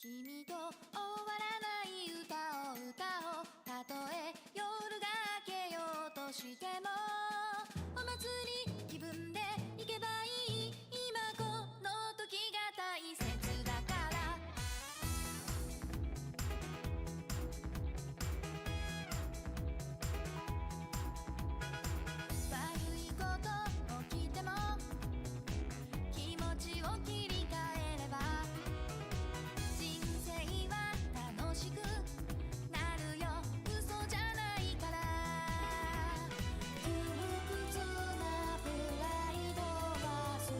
君と終わらない歌を歌おう。たとえ夜が明けようとしてもお祭り気分で行けばいい。今この時が大切だから悪いこと起きても気持ちを切り替えれば人生は楽しくなるよ。嘘じゃないから窮屈なプライドは捨て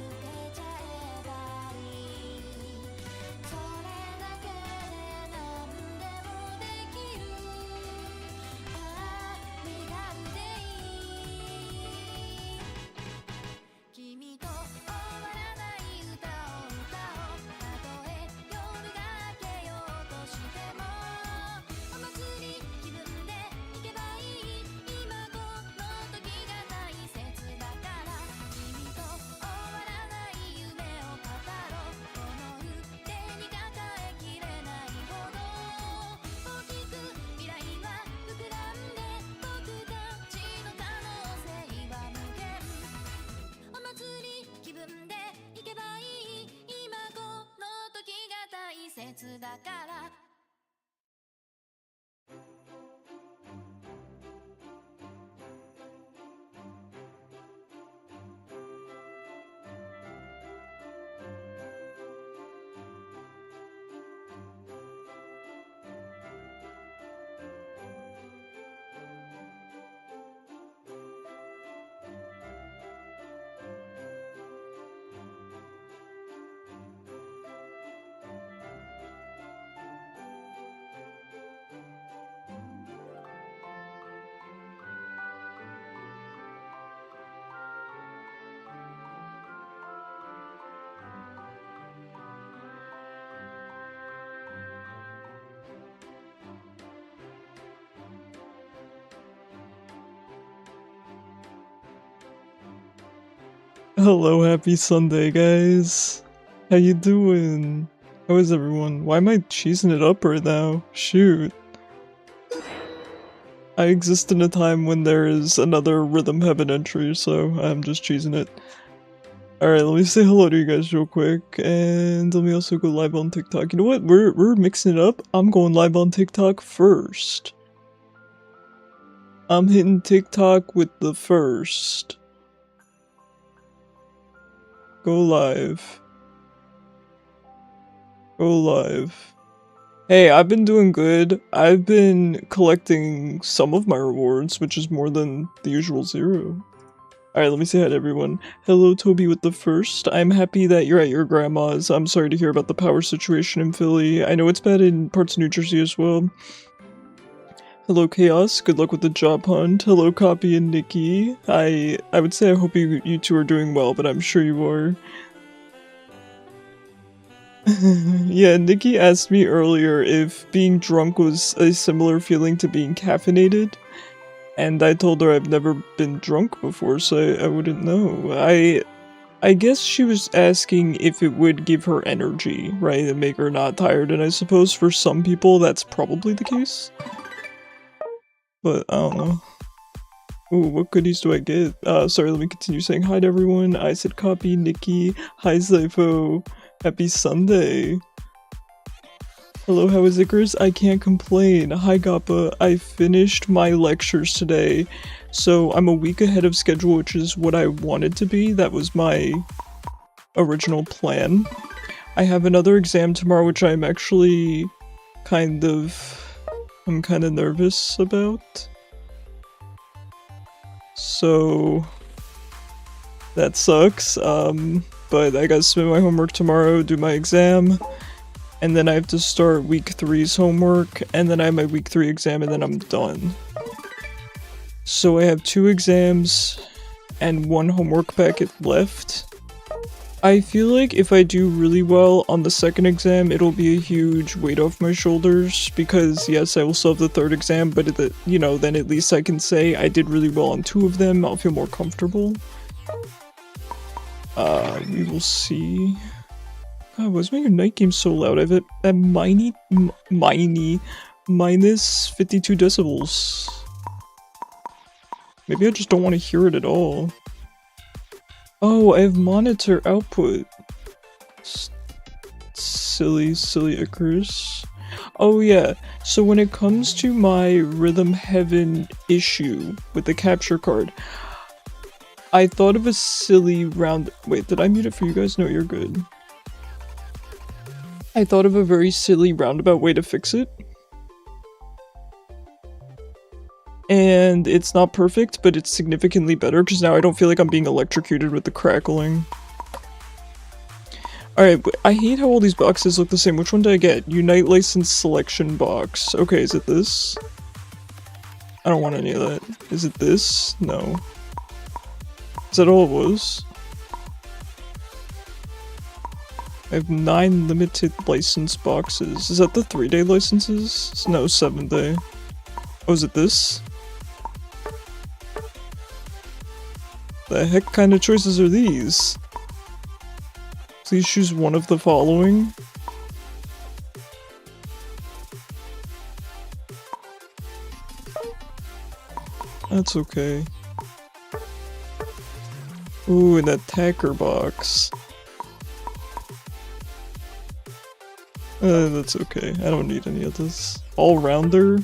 ちゃえばいい。それだけで何でもできる。ああ身軽でいい。君と終わらない歌を歌おう。たとえ夜が明けようとしてもお祭り気分で行けばいい。今この時が大切だから君と終わらない夢を語ろう。この腕に抱えきれないほど大きく未来は膨らんで僕たちの可能性は無限。お祭り気分で行けばいい。今この時が大切だから。Hello, happy Sunday, guys. How you doing? How is everyone? Why am I cheesing it up right now? Shoot. I exist in a time when there is another Rhythm Heaven entry, so I'm just cheesing it. Alright, let me say hello to you guys real quick, and let me also go live on TikTok. You know what? We're mixing it up. I'm going live on TikTok first. I'm hitting TikTok with the first. Go live. Go live. Hey, I've been doing good. I've been collecting some of my rewards, which is more than the usual 0. Alright, let me say hi to everyone. Hello, Toby with the first. I'm happy that you're at your grandma's. I'm sorry to hear about the power situation in Philly. I know it's bad in parts of New Jersey as well. Hello, Chaos. Good luck with the job hunt. Hello, Copy and Nikki. I would say I hope you two are doing well, but I'm sure you are. Yeah, Nikki asked me earlier if being drunk was a similar feeling to being caffeinated, and I told her I've never been drunk before, so I wouldn't know. I guess she was asking if it would give her energy, right, and make her not tired, and I suppose for some people that's probably the case. But I don't know. Ooh, what goodies do I get? Sorry, let me continue saying hi to everyone. I said Copy, Nikki, hi Zypho, happy Sunday. Hello, how is Icarus? I can't complain. Hi Gappa, I finished my lectures today, so I'm a week ahead of schedule, which is what I wanted to be. That was my original plan. I have another exam tomorrow, which I'm actually I'm kind of nervous about. So that sucks, but I gotta submit my homework tomorrow, do my exam, and then I have to start week 3's homework, and then I have my week 3 exam, and then I'm done. So I have 2 exams and 1 homework packet left. I feel like if I do really well on the 2nd exam, it'll be a huge weight off my shoulders, because yes, I will still have the 3rd exam, but then at least I can say I did really well on 2 of them. I'll feel more comfortable. We will see. God, why's my night game so loud? I have it at minus 52 decibels. Maybe I just don't want to hear it at all. Oh, I have monitor output. Silly Icarus. Oh yeah, so when it comes to my Rhythm Heaven issue with the capture card, I thought of a silly round- wait, did I mute it for you guys? No, you're good. I thought of a very silly roundabout way to fix it. And it's not perfect, but it's significantly better because now I don't feel like I'm being electrocuted with the crackling. Alright, I hate how all these boxes look the same. Which one did I get? Unite License Selection Box. Okay, is it this? I don't want any of that. Is it this? No. Is that all it was? I have 9 limited license boxes. Is that the 3-day licenses? No, 7-day. Oh, is it this? The heck kind of choices are these? Please choose one of the following. That's okay. Ooh, an attacker box. That's okay. I don't need any of this. All-rounder?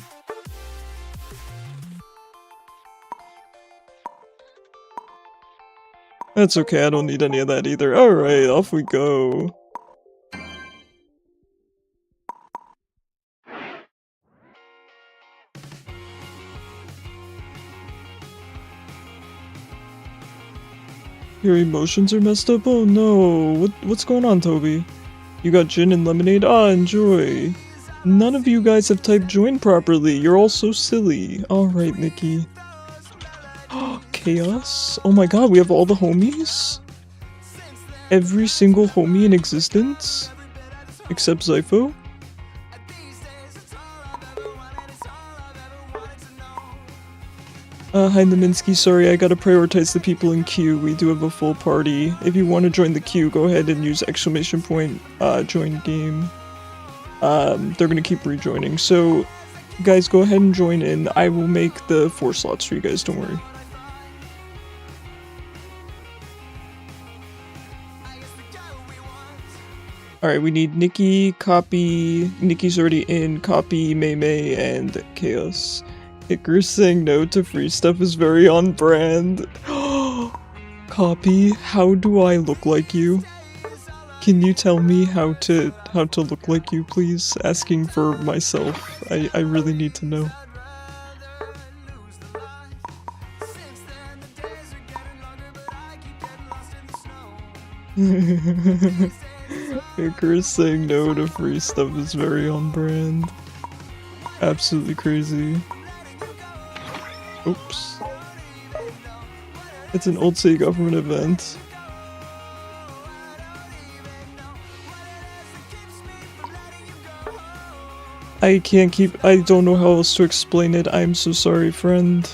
That's okay, I don't need any of that either. Alright, off we go. Your emotions are messed up? Oh no, what's going on, Toby? You got gin and lemonade? Ah, enjoy. None of you guys have typed join properly. You're all so silly. Alright, Nikki. Chaos? Oh my god, we have all the homies? Every single homie in existence? Except Zypho? Hi Naminsky, sorry, I gotta prioritize the people in queue. We do have a full party. If you want to join the queue, go ahead and use exclamation point, join game. They're gonna keep rejoining. So, guys, go ahead and join in. I will make the 4 slots for you guys, don't worry. Alright, we need Nikki, Copy, Nikki's already in, Copy, May, and Chaos. Icarus saying no to free stuff is very on brand. Copy, how do I look like you? Can you tell me how to look like you, please? Asking for myself. I really need to know. Icarus saying no to free stuff is very on brand. Absolutely crazy. Oops. It's an old city government event. I don't know how else to explain it. I'm so sorry, friend.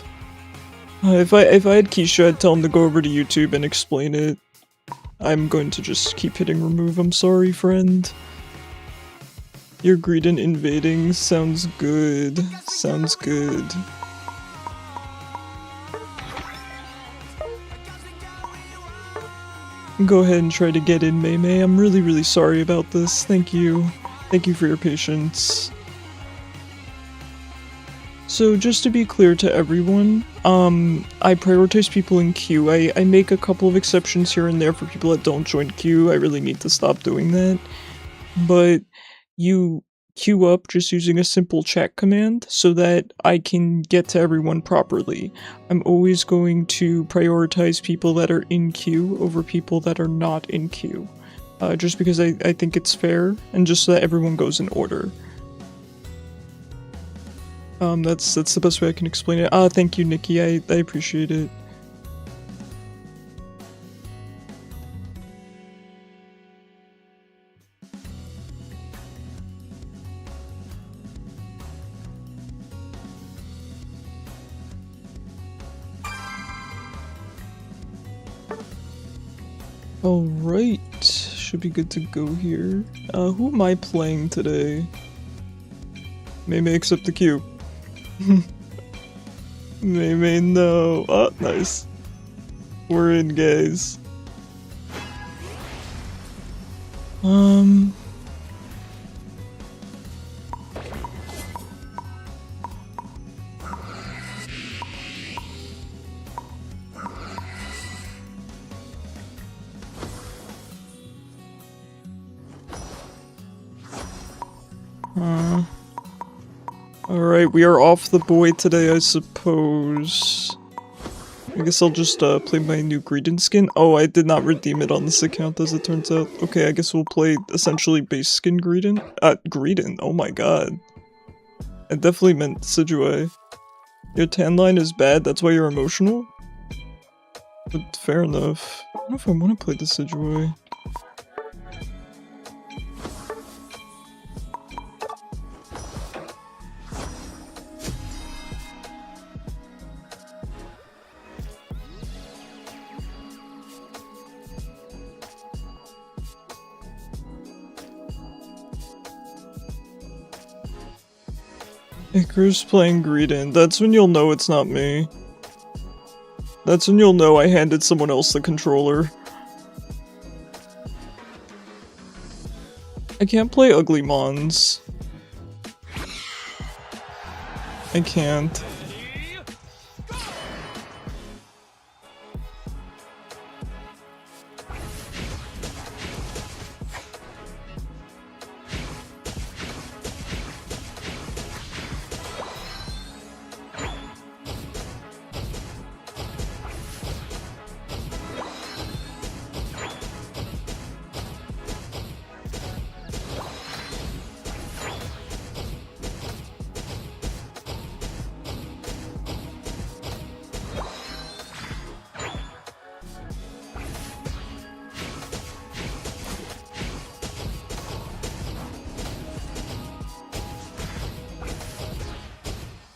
If I had Keisha, I'd tell him to go over to YouTube and explain it. I'm going to just keep hitting remove. I'm sorry, friend. Your greed and invading sounds good. Sounds good. Go ahead and try to get in, May. I'm really sorry about this. Thank you. Thank you for your patience. So just to be clear to everyone, I prioritize people in queue. I make a couple of exceptions here and there for people that don't join queue. I really need to stop doing that. But you queue up just using a simple chat command so that I can get to everyone properly. I'm always going to prioritize people that are in queue over people that are not in queue. Just because I think it's fair, and just so that everyone goes in order. That's the best way I can explain it. Thank you, Nikki. I appreciate it. Alright, should be good to go here. Who am I playing today? Maybe accept the cube. Maybe no. Oh, nice. We're in, guys. Alright, we are off the boy today, I suppose. I guess I'll just play my new Greedent skin. Oh, I did not redeem it on this account, as it turns out. Okay, I guess we'll play essentially base skin Greedent. Greedent, oh my god. I definitely meant Sidgeway. Your tan line is bad, that's why you're emotional? But fair enough. I don't know if I want to play the Sidgeway. Icarus playing Greedent. That's when you'll know it's not me. That's when you'll know I handed someone else the controller. I can't play Ugly Mons. I can't.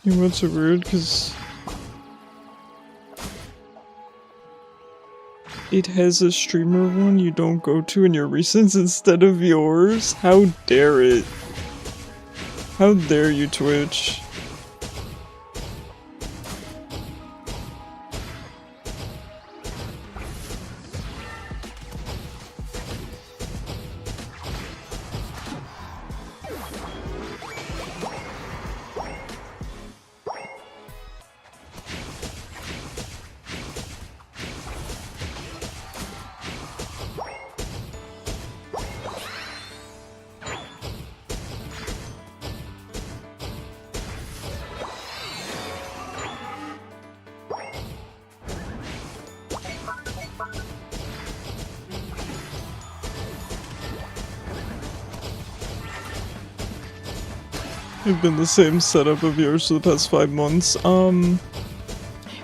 You know what's so rude? Because it has a streamer one you don't go to in your recents instead of yours? How dare it? How dare you, Twitch? It's been the same setup of yours for the past 5 months.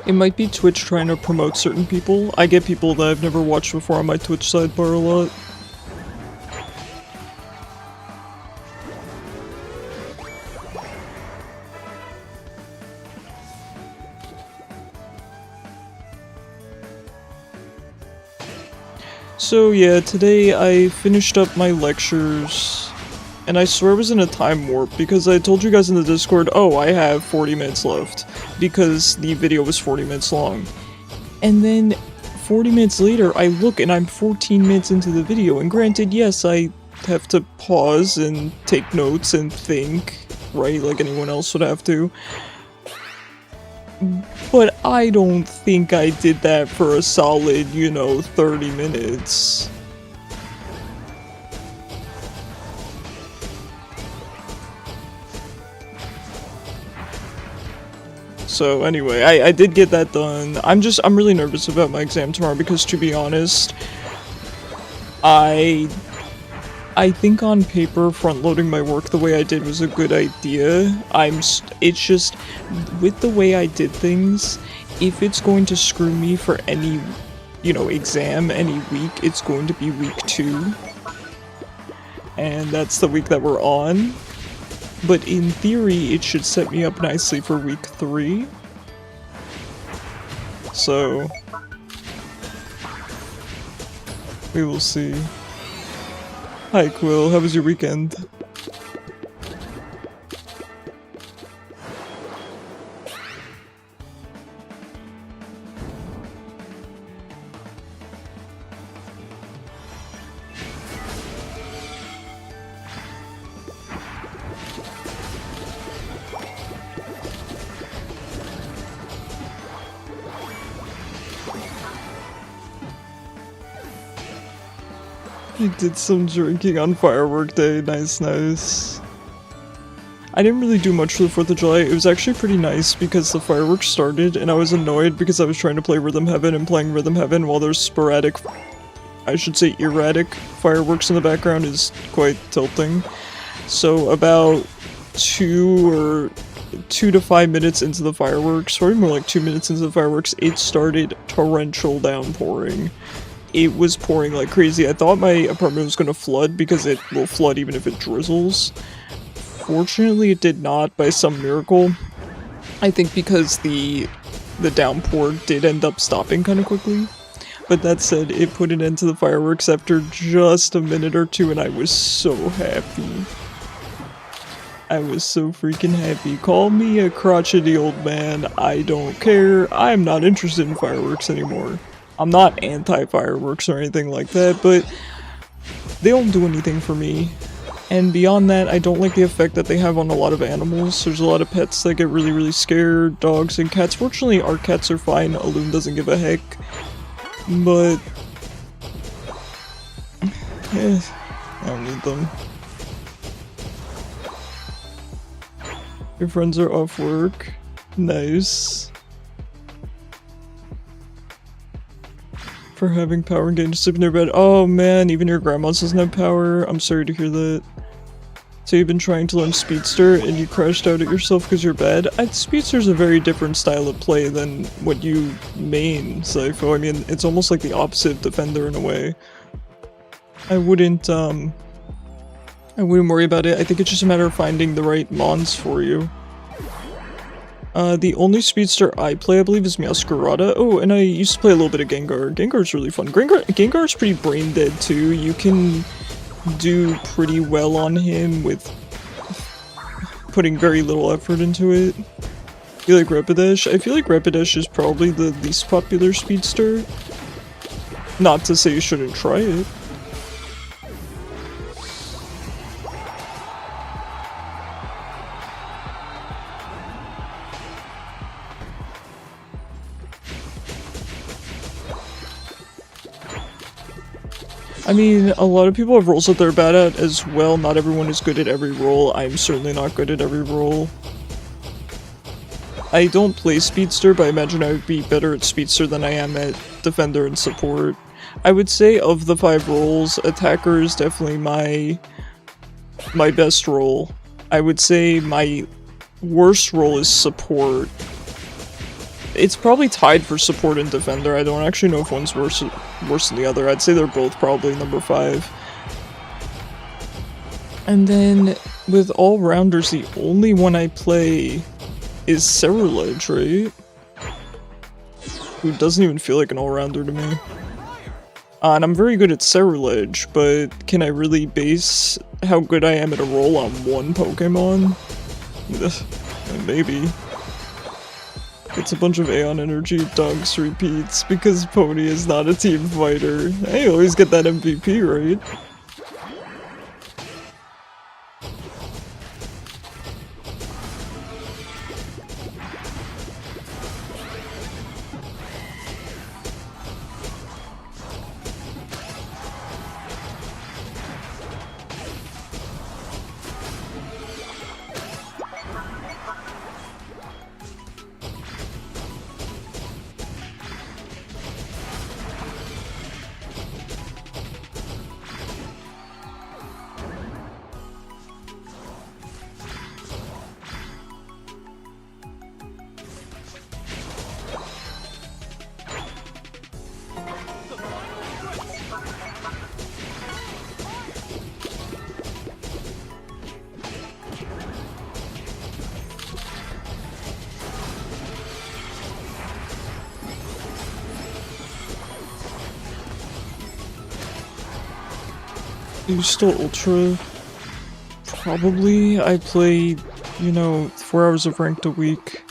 It might be Twitch trying to promote certain people. I get people that I've never watched before on my Twitch sidebar a lot. So yeah, today I finished up my lectures. And I swear I was in a time warp, because I told you guys in the Discord, oh, I have 40 minutes left, because the video was 40 minutes long. And then, 40 minutes later, I look and I'm 14 minutes into the video, and granted, yes, I have to pause and take notes and think, right, like anyone else would have to. But I don't think I did that for a solid, 30 minutes. So anyway, I did get that done. I'm really nervous about my exam tomorrow because, to be honest, I think on paper front-loading my work the way I did was a good idea. It's just, with the way I did things, if it's going to screw me for any, exam any week, it's going to be week 2. And that's the week that we're on. But in theory, it should set me up nicely for week 3. So we will see. Hi Quill, how was your weekend? I did some drinking on firework day, nice, nice. I didn't really do much for the 4th of July, it was actually pretty nice because the fireworks started and I was annoyed because I was trying to play Rhythm Heaven and playing Rhythm Heaven while there's sporadic, I should say erratic fireworks in the background is quite tilting. So about 2 to 5 minutes into the fireworks, probably more like 2 minutes into the fireworks, it started torrential downpouring. It was pouring like crazy. I thought my apartment was gonna flood because it will flood even if it drizzles. Fortunately, it did not by some miracle. I think because the downpour did end up stopping kind of quickly. But that said, it put an end to the fireworks after just a minute or two and I was so happy. I was so freaking happy. Call me a crotchety old man, I don't care. I'm not interested in fireworks anymore. I'm not anti-fireworks or anything like that, but they don't do anything for me. And beyond that, I don't like the effect that they have on a lot of animals. There's a lot of pets that get really, really scared, dogs and cats. Fortunately, our cats are fine. Alun doesn't give a heck. But I don't need them. Your friends are off work. Nice. For having power and getting to sleep in their bed. Oh man, even your grandma's doesn't have power. I'm sorry to hear that. So you've been trying to learn Speedster and you crashed out at yourself because you're bad? Speedster's a very different style of play than what you main, Sypho. I mean, it's almost like the opposite of Defender in a way. I wouldn't worry about it. I think it's just a matter of finding the right mons for you. The only speedster I play, I believe, is Meowscarada. Oh, and I used to play a little bit of Gengar. Gengar's really fun. Gengar's pretty brain dead too. You can do pretty well on him with putting very little effort into it. You like Rapidash? I feel like Rapidash is probably the least popular speedster. Not to say you shouldn't try it. I mean, a lot of people have roles that they're bad at as well. Not everyone is good at every role. I'm certainly not good at every role. I don't play Speedster, but I imagine I would be better at Speedster than I am at Defender and Support. I would say of the 5 roles, Attacker is definitely my best role. I would say my worst role is Support. It's probably tied for Support and Defender. I don't actually know if one's worse than the other. I'd say they're both probably number 5. And then, with All-Rounders, the only one I play is Cerulege, right? Who doesn't even feel like an all-rounder to me. And I'm very good at Cerulege, but can I really base how good I am at a role on one Pokemon? Maybe. It's a bunch of Aeon Energy Dunks repeats because Pony is not a team fighter. I always get that MVP, right? You still Ultra? Probably. I play, 4 hours of ranked a week.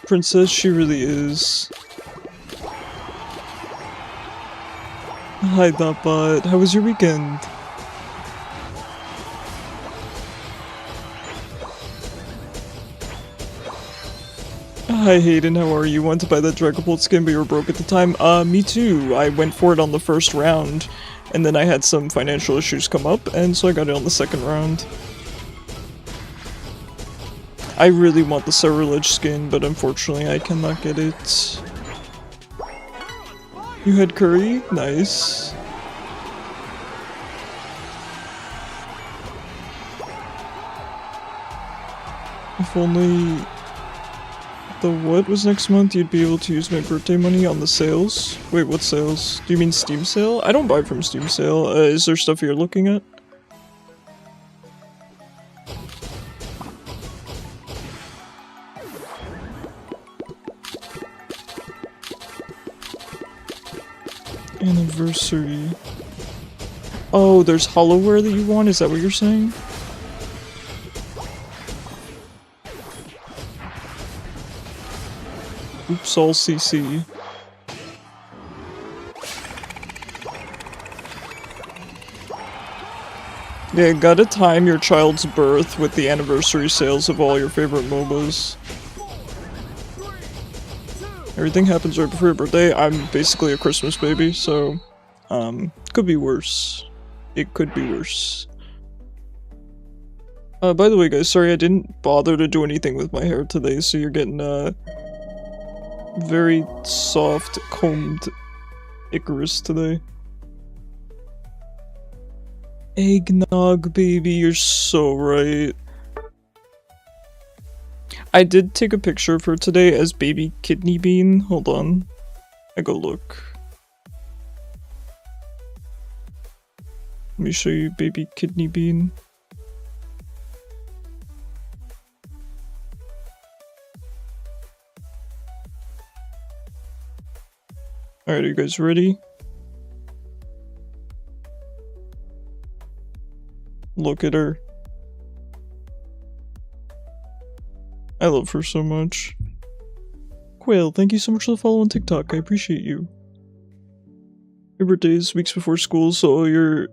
Princess, she really is. Hi, Dotbot. How was your weekend? Hi Hayden, how are you? Want to buy that Dragapult skin but you were broke at the time? Me too. I went for it on the first round, and then I had some financial issues come up, and so I got it on the second round. I really want the Cerulege skin, but unfortunately I cannot get it. You had curry? Nice. If only the what was next month, you'd be able to use my birthday money on the sales. Wait, what sales? Do you mean Steam sale? I don't buy from Steam sale. Is there stuff you're looking at? Anniversary. Oh, there's Hollowware that you want? Is that what you're saying? Oops, all CC. Yeah, gotta time your child's birth with the anniversary sales of all your favorite MOBAs. Everything happens right before your birthday. I'm basically a Christmas baby, so, could be worse. It could be worse. By the way, guys, sorry I didn't bother to do anything with my hair today, so you're getting, very soft, combed Icarus today. Eggnog, baby, you're so right. I did take a picture of her today as baby kidney bean. Hold on. I go look. Let me show you baby kidney bean. Alright, are you guys ready? Look at her. I love her so much. Quail, thank you so much for the follow on TikTok. I appreciate you. Your birthday is weeks before school, so all your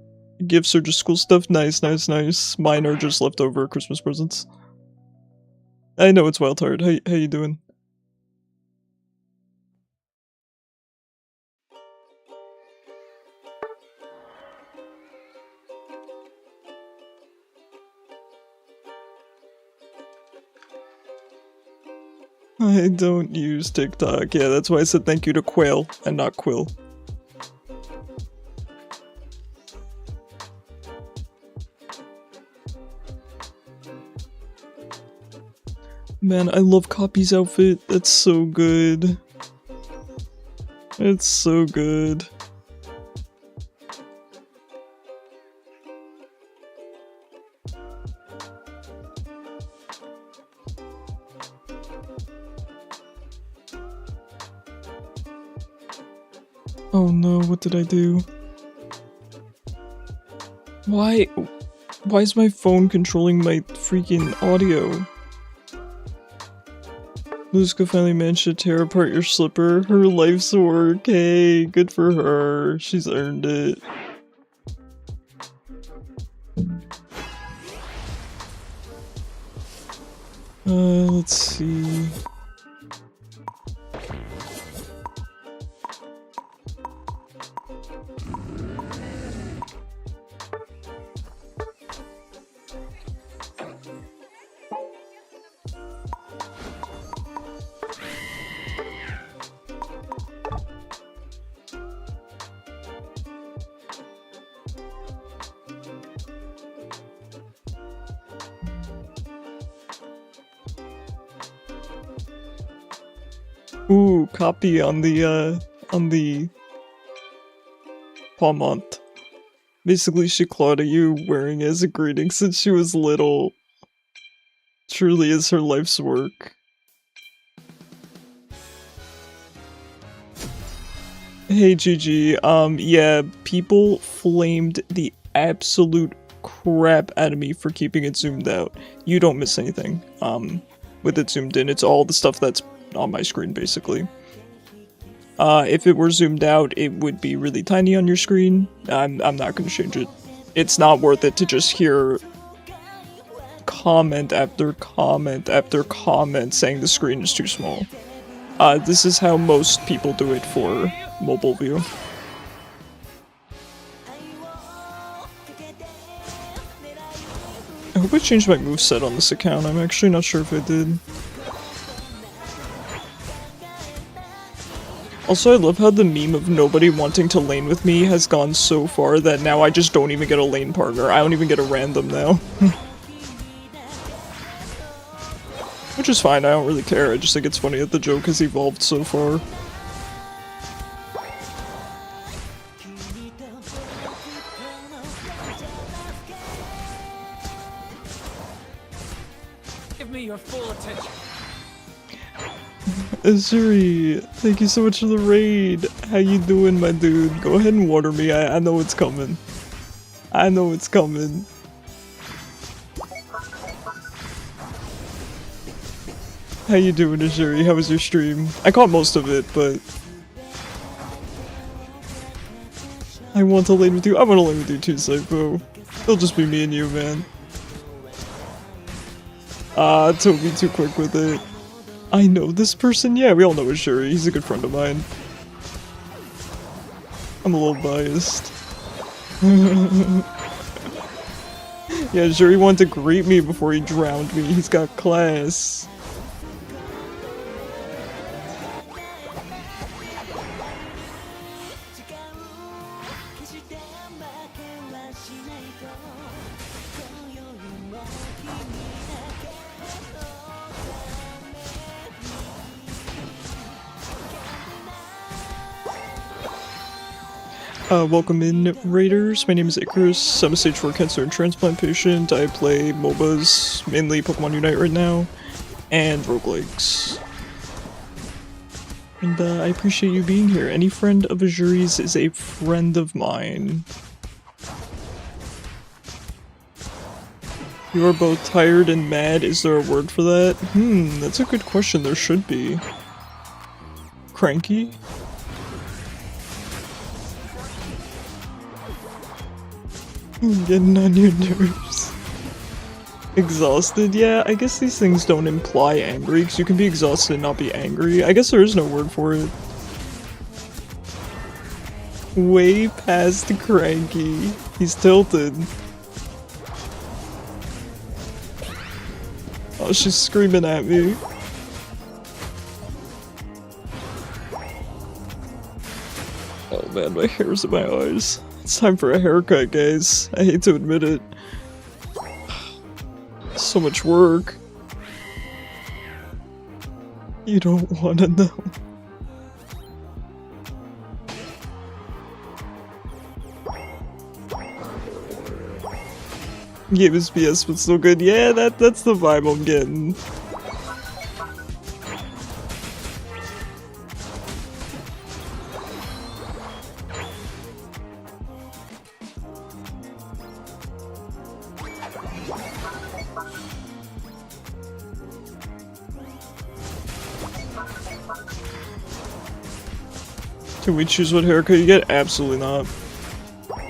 gifts are just school stuff? Nice, nice, nice. Mine are just leftover Christmas presents. I know it's wild hard. How you doing? I don't use TikTok. Yeah, that's why I said thank you to Quail and not Quill. Man, I love Copy's outfit. That's so good. It's so good. Oh no, what did I do? Why is my phone controlling my freaking audio? Luzka finally managed to tear apart your slipper. Her life's work. Hey, good for her. She's earned it. Let's see. Ooh, copy on the Palmont. Basically, she clawed at you wearing as a greeting since she was little. Truly is her life's work. Hey Gigi, yeah, people flamed the absolute crap out of me for keeping it zoomed out. You don't miss anything, with it zoomed in. It's all the stuff that's on my screen, basically. If it were zoomed out, it would be really tiny on your screen. I'm not gonna change it. It's not worth it to just hear comment after comment after comment saying the screen is too small. This is how most people do it for mobile view. I hope I changed my moveset on this account. I'm actually not sure if I did. Also, I love how the meme of nobody wanting to lane with me has gone so far that now I just don't even get a lane partner. I don't even get a random now. Which is fine, I don't really care. I just think it's funny that the joke has evolved so far. Give me your full attention. Azuri, thank you so much for the raid. How you doing, my dude? Go ahead and water me. I know it's coming. I know it's coming. How you doing, Azuri? How was your stream? I caught most of it, but I want to lane with you. I want to lane with you too, Psycho. It'll just be me and you, man. Toby too quick with it. I know this person? Yeah, we all know Azuri. He's a good friend of mine. I'm a little biased. Yeah, Azuri wanted to greet me before he drowned me. He's got class. Welcome in, Raiders. My name is Icarus. I'm a stage 4 cancer and transplant patient. I play MOBAs, mainly Pokemon Unite right now, and roguelikes. And I appreciate you being here. Any friend of Azuri's is a friend of mine. You are both tired and mad. Is there a word for that? That's a good question. There should be. Cranky? Getting on your nerves. Exhausted? Yeah, I guess these things don't imply angry, because you can be exhausted and not be angry. I guess there is no word for it. Way past cranky. He's tilted. Oh, she's screaming at me. Oh man, my hair's in my eyes. It's time for a haircut, guys. I hate to admit it. So much work. You don't want to know. Game is BS, but still good. Yeah, that's the vibe I'm getting. Can we choose what haircut you get? Absolutely not.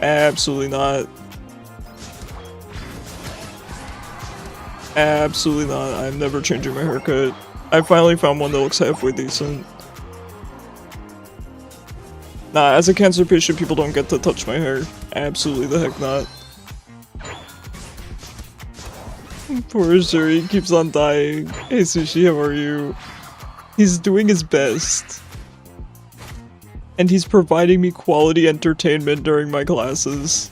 Absolutely not. Absolutely not. I'm never changing my haircut. I finally found one that looks halfway decent. Nah, as a cancer patient, people don't get to touch my hair. Absolutely the heck not. Poor Azuri keeps on dying. Hey Sushi, how are you? He's doing his best. And he's providing me quality entertainment during my classes.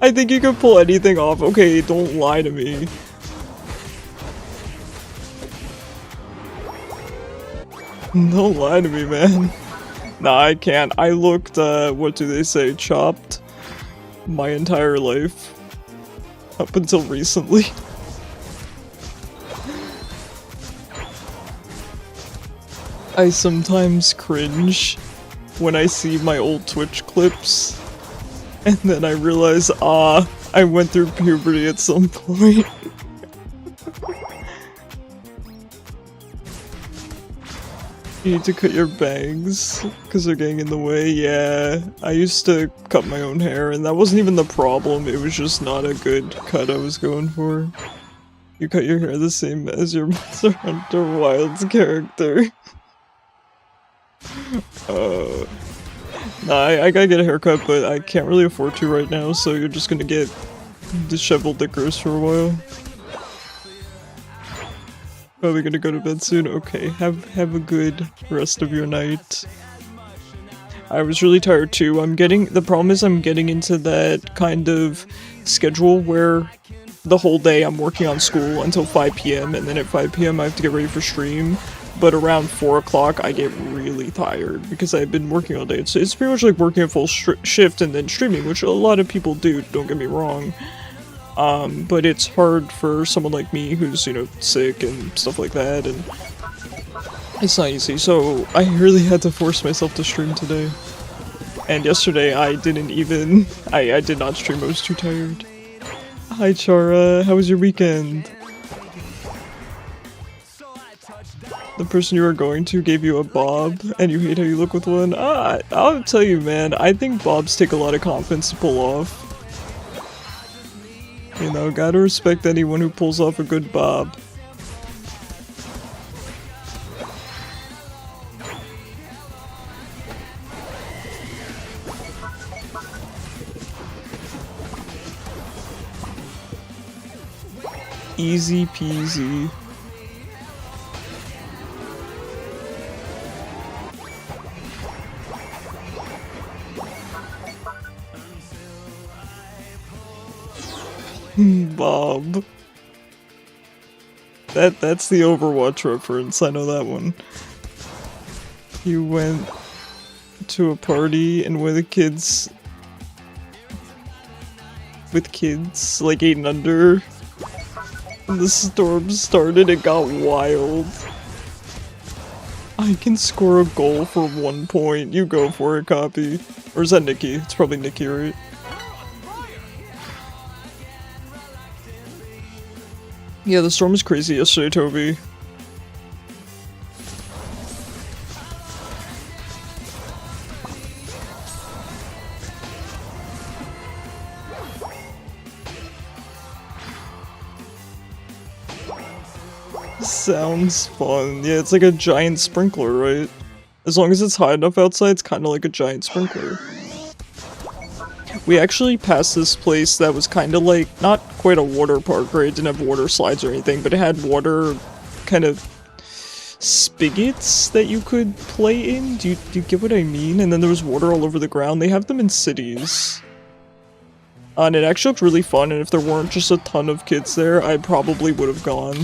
I think you can pull anything off. Okay, don't lie to me. Don't lie to me, man. Nah, I can't. I looked, what do they say, chopped my entire life. Up until recently. I sometimes cringe when I see my old Twitch clips, and then I realize, I went through puberty at some point. You need to cut your bangs, because they're getting in the way. Yeah, I used to cut my own hair, and that wasn't even the problem, it was just not a good cut I was going for. You cut your hair the same as your Monster Hunter Wilds character. Nah, I gotta get a haircut, but I can't really afford to right now, so you're just gonna get disheveled dickers for a while. Probably gonna go to bed soon. Okay, have a good rest of your night. I was really tired too. The problem is I'm getting into that kind of schedule where the whole day I'm working on school until 5 p.m. and then at 5 p.m. I have to get ready for stream. But around 4 o'clock I get really tired because I've been working all day. It's pretty much like working a full shift and then streaming, which a lot of people do, don't get me wrong. But it's hard for someone like me who's, you know, sick and stuff like that, and it's not easy. So I really had to force myself to stream today. And yesterday I didn't even, I did not stream, I was too tired. Hi Chara, how was your weekend? The person you were going to gave you a bob, and you hate how you look with one? I'll tell you, man, I think bobs take a lot of confidence to pull off. You know, gotta respect anyone who pulls off a good bob. Easy peasy. Bob. That's the Overwatch reference, I know that one. You went to a party and with kids like 8 and under. And the storm started, it got wild. I can score a goal for 1 point. You go for it, copy. Or is that Nikki? It's probably Nikki, right? Yeah, the storm was crazy yesterday, Toby. Sounds fun. Yeah, it's like a giant sprinkler, right? As long as it's high enough outside, it's kind of like a giant sprinkler. We actually passed this place that was kind of like, not quite a water park, right? It didn't have water slides or anything, but it had water kind of spigots that you could play in. Do you get what I mean? And then there was water all over the ground. They have them in cities. And it actually looked really fun, and if there weren't just a ton of kids there, I probably would have gone.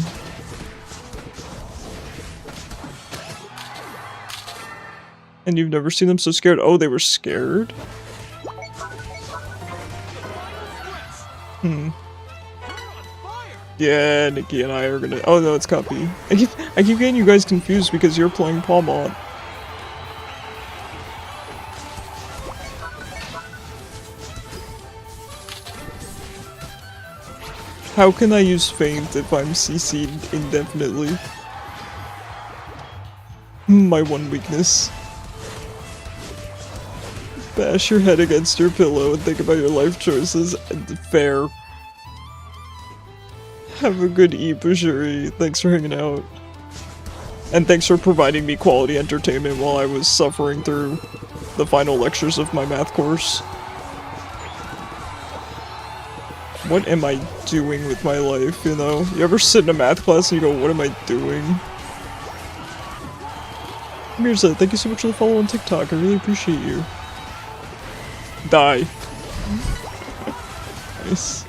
And you've never seen them so scared? Oh, they were scared? Yeah, Nikki and I are gonna— oh no, it's copy. I keep getting you guys confused because you're playing Palmont. How can I use feint if I'm CC'd indefinitely? My one weakness. Bash your head against your pillow and think about your life choices. Fair. Have a good Boucherie. Thanks for hanging out. And thanks for providing me quality entertainment while I was suffering through the final lectures of my math course. What am I doing with my life, you know? You ever sit in a math class and you go, what am I doing? Mirza, thank you so much for the follow on TikTok. I really appreciate you. Die. Nice.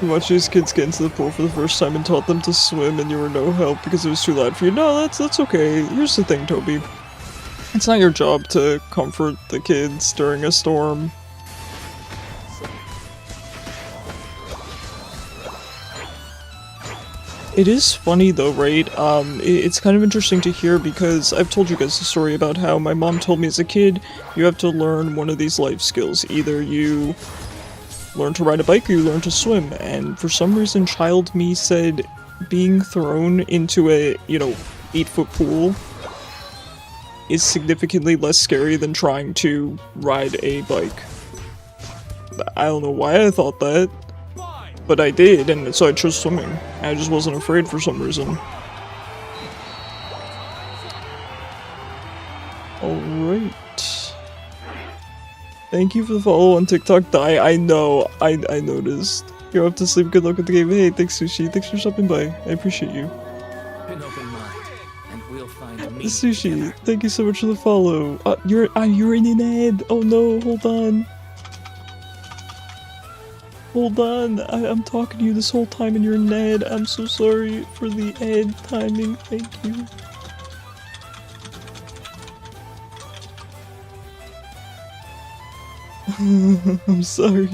You watched these kids get into the pool for the first time and taught them to swim and you were no help because it was too loud for you. No, that's okay. Here's the thing, Toby. It's not your job to comfort the kids during a storm. It is funny though, right? It's kind of interesting to hear because I've told you guys the story about how my mom told me as a kid, you have to learn one of these life skills. Either you learn to ride a bike or you learn to swim. And for some reason, child me said being thrown into a, 8-foot pool is significantly less scary than trying to ride a bike. I don't know why I thought that. But I did, and so I chose swimming. I just wasn't afraid for some reason. Alright. Thank you for the follow on TikTok. I know, I noticed. You're up to sleep, good luck with the game. Hey, thanks Sushi, thanks for stopping by. I appreciate you. An open mind, and we'll find meaning Sushi, together. thank you so much for the follow. You're in an ad. Oh no, hold on. Hold on, I'm talking to you this whole time and you're an ad. I'm so sorry for the ad timing, thank you. I'm sorry.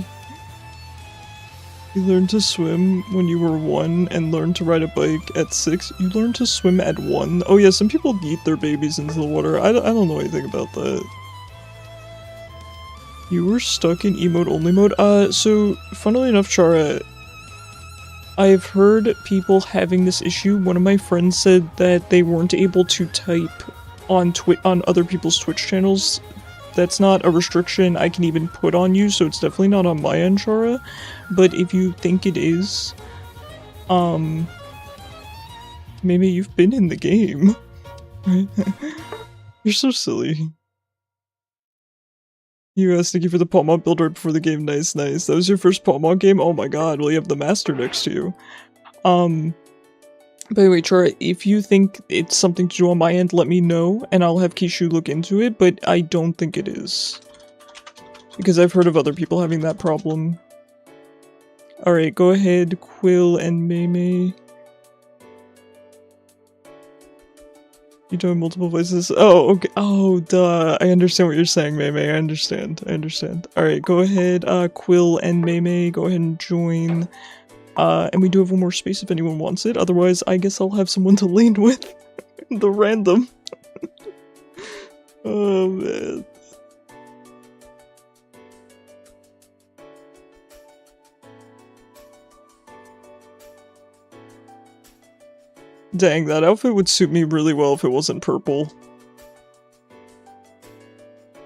You learned to swim when you were 1 and learned to ride a bike at 6. You learned to swim at 1? Oh yeah, some people yeet their babies into the water. I don't know anything about that. You were stuck in emote only mode? So, funnily enough, Chara, I've heard people having this issue. One of my friends said that they weren't able to type on other people's Twitch channels. That's not a restriction I can even put on you, so it's definitely not on my end, Chara. But if you think it is, maybe you've been in the game. You're so silly. You asked Nikki for the Pokemon build right before the game. Nice, nice. That was your first Pokemon game? Oh my god, well you have the master next to you. By the way, Chara, if you think it's something to do on my end, let me know, and I'll have Kishu look into it, but I don't think it is. Because I've heard of other people having that problem. Alright, go ahead, Quill and Maymay. You join multiple places? Oh, okay. Oh, duh. I understand what you're saying, Maymay. I understand. Alright, go ahead, Quill and Maymay, go ahead and join. And we do have one more space if anyone wants it. Otherwise, I guess I'll have someone to lane with. The random. Oh, man. Dang, that outfit would suit me really well if it wasn't purple.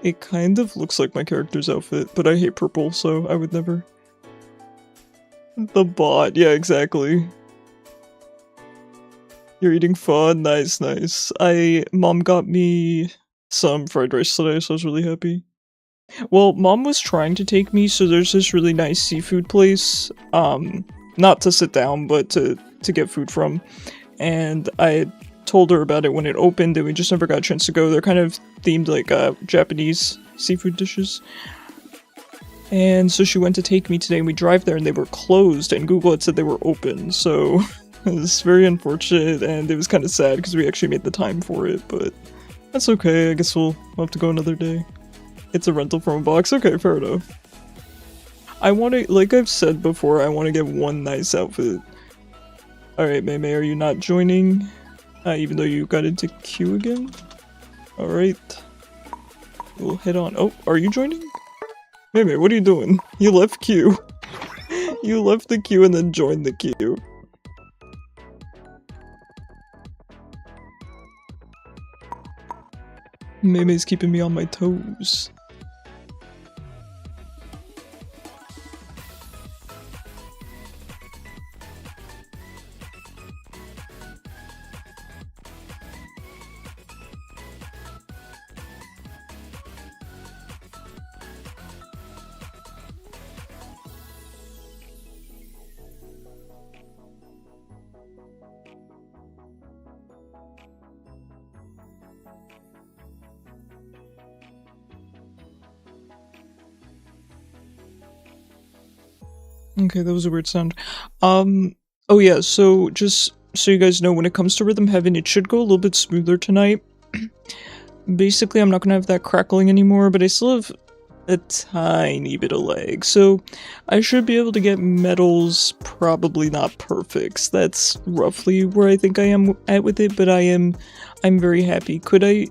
It kind of looks like my character's outfit, but I hate purple, so I would never. The bot, yeah, exactly. You're eating pho? Nice, nice. Mom got me some fried rice today, so I was really happy. Well, Mom was trying to take me, so there's this really nice seafood place, not to sit down, but to get food from. And I told her about it when it opened, and we just never got a chance to go. They're kind of themed like Japanese seafood dishes. And so she went to take me today, and we drive there, and they were closed, and Google had said they were open, so it was very unfortunate, and it was kind of sad because we actually made the time for it, but that's okay. I guess we'll have to go another day. It's a rental from a box. Okay, fair enough. I want to, like I've said before, I want to get one nice outfit. Alright, Maymay, are you not joining? Even though you got into queue again? Alright. We'll head on. Oh, are you joining? Maymay, what are you doing? You left queue. You left the queue and then joined the queue. Maymay's keeping me on my toes. Okay, that was a weird sound. Oh yeah, so just so you guys know, when it comes to Rhythm Heaven, it should go a little bit smoother tonight. Basically, I'm not gonna have that crackling anymore, but I still have a tiny bit of lag, so I should be able to get medals, probably not perfects. That's roughly where I think I am at with it, but I'm very happy. Could I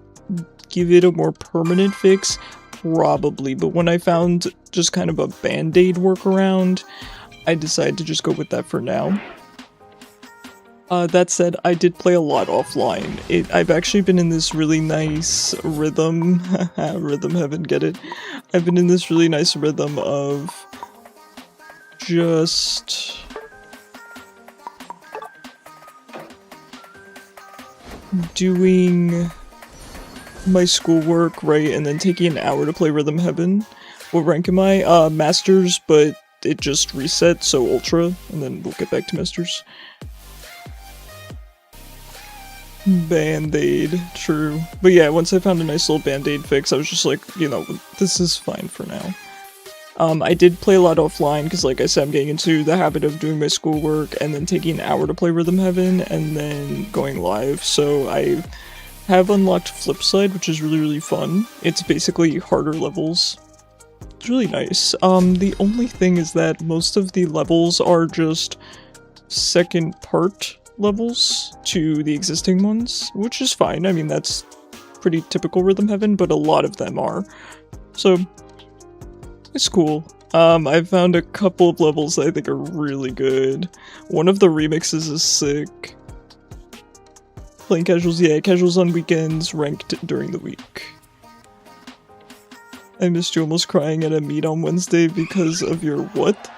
give it a more permanent fix? Probably, but when I found just kind of a band-aid workaround, I decided to just go with that for now. That said, I did play a lot offline. I've actually been in this really nice rhythm. Rhythm heaven, get it? I've been in this really nice rhythm of just doing my schoolwork, right, and then taking an hour to play Rhythm Heaven. What rank am I? Masters, but it just reset, so Ultra, and then we'll get back to Masters. Band-Aid, true. But yeah, once I found a nice little Band-Aid fix, I was just like, you know, this is fine for now. I did play a lot offline, because like I said, I'm getting into the habit of doing my schoolwork, and then taking an hour to play Rhythm Heaven, and then going live, so I have unlocked Flipside, which is really, really fun. It's basically harder levels. It's really nice. The only thing is that most of the levels are just second part levels to the existing ones, which is fine. I mean, that's pretty typical Rhythm Heaven, but a lot of them are. So, it's cool. I found a couple of levels that I think are really good. One of the remixes is sick. Playing casuals, yeah, casuals on weekends, ranked during the week. I missed you almost crying at a meet on Wednesday because of your what?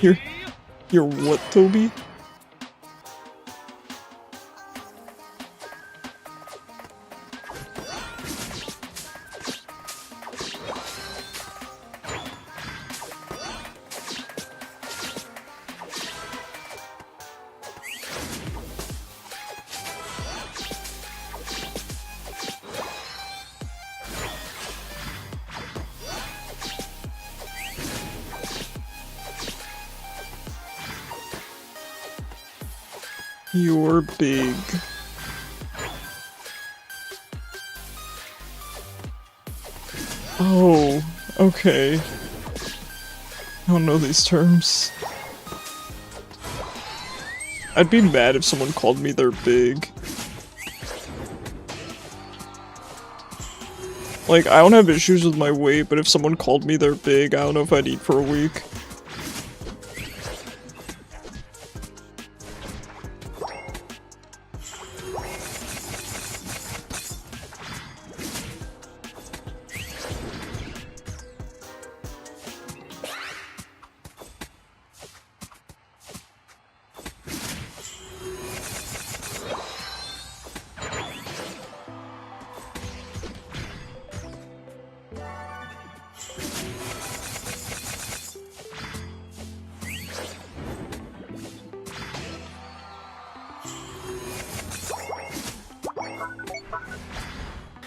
Your what, Toby? You're big. Oh, okay. I don't know these terms. I'd be mad if someone called me they're big. Like, I don't have issues with my weight, but if someone called me they're big, I don't know if I'd eat for a week.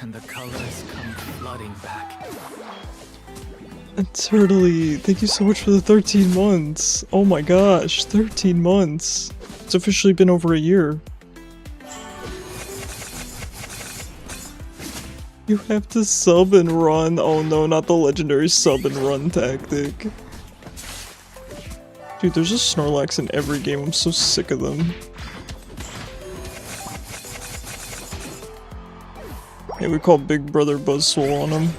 And the colors come flooding back. Turtley, thank you so much for the 13 months. Oh my gosh, 13 months. It's officially been over a year. You have to sub and run. Oh no, not the legendary sub and run tactic. Dude, there's a Snorlax in every game. I'm so sick of them. Yeah, we call Big Brother Buzzswole on him.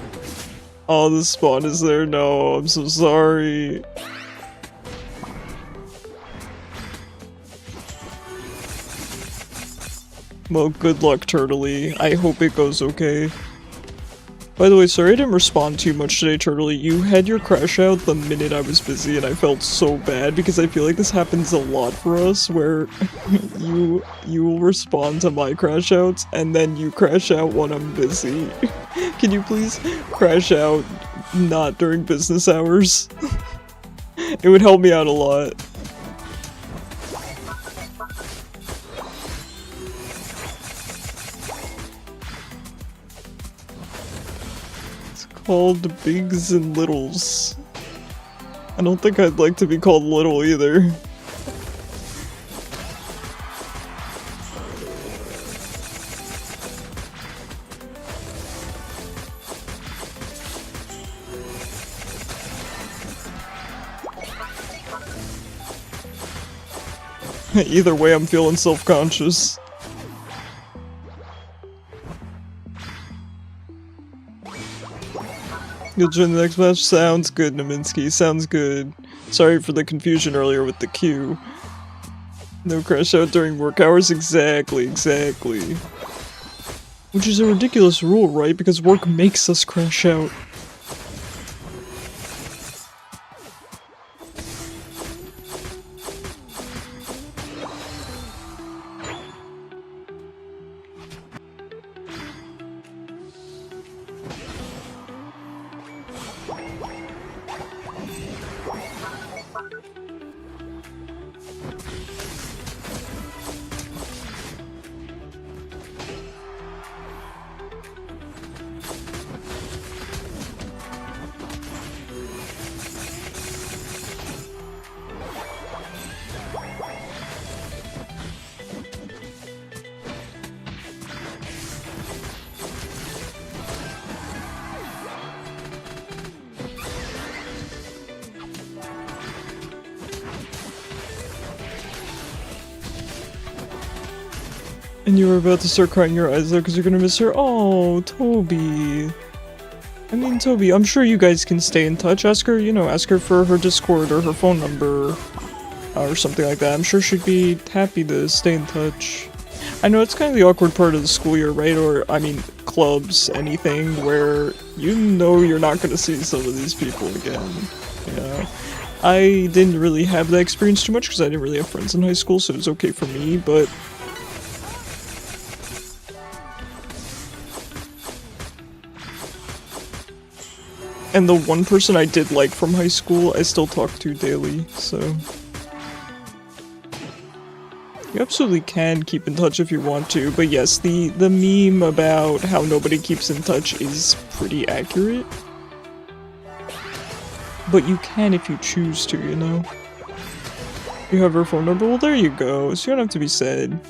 Oh, the spawn is there? No, I'm so sorry. Well, good luck, Turtley. I hope it goes okay. By the way, sorry I didn't respond too much today, Turtley. You had your crash out the minute I was busy, and I felt so bad because I feel like this happens a lot for us, where you will respond to my crash outs, and then you crash out when I'm busy. Can you please crash out not during business hours? It would help me out a lot. Called bigs and littles. I don't think I'd like to be called little either. Either way, I'm feeling self-conscious. You'll join the next match? Sounds good, Naminsky. Sounds good. Sorry for the confusion earlier with the queue. No crash out during work hours? Exactly. Which is a ridiculous rule, right? Because work makes us crash out. And you were about to start crying your eyes out because you're gonna miss her. Oh, Toby. I mean, Toby, I'm sure you guys can stay in touch. Ask her, ask her for her Discord or her phone number or something like that. I'm sure she'd be happy to stay in touch. I know it's kind of the awkward part of the school year, right? Or, I mean, clubs, anything where you know you're not gonna see some of these people again. Yeah. I didn't really have that experience too much because I didn't really have friends in high school, so it was okay for me, but and the one person I did like from high school, I still talk to daily, so you absolutely can keep in touch if you want to, but yes, the meme about how nobody keeps in touch is pretty accurate. But you can if you choose to, you know? You have her phone number? Well, there you go, so you don't have to be sad.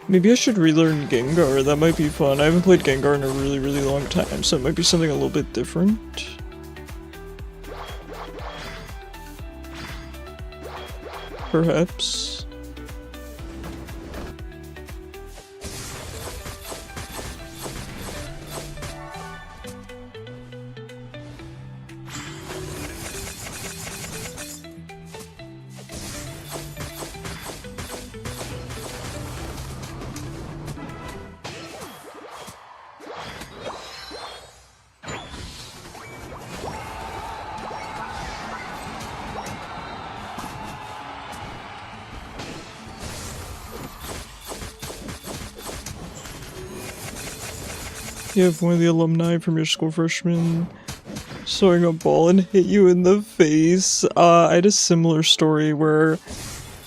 Maybe I should relearn Gengar, that might be fun. I haven't played Gengar in a really long time, so it might be something a little bit different. Perhaps. You have one of the alumni from your school freshman throwing a ball and hit you in the face. I had a similar story where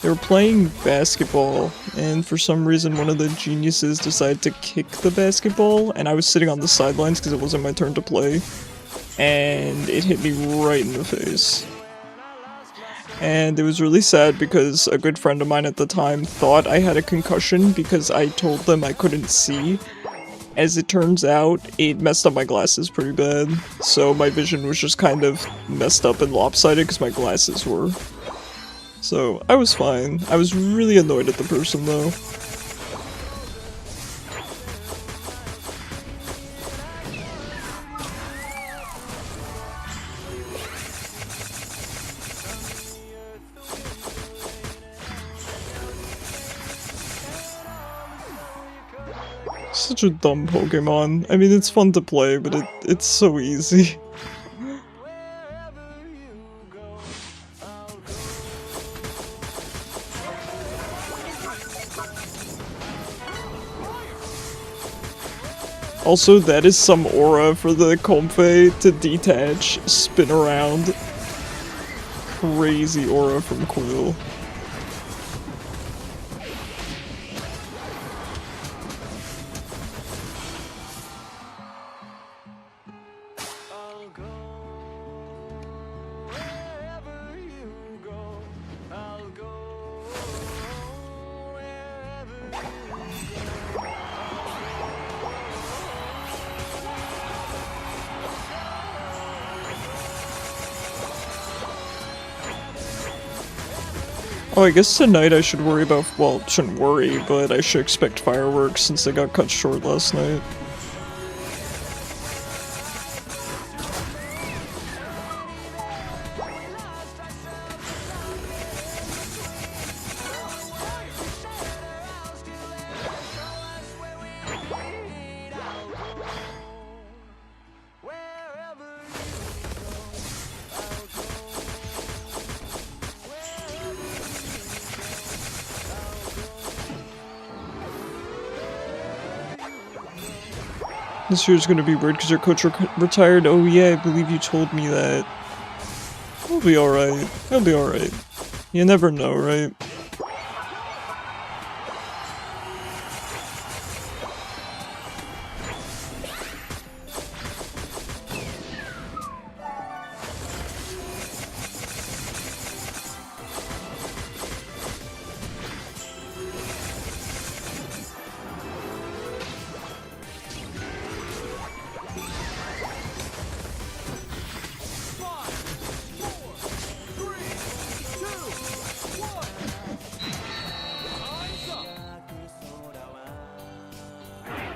they were playing basketball and for some reason one of the geniuses decided to kick the basketball and I was sitting on the sidelines because it wasn't my turn to play and it hit me right in the face. And it was really sad because a good friend of mine at the time thought I had a concussion because I told them I couldn't see. As it turns out, it messed up my glasses pretty bad, so my vision was just kind of messed up and lopsided because my glasses were. So, I was fine. I was really annoyed at the person though. Such a dumb Pokemon. I mean, it's fun to play, but it's so easy. Also, that is some aura for the Comfey to detach, spin around. crazy aura from Quill. Oh, I guess tonight I should worry about- well, shouldn't worry, but I should expect fireworks since they got cut short last night. This year's gonna be weird because your coach retired. Oh yeah, I believe you told me that. I'll be alright. I'll be alright. You never know, right?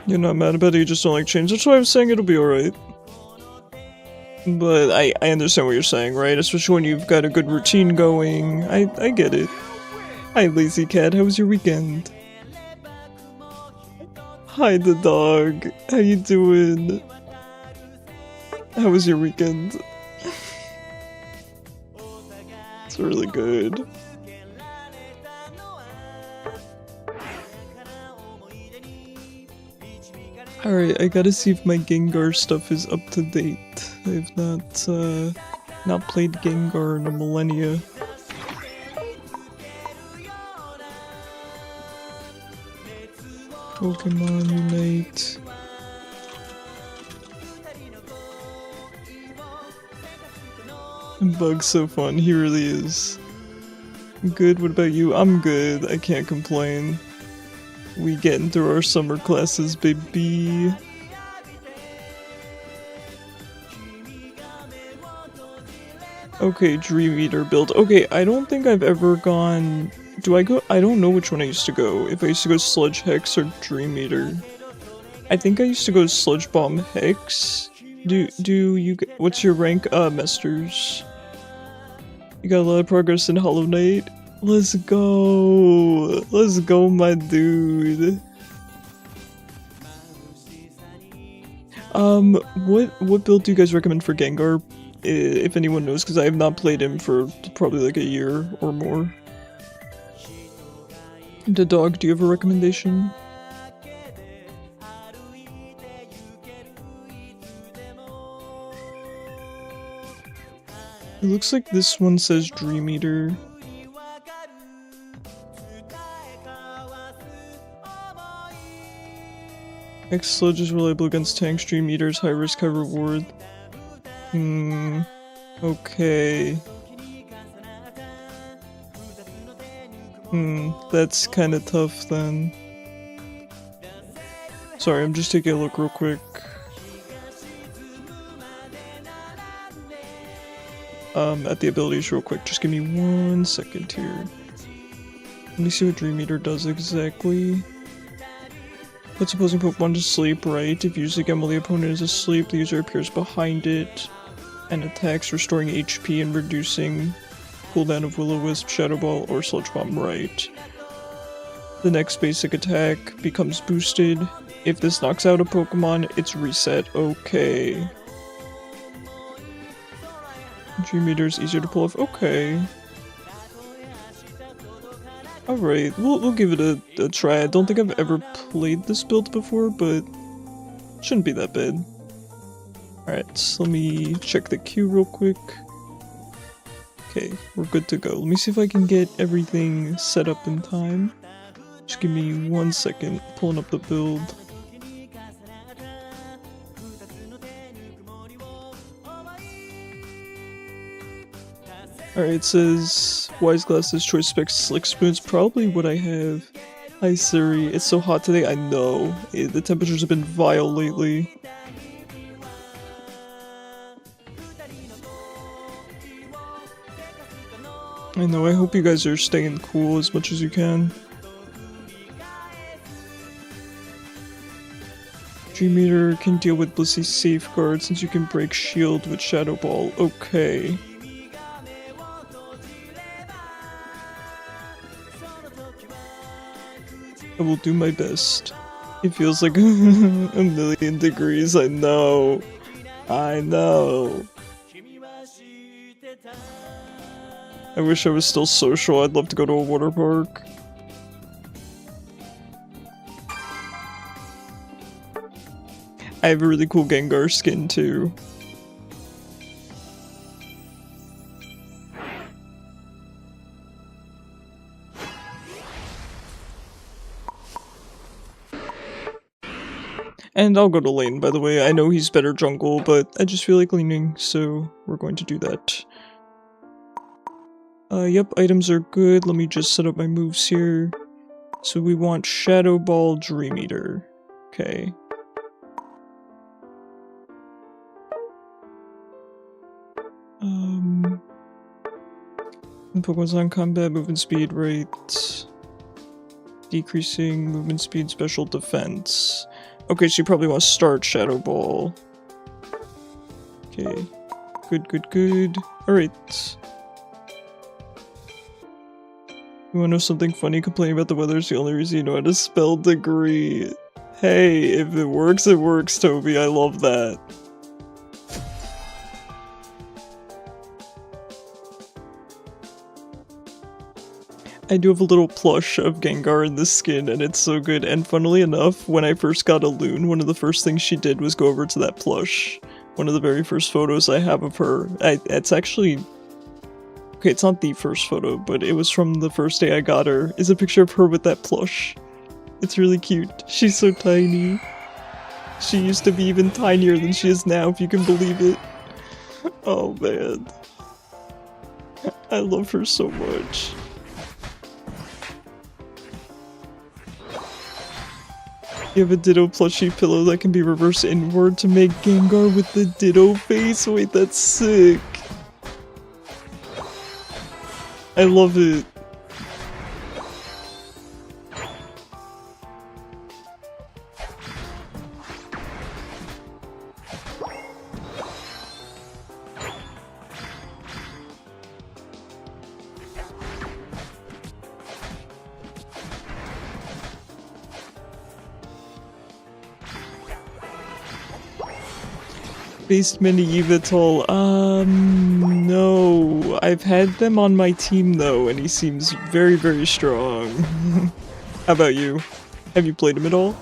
You're not mad about it, you just don't like change. That's why I was saying it'll be alright. But I understand what you're saying, right? Especially when you've got a good routine going. I get it. Hi, Lazy Cat. How was your weekend? Hi, the dog. How you doing? How was your weekend? It's really good. Alright, I gotta see if my Gengar stuff is up to date. I've not played Gengar in a millennia. Pokemon Unite. Bug's so fun, he really is. Good, what about you? I'm good, I can't complain. We getting through our summer classes, baby. Okay, Dream Eater build. Okay, I don't think I've ever gone... Do I go? I don't know which one I used to go. If I used to go Sludge Hex or Dream Eater. I think I used to go Sludge Bomb Hex. Do you... What's your rank? Mesters. You got a lot of progress in Hollow Knight? Let's go! Let's go, my dude! What build do you guys recommend for Gengar? If anyone knows, because I have not played him for probably like a year or more. The dog, do you have a recommendation? It looks like this one says Dream Eater. X-Sludge is reliable against tanks, Dream Eaters, high risk, high reward. Okay. That's kinda tough then. Sorry, I'm just taking a look real quick. At the abilities real quick, just give me 1 second here. Let me see what Dream Eater does exactly. Puts opposing Pokemon to sleep, right? If used again while the opponent is asleep, the user appears behind it and attacks, restoring HP and reducing cooldown of Will-O-Wisp, Shadow Ball, or Sludge Bomb, right? The next basic attack becomes boosted. If this knocks out a Pokemon, it's reset. Okay. Dream Eater is easier to pull off. Okay. Alright, we'll give it a try. I don't think I've ever played this build before, but shouldn't be that bad. Alright, so let me check the queue real quick. Okay, we're good to go. Let me see if I can get everything set up in time. Just give me 1 second, pulling up the build. Alright, it says Wise Glasses, Choice Specs, Slick Spoons, probably what I have. Hi Siri, it's so hot today, I know. The temperatures have been vile lately. I know, I hope you guys are staying cool as much as you can. Dream Eater can deal with Blissey's safeguard since you can break shield with Shadow Ball. Okay. I will do my best. It feels like a million degrees, I know. I know. I wish I was still social, I'd love to go to a water park. I have a really cool Gengar skin too. And I'll go to lane, by the way. I know he's better jungle, but I just feel like leaning, so we're going to do that. Yep, items are good. Let me just set up my moves here. So we want Shadow Ball, Dream Eater. Okay. Focus on combat, movement speed, right. Decreasing movement speed, special defense. Okay, so you probably want to start Shadow Ball. Okay. Good. Alright. You wanna know something funny? Complaining about the weather is the only reason you know how to spell degree. Hey, if it works, Toby. I love that. I do have a little plush of Gengar in this skin, and it's so good. And funnily enough, when I first got a Loon, one of the first things she did was go over to that plush. One of the very first photos I have of her. It's actually... Okay, it's not the first photo, but it was from the first day I got her. Is a picture of her with that plush. It's really cute. She's so tiny. She used to be even tinier than she is now, if you can believe it. Oh man. I love her so much. You have a Ditto plushie pillow that can be reversed inward to make Gengar with the Ditto face? Wait, that's sick. I love it. Based mini Yveltal, no. I've had them on my team though, and he seems very, very strong. How about you? Have you played him at all?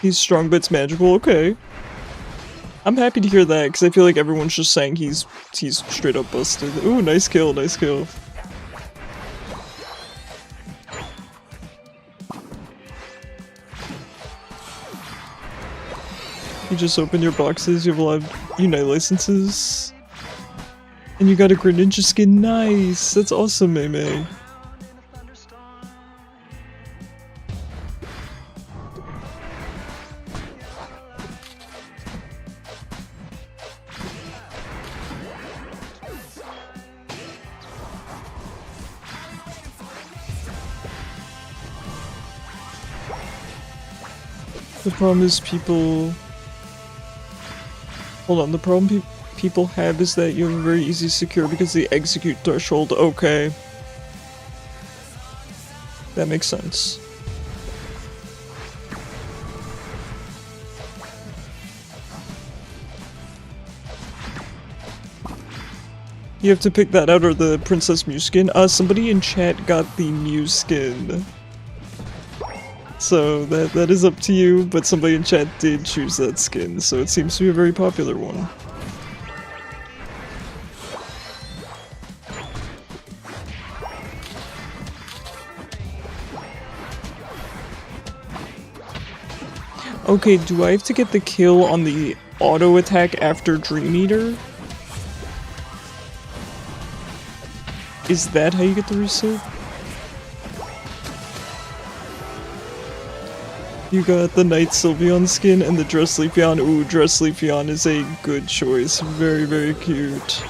He's strong but it's magical, okay. I'm happy to hear that, because I feel like everyone's just saying he's straight up busted. Ooh, nice kill, nice kill. You just open your boxes, you have a lot of Unite licenses. And you got a Greninja skin, nice! That's awesome, Mei. The problem is people... Hold on, the problem people have is that you have a very easy secure because the execute threshold. Okay. That makes sense. You have to pick that out or the Princess Mew skin. Somebody in chat got the Mew skin. So that is up to you, but somebody in chat did choose that skin, so it seems to be a very popular one. Okay, do I have to get the kill on the auto attack after Dream Eater? Is that how you get the reset? You got the Knight Sylveon skin and the Dress Leafeon. Ooh, Dress Leafeon is a good choice. Very, very cute.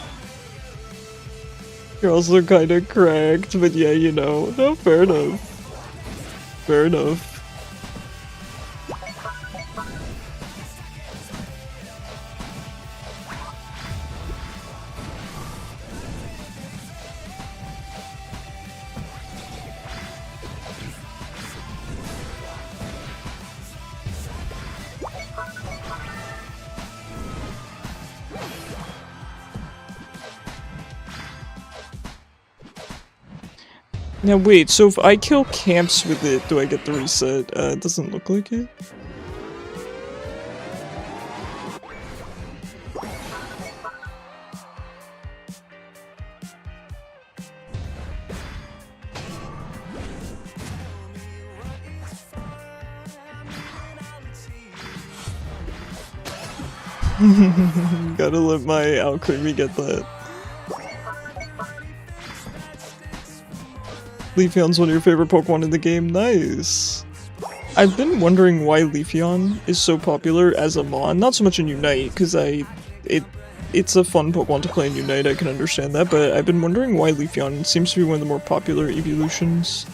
You're also kinda cracked, but yeah, you know. No, fair enough. Fair enough. Now wait, so if I kill camps with it, do I get the reset? It doesn't look like it. Gotta let my Alcremie get that. Leafeon's one of your favorite Pokemon in the game. Nice. I've been wondering why Leafeon is so popular as a Mon. Not so much in Unite, because it's a fun Pokemon to play in Unite, I can understand that, but I've been wondering why Leafeon seems to be one of the more popular evolutions.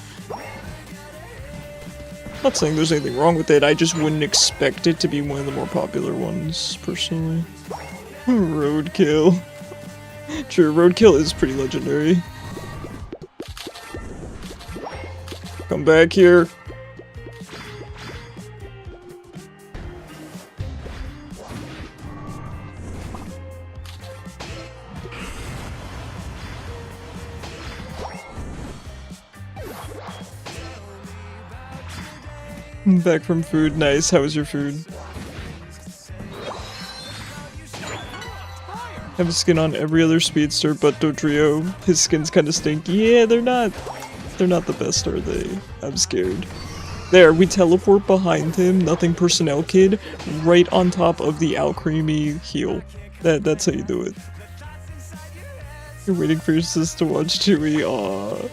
Not saying there's anything wrong with it, I just wouldn't expect it to be one of the more popular ones, personally. Roadkill. True, Roadkill is pretty legendary. Come back here. Back from food. Nice. How was your food? Have a skin on every other speedster but Dodrio. His skins kind of stink. Yeah, they're not the best, are they? I'm scared. There, we teleport behind him, nothing personnel kid, right on top of the Alcremie heal. That's how you do it. You're waiting for your sis to watch Chewy. Aww.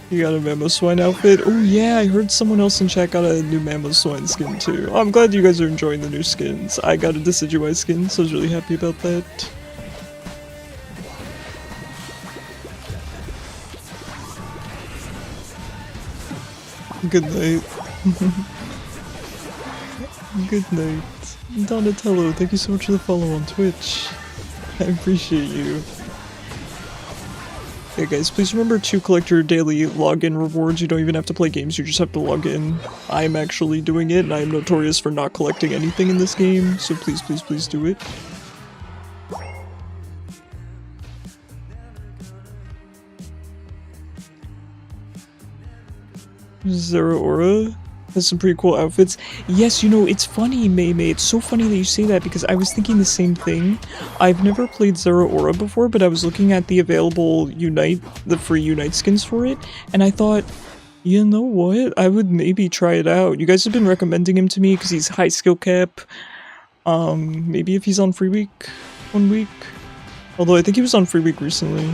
You got a Mamoswine outfit? Oh yeah, I heard someone else in chat got a new Mamoswine skin too. Oh, I'm glad you guys are enjoying the new skins. I got a Decidueye skin, so I was really happy about that. Good night. Good night. Donatello, thank you so much for the follow on Twitch. I appreciate you. Hey guys, please remember to collect your daily login rewards. You don't even have to play games, you just have to log in. I'm actually doing it, and I am notorious for not collecting anything in this game, so please, please, please do it. Zero Aura has some pretty cool outfits. Yes, you know, it's funny, Mei. It's so funny that you say that because I was thinking the same thing. I've never played Zero Aura before, but I was looking at the available Unite, the free Unite skins for it, and I thought, you know what? I would maybe try it out. You guys have been recommending him to me because he's high skill cap. Maybe if he's on free week, 1 week. Although I think he was on free week recently.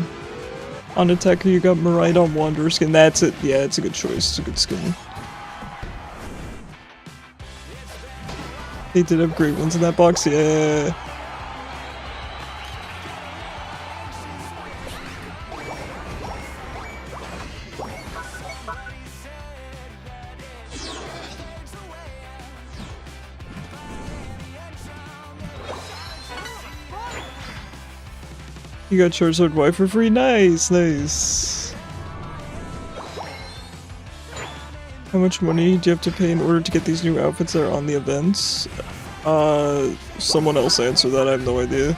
On attacker, you got Miraidon Wanderer skin. That's it. Yeah, it's a good choice. It's a good skin. They did have great ones in that box. Yeah. You got Charizard Y for free? Nice, nice. How much money do you have to pay in order to get these new outfits that are on the events? Someone else answer that, I have no idea.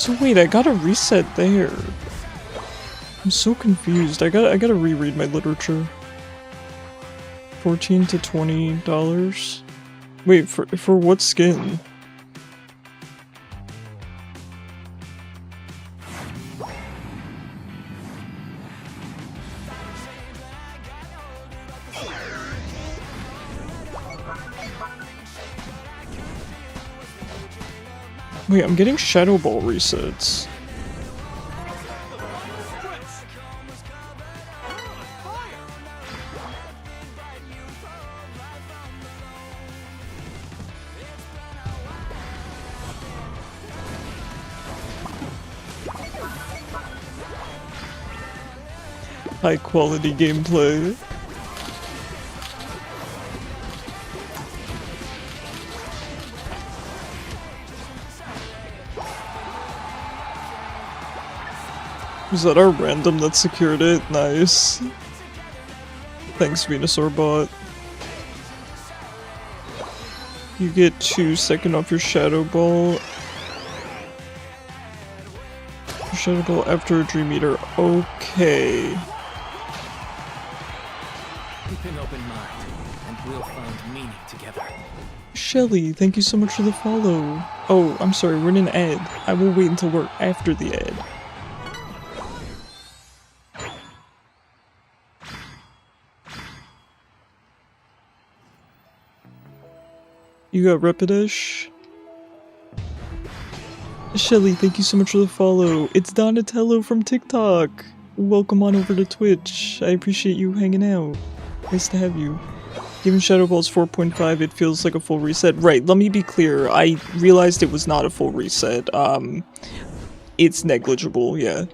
So wait, I gotta reset there. I'm so confused. I gotta reread my literature. $14 to $20. Wait, for what skin? Wait, I'm getting Shadow Ball resets. High quality gameplay. Was that our random that secured it? Nice. Thanks, Venusaur bot. You get 2 seconds off your Shadow Ball. Your Shadow Ball after a Dream Eater. Okay. Keep an open mind, and we'll find meaning together. Shelly, thank you so much for the follow. Oh, I'm sorry, we're in an ad. I will wait until we're after the ad. You got Rapidash? Shelly, thank you so much for the follow. It's Donatello from TikTok. Welcome on over to Twitch. I appreciate you hanging out. Nice to have you. Given Shadow Ball's 4.5, it feels like a full reset. Right, let me be clear. I realized it was not a full reset. It's negligible, yeah.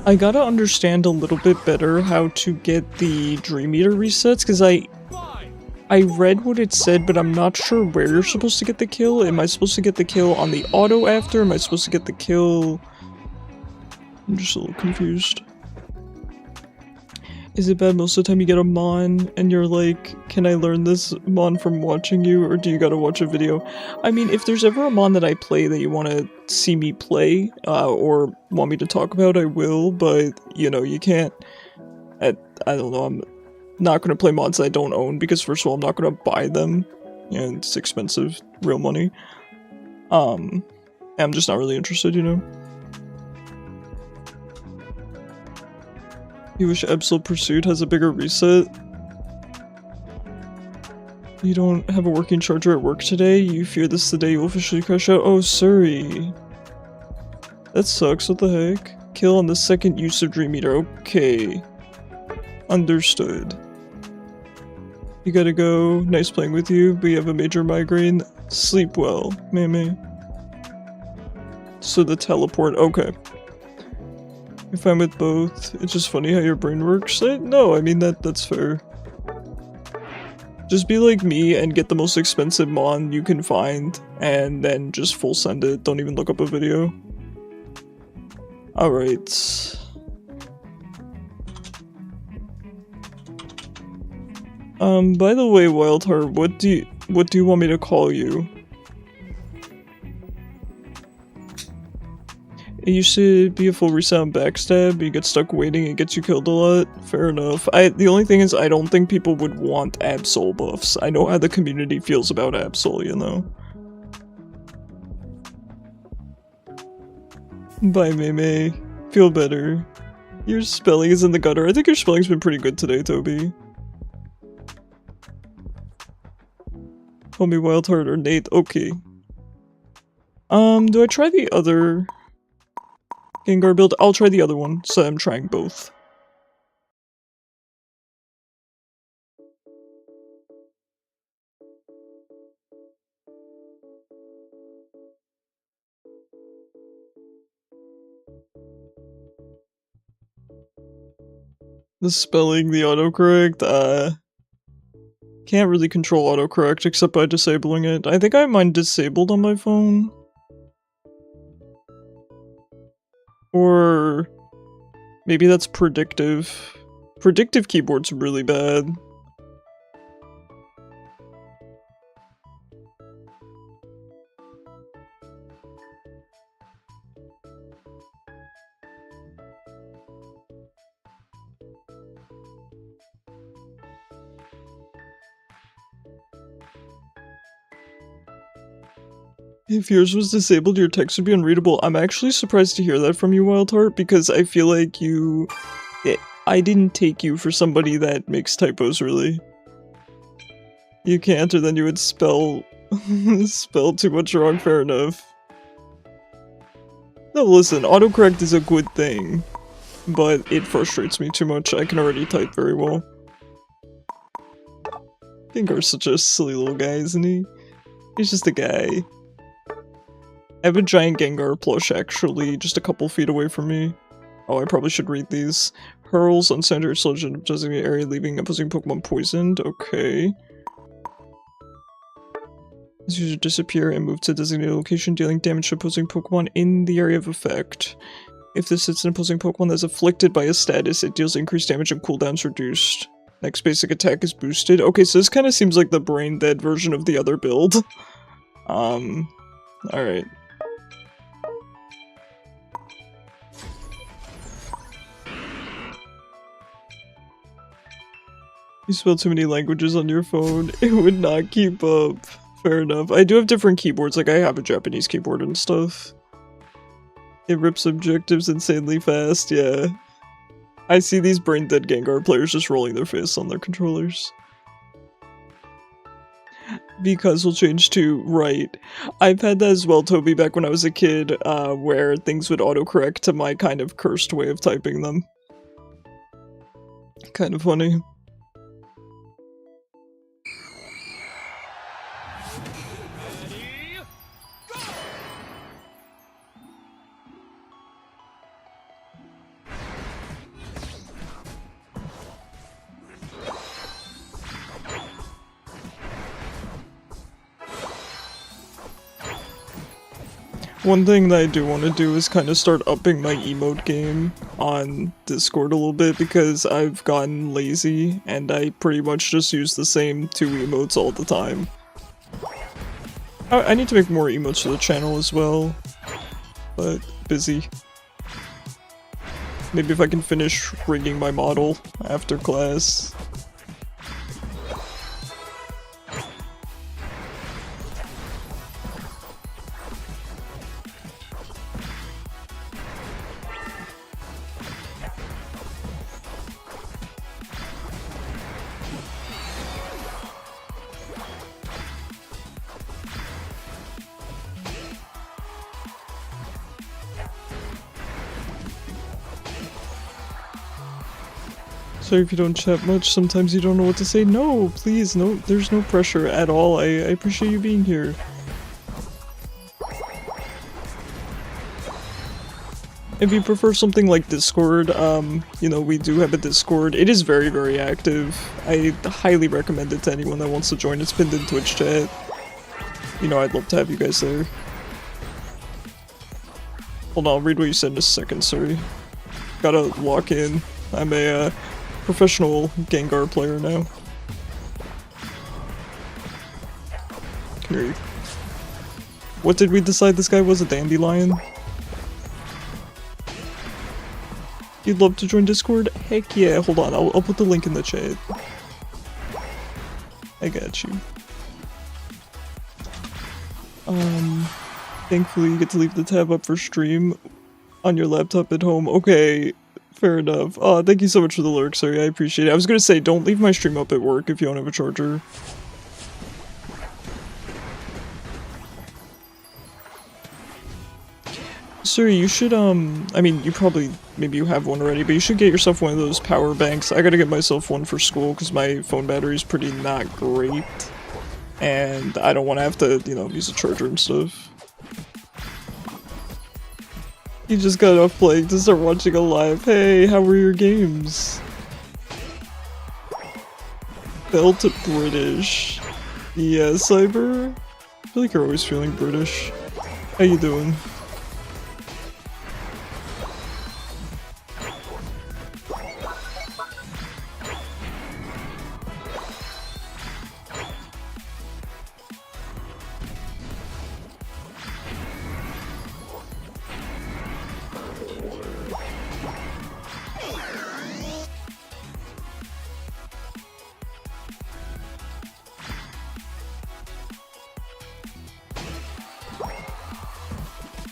I gotta understand a little bit better how to get the Dream Eater resets, because I read what it said, but I'm not sure where you're supposed to get the kill. Am I supposed to get the kill on the auto after? Am I supposed to get the kill... I'm just a little confused. Is it bad most of the time you get a Mon and you're like, can I learn this Mon from watching you, or do you gotta watch a video? I mean, if there's ever a Mon that I play that you want to see me play, or want me to talk about, I will, but, you know, you can't... I don't know, I'm not gonna play mods I don't own, because first of all, I'm not gonna buy them, and it's expensive, real money. I'm just not really interested, you know? You wish Absol Pursuit has a bigger reset? You don't have a working charger at work today? You fear this is the day you'll officially crash out? Oh, sorry. That sucks, what the heck? Kill on the second use of Dream Eater, okay. Understood. You gotta go, nice playing with you, but you have a major migraine. Sleep well, meh. So the teleport, okay. You're fine with both. It's just funny how your brain works. No, I mean that's fair. Just be like me and get the most expensive Mon you can find, and then just full send it. Don't even look up a video. Alright. By the way, Wildheart, what do you want me to call you? It used to be a full resound backstab, you get stuck waiting, it gets you killed a lot. Fair enough. The only thing is I don't think people would want Absol buffs. I know how the community feels about Absol, you know? Bye, Mei. Feel better. Your spelling is in the gutter. I think your spelling's been pretty good today, Toby. Call me Wildheart or Nate. Okay. Do I try the other Gengar build? I'll try the other one, so I'm trying both. The spelling, the autocorrect, can't really control autocorrect except by disabling it. I think I have mine disabled on my phone. Or maybe that's predictive. Predictive keyboard's really bad. If yours was disabled, your text would be unreadable. I'm actually surprised to hear that from you, Wildheart, because I feel like I didn't take you for somebody that makes typos, really. You can't, or then you would spell too much wrong, fair enough. No, listen, autocorrect is a good thing, but it frustrates me too much. I can already type very well. Gengar's such a silly little guy, isn't he? He's just a guy. I have a giant Gengar plush, actually, just a couple feet away from me. Oh, I probably should read these. Hurls on center selection of designated area, leaving opposing Pokemon poisoned. Okay. This user disappear and move to designated location, dealing damage to opposing Pokemon in the area of effect. If this hits an opposing Pokemon that is afflicted by a status, it deals increased damage and cooldown's reduced. Next basic attack is boosted. Okay, so this kind of seems like the brain dead version of the other build. Alright. You spell too many languages on your phone, it would not keep up. Fair enough. I do have different keyboards, like I have a Japanese keyboard and stuff. It rips objectives insanely fast, yeah. I see these brain dead Gengar players just rolling their face on their controllers. Because we'll change to right. I've had that as well, Toby, back when I was a kid, where things would autocorrect to my kind of cursed way of typing them. Kind of funny. One thing that I do want to do is kind of start upping my emote game on Discord a little bit, because I've gotten lazy and I pretty much just use the same 2 emotes all the time. I need to make more emotes for the channel as well, but busy. Maybe if I can finish rigging my model after class. Sorry if you don't chat much, sometimes you don't know what to say. No, please, no, there's no pressure at all. I appreciate you being here. If you prefer something like Discord, you know, we do have a Discord. It is very, very active. I highly recommend it to anyone that wants to join. It's pinned in Twitch chat. You know, I'd love to have you guys there. Hold on, I'll read what you said in a second, sorry. Gotta lock in. I'm a, professional Gengar player now. Come here. What did we decide this guy was? A dandelion? You'd love to join Discord? Heck yeah, hold on, I'll put the link in the chat. I got you. Thankfully you get to leave the tab up for stream on your laptop at home. Okay. Fair enough. Oh, thank you so much for the lurk, sorry, I appreciate it. I was gonna say, don't leave my stream up at work if you don't have a charger. Sorry, you should, I mean, you probably, maybe you have one already, but you should get yourself one of those power banks. I gotta get myself one for school, because my phone battery's pretty not great. And I don't want to have to, you know, use a charger and stuff. You just got off playing to start watching a live. Hey, how were your games? Felt British. Yeah, Cyber. I feel like you're always feeling British. How you doing?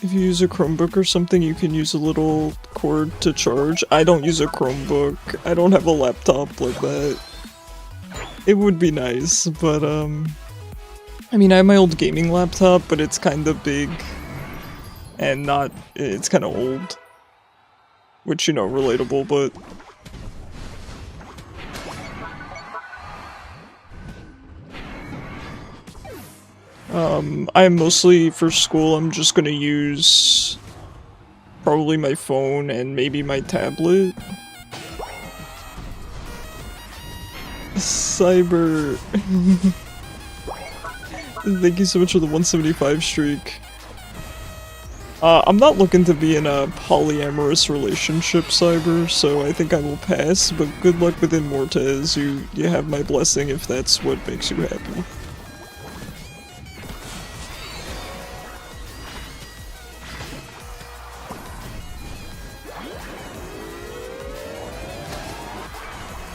If you use a Chromebook or something, you can use a little cord to charge. I don't use a Chromebook. I don't have a laptop like that. It would be nice, but I mean, I have my old gaming laptop, but it's kind of big and it's kind of old. Which, you know, relatable, but I'm mostly, for school, I'm just gonna use probably my phone and maybe my tablet. Cyber. Thank you so much for the 175 streak. I'm not looking to be in a polyamorous relationship, Cyber, so I think I will pass, but good luck with Immortez. You have my blessing if that's what makes you happy.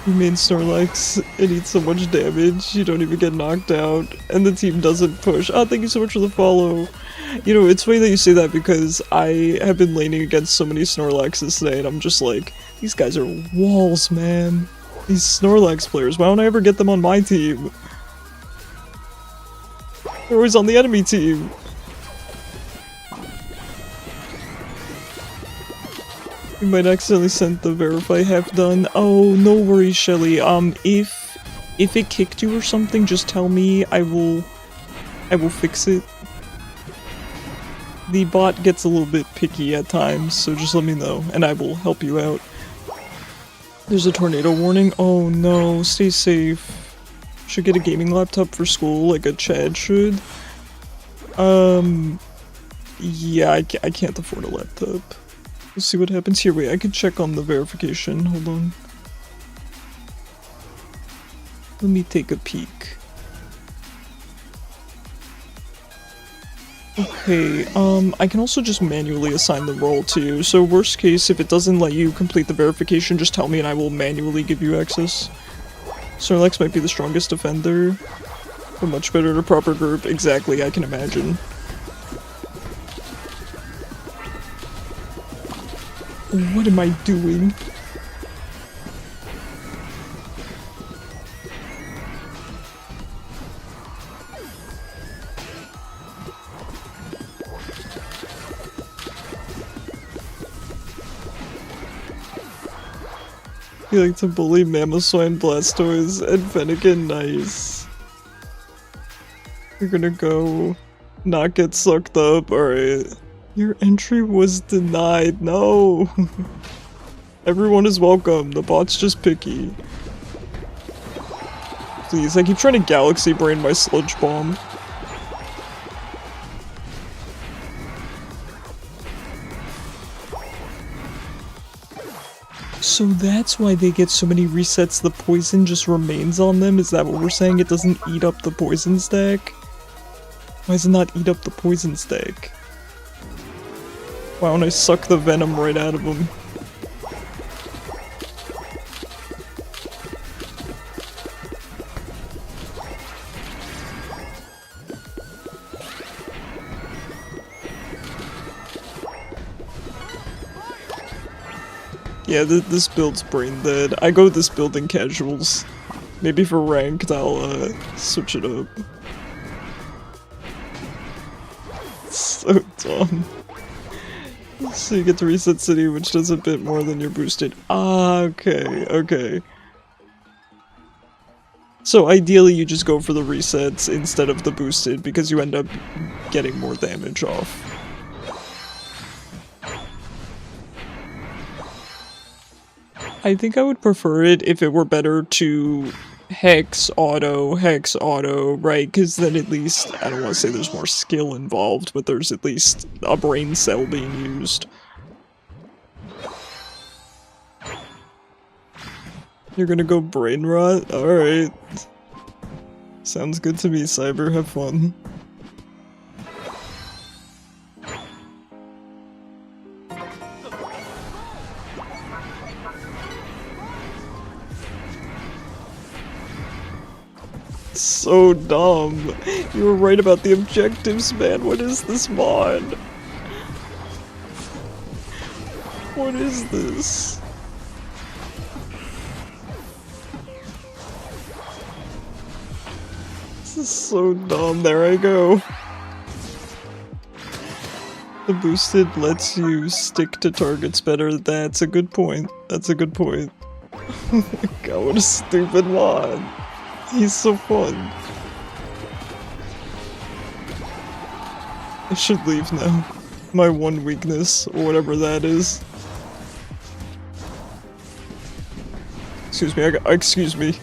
You mean Snorlax, it eats so much damage, you don't even get knocked out, and the team doesn't push. Oh, thank you so much for the follow. You know, it's funny that you say that because I have been laning against so many Snorlaxes today, and I'm just like, these guys are walls, man. These Snorlax players, why don't I ever get them on my team? They're always on the enemy team. You might accidentally send the verify half done. Oh, no worries, Shelly. If it kicked you or something, just tell me. I will fix it. The bot gets a little bit picky at times, so just let me know, and I will help you out. There's a tornado warning. Oh no, stay safe. Should get a gaming laptop for school, like a Chad should. Yeah, I can't afford a laptop. We'll see what happens here. Wait, I could check on the verification. Hold on. Let me take a peek. Okay, I can also just manually assign the role to you. So worst case, if it doesn't let you complete the verification, just tell me and I will manually give you access. Snorlax might be the strongest defender, but much better in a proper group. Exactly, I can imagine. What am I doing? You like to bully Mamoswine, Blastoise, and Fennekin, nice. You're gonna go not get sucked up, alright. Your entry was denied, no! Everyone is welcome, the bot's just picky. Please, I keep trying to Galaxy Brain my Sludge Bomb. So that's why they get so many resets, the poison just remains on them? Is that what we're saying? It doesn't eat up the poison stack? Why does it not eat up the poison stack? Why don't I suck the venom right out of them? Yeah, this build's brain dead. I go with this build in casuals. Maybe for ranked, I'll switch it up. So dumb. So you get to reset city, which does a bit more than your boosted. Ah, okay, okay. So ideally you just go for the resets instead of the boosted because you end up getting more damage off. I think I would prefer it if it were better to Hex auto, right? Because then at least, I don't want to say there's more skill involved, but there's at least a brain cell being used. You're gonna go brain rot? Alright. Sounds good to me, Cyber. Have fun. So dumb. You were right about the objectives, man. What is this mod? What is this? This is so dumb. There I go. The boosted lets you stick to targets better. That's a good point. That's a good point. Oh my god, what a stupid mod. He's so fun. I should leave now. My one weakness, or whatever that is. Excuse me, excuse me.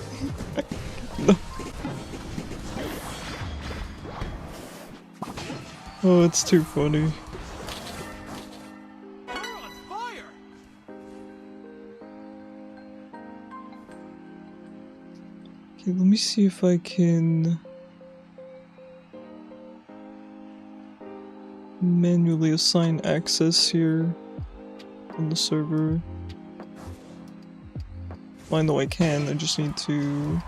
No. Oh, it's too funny. Okay, let me see if I can manually assign access here on the server. Well, I know I can, I just need to...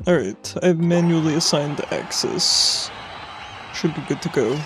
Alright, I've manually assigned access. Should be good to go.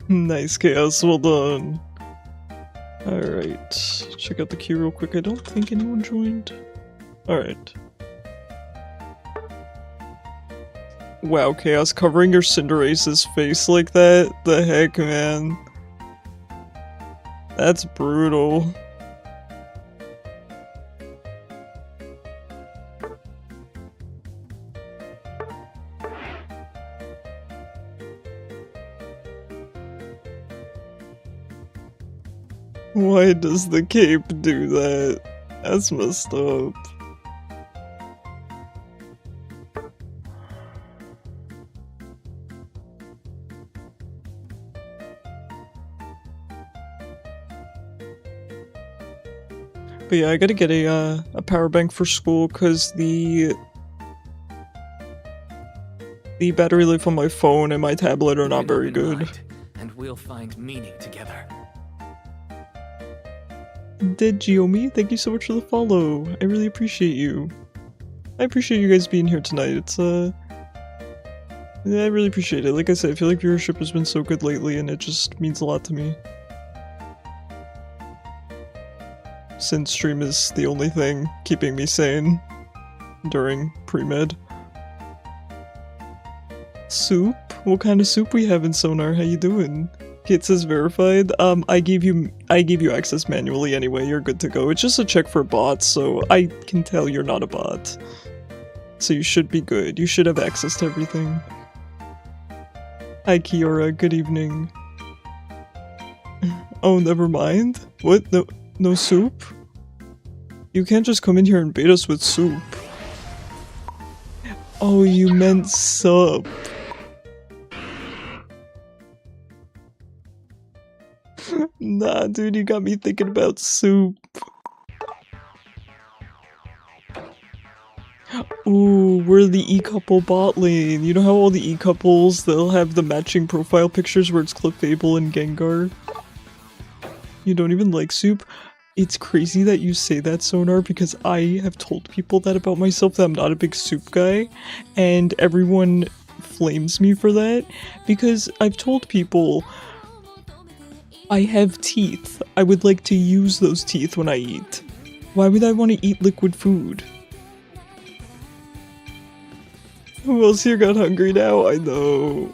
Nice, Chaos, well done. Alright, check out the queue real quick. I don't think anyone joined. Alright. Wow, Chaos, covering your Cinderace's face like that? The heck, man. That's brutal. Why does the cape do that? That's messed up. But yeah, I gotta get a power bank for school because the battery life on my phone and my tablet are not very good. And we'll find meaning together. Dead Giomi, thank you so much for the follow. I really appreciate you. I appreciate you guys being here tonight. It's yeah, I really appreciate it. Like I said, I feel like viewership has been so good lately and it just means a lot to me. Since stream is the only thing keeping me sane during pre-med. Soup? What kind of soup we have in Sonar? How you doing? It says verified. I gave you access manually anyway. You're good to go. It's just a check for bots, so I can tell you're not a bot. So you should be good. You should have access to everything. Hi Kiora, good evening. Oh, never mind. What? No soup? You can't just come in here and bait us with soup. Oh, you meant sup. Nah, dude, you got me thinking about soup. Ooh, we're the e-couple bot lane. You know how all the e-couples, they'll have the matching profile pictures where it's Clefable and Gengar? You don't even like soup? It's crazy that you say that, Sonar, because I have told people that about myself, that I'm not a big soup guy, and everyone flames me for that, because I've told people I have teeth. I would like to use those teeth when I eat. Why would I want to eat liquid food? Who else here got hungry now? I know.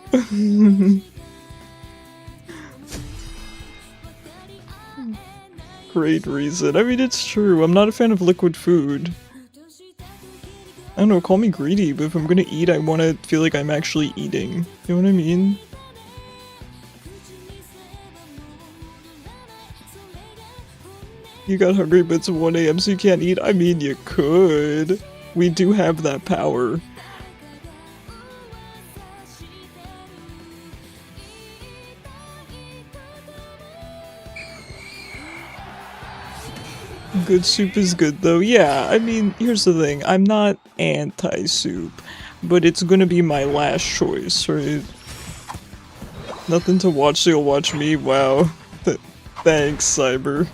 Great reason. I mean, it's true. I'm not a fan of liquid food. I don't know, call me greedy, but if I'm gonna eat, I want to feel like I'm actually eating. You know what I mean? You got hungry, but it's 1 AM, so you can't eat? I mean, you could. We do have that power. Good soup is good though. Yeah, I mean, here's the thing. I'm not anti-soup, but it's gonna be my last choice, right? Nothing to watch, so you'll watch me? Wow. Thanks, Cyber.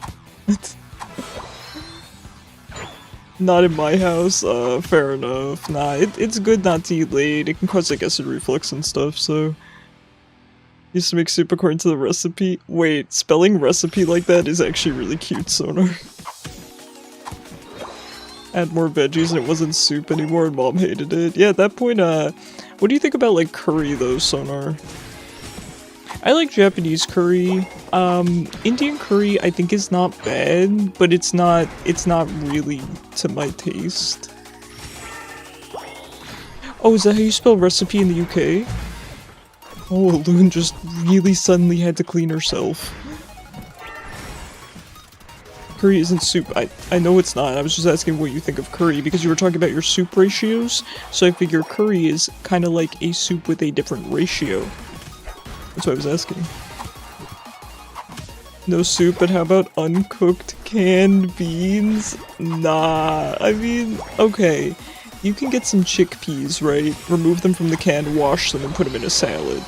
Not in my house? Fair enough. Nah, it's good not to eat late. It can cause like acid reflux and stuff, so... Used to make soup according to the recipe. Wait, spelling recipe like that is actually really cute, Sonar. Add more veggies and it wasn't soup anymore and mom hated it. Yeah, at that point, what do you think about like curry though, Sonar? I like Japanese curry. Indian curry I think is not bad, but it's not really to my taste. Oh, is that how you spell recipe in the UK? Oh, Loon just really suddenly had to clean herself. Curry isn't soup. I know it's not. I was just asking what you think of curry because you were talking about your soup ratios. So I figure curry is kind of like a soup with a different ratio. That's what I was asking. No soup, but how about uncooked canned beans? Nah, I mean, okay. You can get some chickpeas, right? Remove them from the can, wash them, and put them in a salad.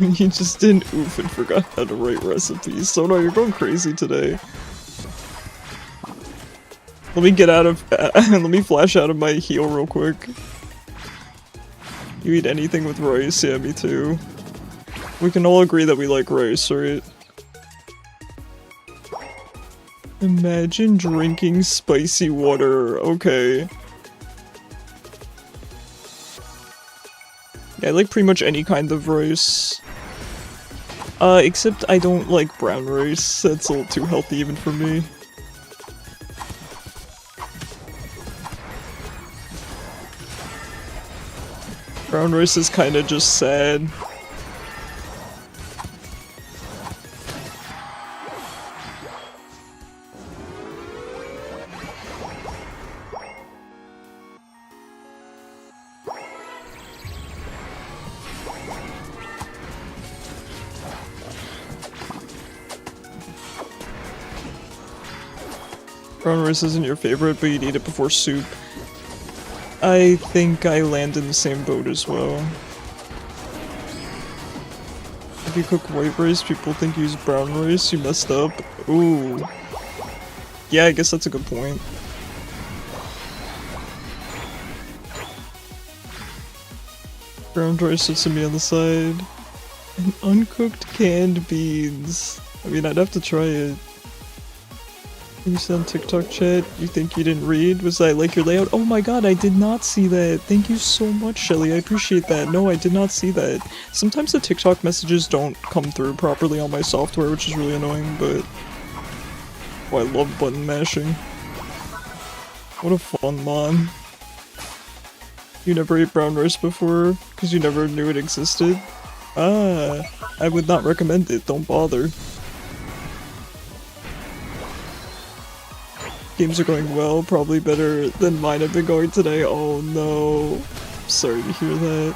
You just didn't oof and forgot how to write recipes. So no, you're going crazy today. Let me get out of- let me flash out of my heel real quick. You eat anything with rice? Yeah, me too. We can all agree that we like rice, right? Imagine drinking spicy water. Okay. Yeah, I like pretty much any kind of rice. Except I don't like brown rice. That's a little too healthy even for me. Brown rice is kinda just sad. Brown rice isn't your favorite, but you'd eat it before soup. I think I land in the same boat as well. If you cook white rice, people think you use brown rice, you messed up. Ooh. Yeah, I guess that's a good point. Brown rice sits to me on the side. And uncooked canned beans. I mean, I'd have to try it. You said on TikTok chat, you think you didn't read? Was I like your layout? Oh my god, I did not see that. Thank you so much, Shelly. I appreciate that. No, I did not see that. Sometimes the TikTok messages don't come through properly on my software, which is really annoying, but... Oh, I love button mashing. What a fun mon. You never ate brown rice before? Because you never knew it existed? Ah, I would not recommend it. Don't bother. Games are going well, probably better than mine have been going today. Oh no. Sorry to hear that.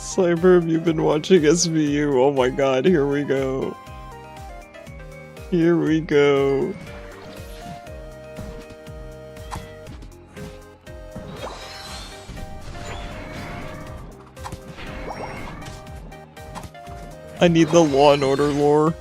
Cyber, have you been watching SVU? Oh my god, here we go. Here we go. I need the Law and Order lore.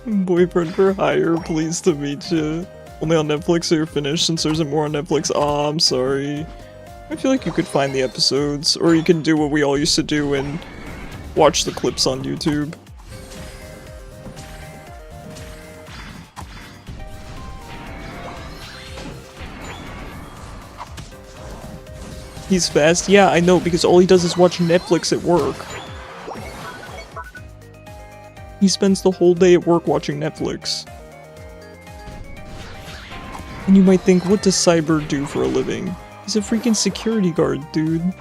Boyfriend for hire, pleased to meet you. Only on Netflix, so you're finished since there isn't more on Netflix. Aw, I'm sorry. I feel like you could find the episodes, or you can do what we all used to do and watch the clips on YouTube. He's fast? Yeah, I know, because all he does is watch Netflix at work. He spends the whole day at work watching Netflix. And you might think, what does Cyber do for a living? He's a freaking security guard, dude.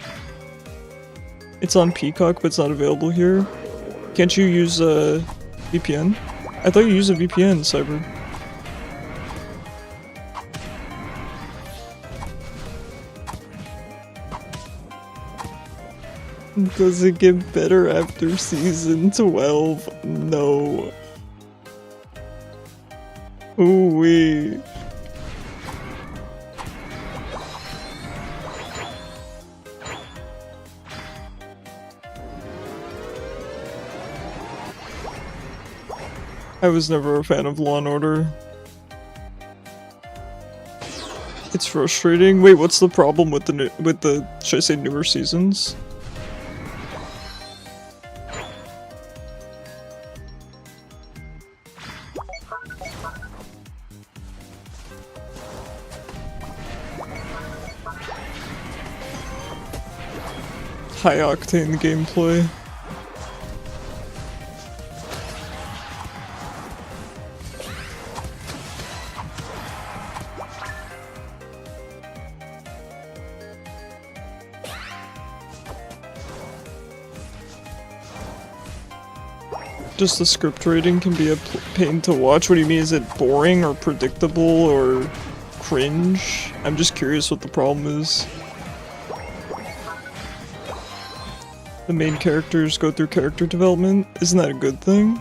It's on Peacock, but it's not available here. Can't you use a VPN? I thought you used a VPN, Cyber. Does it get better after season 12? No. Ooh-wee. I was never a fan of Law & Order. It's frustrating. Wait, what's the problem with the should I say newer seasons? High octane gameplay. Just the script rating can be a pain to watch. What do you mean? Is it boring or predictable or cringe? I'm just curious what the problem is. The main characters go through character development. Isn't that a good thing?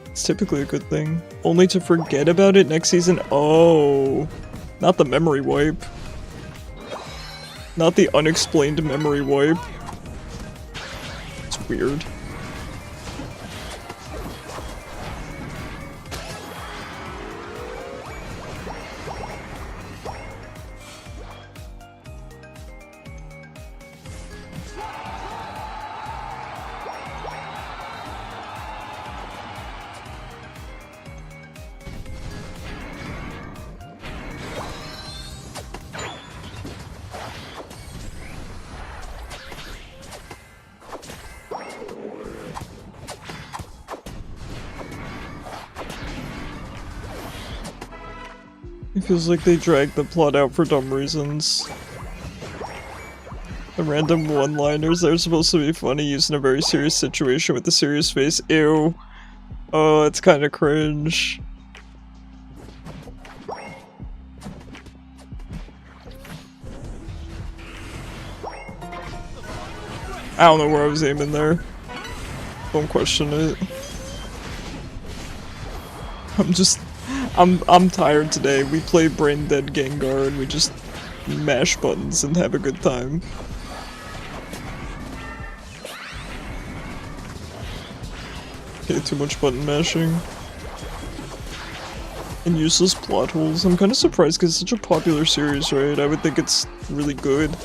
It's typically a good thing. Only to forget about it next season? Oh. Not the memory wipe. Not the unexplained memory wipe. It's weird. It feels like they dragged the plot out for dumb reasons. The random one-liners that are supposed to be funny used in a very serious situation with a serious face. Ew. Oh, it's kinda cringe. I don't know where I was aiming there. Don't question it. I'm tired today. We play Brain Dead Gengar and we just mash buttons and have a good time. Okay, too much button mashing. And useless plot holes. I'm kind of surprised because it's such a popular series, right? I would think it's really good.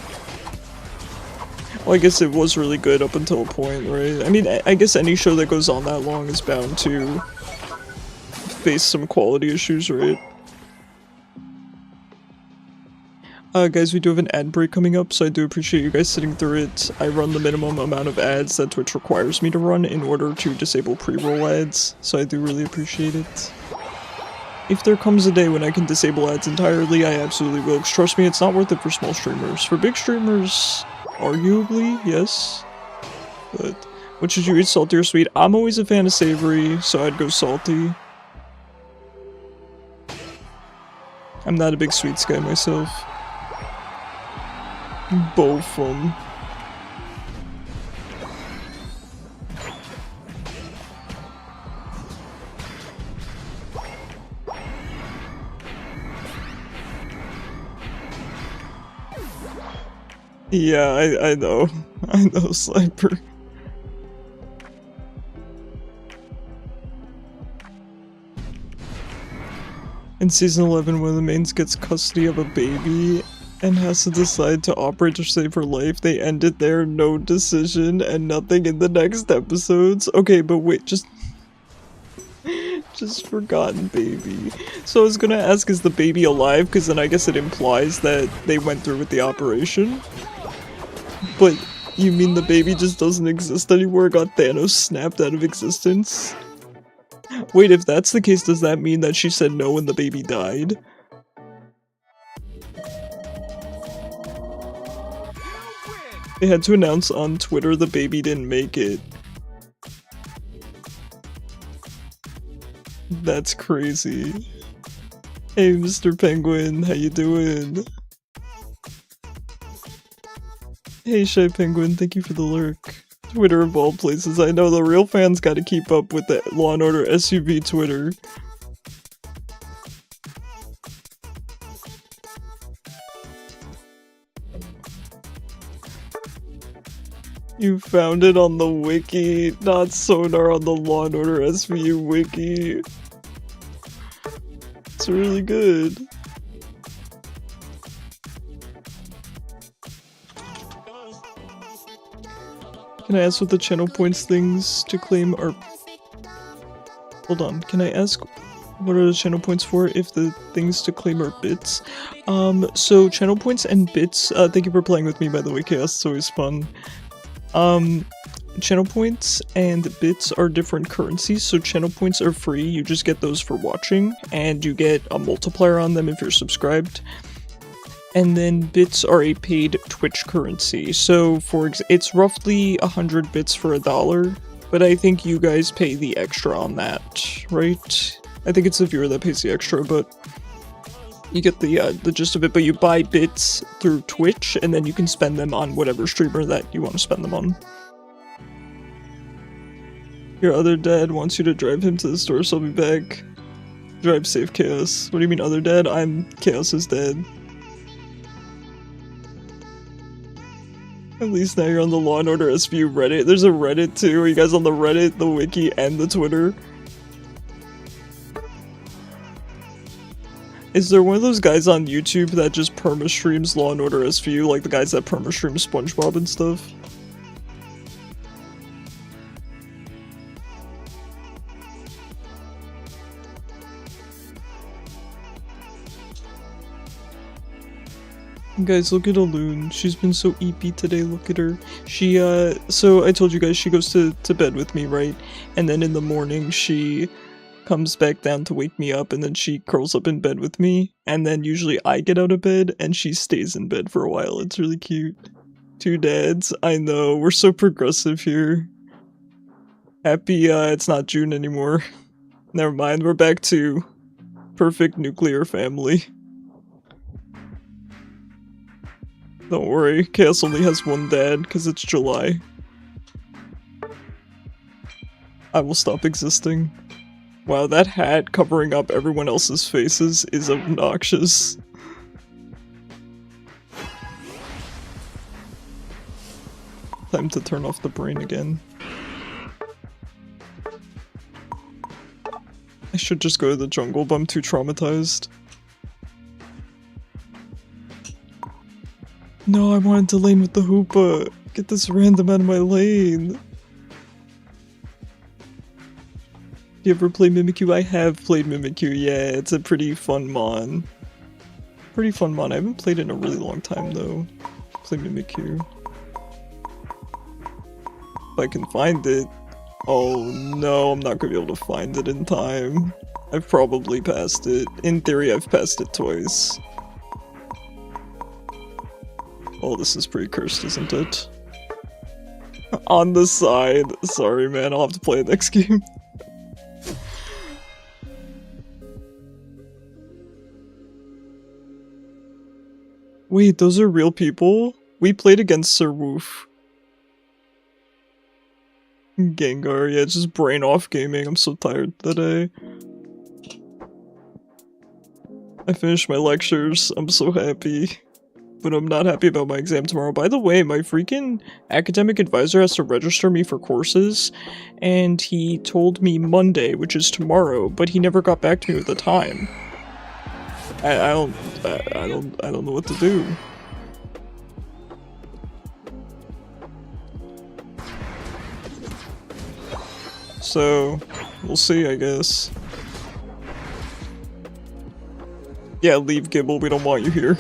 Well, I guess it was really good up until a point, right? I mean, I guess any show that goes on that long is bound to face some quality issues, right? Guys, we do have an ad break coming up, so I do appreciate you guys sitting through it. I run the minimum amount of ads that Twitch requires me to run in order to disable pre-roll ads, so I do really appreciate it. If there comes a day when I can disable ads entirely, I absolutely will, 'cause trust me, it's not worth it for small streamers. For big streamers, arguably, yes. But What should you eat, salty or sweet? I'm always a fan of savory, so I'd go salty. I'm not a big sweets guy myself. Both of them. Yeah, I know. I know, Sniper. In season 11, one of the mains gets custody of a baby and has to decide to operate to save her life. They end it there, no decision, and nothing in the next episodes. Okay, but wait, just forgotten baby. So I was gonna ask, is the baby alive? Because then I guess it implies that they went through with the operation. But you mean the baby just doesn't exist anymore? Got Thanos snapped out of existence? Wait, if that's the case, does that mean that she said no when the baby died? They had to announce on Twitter the baby didn't make it. That's crazy. Hey, Mr. Penguin, how you doing? Hey, Shy Penguin, thank you for the lurk. Twitter of all places. I know the real fans gotta keep up with the Law & Order SUV Twitter. You found it on the wiki, not Sonar on the Law & Order SVU wiki. It's really good. Can I ask what the channel points things to claim are... Hold on, can I ask what are the channel points for if the things to claim are bits? So channel points and bits, thank you for playing with me by the way, Chaos, it's always fun. Channel points and bits are different currencies, so channel points are free, you just get those for watching, and you get a multiplier on them if you're subscribed. And then bits are a paid Twitch currency, so it's roughly 100 bits for $1, but I think you guys pay the extra on that, right? I think it's the viewer that pays the extra, but you get the gist of it. But you buy bits through Twitch, and then you can spend them on whatever streamer that you want to spend them on. Your other dad wants you to drive him to the store, so I'll be back. Drive safe, Chaos. What do you mean other dad? I'm Chaos's dad. At least now you're on the Law & Order SVU Reddit. There's a Reddit too. Are you guys on the Reddit, the wiki, and the Twitter? Is there one of those guys on YouTube that just perma-streams Law & Order SVU, like the guys that perma-stream SpongeBob and stuff? Guys, look at Alune. She's been so eepy today, look at her. She, so I told you guys she goes to bed with me, right? And then in the morning she comes back down to wake me up, and then she curls up in bed with me, and then usually I get out of bed, and she stays in bed for a while. It's really cute. Two dads. I know, we're so progressive here. Happy, it's not June anymore. Never mind, we're back to perfect nuclear family. Don't worry, Chaos only has one dad, because it's July. I will stop existing. Wow, that hat covering up everyone else's faces is obnoxious. Time to turn off the brain again. I should just go to the jungle, but I'm too traumatized. No, I wanted to lane with the Hoopa. Get this random out of my lane. You ever play Mimikyu? I have played Mimikyu, yeah, it's a pretty fun mon. Pretty fun mon. I haven't played it in a really long time though. Play Mimikyu. If I can find it. Oh no, I'm not gonna be able to find it in time. I've probably passed it. In theory, I've passed it twice. Oh, this is pretty cursed, isn't it? On the side. Sorry, man. I'll have to play it next game. Wait, those are real people? We played against Sir Woof. Gengar, yeah, just brain off gaming. I'm so tired today. I finished my lectures. I'm so happy. But I'm not happy about my exam tomorrow. By the way, my freaking academic advisor has to register me for courses, and he told me Monday, which is tomorrow, but he never got back to me with the time. I don't know what to do. So, we'll see, I guess. Yeah, leave, Gibble, we don't want you here.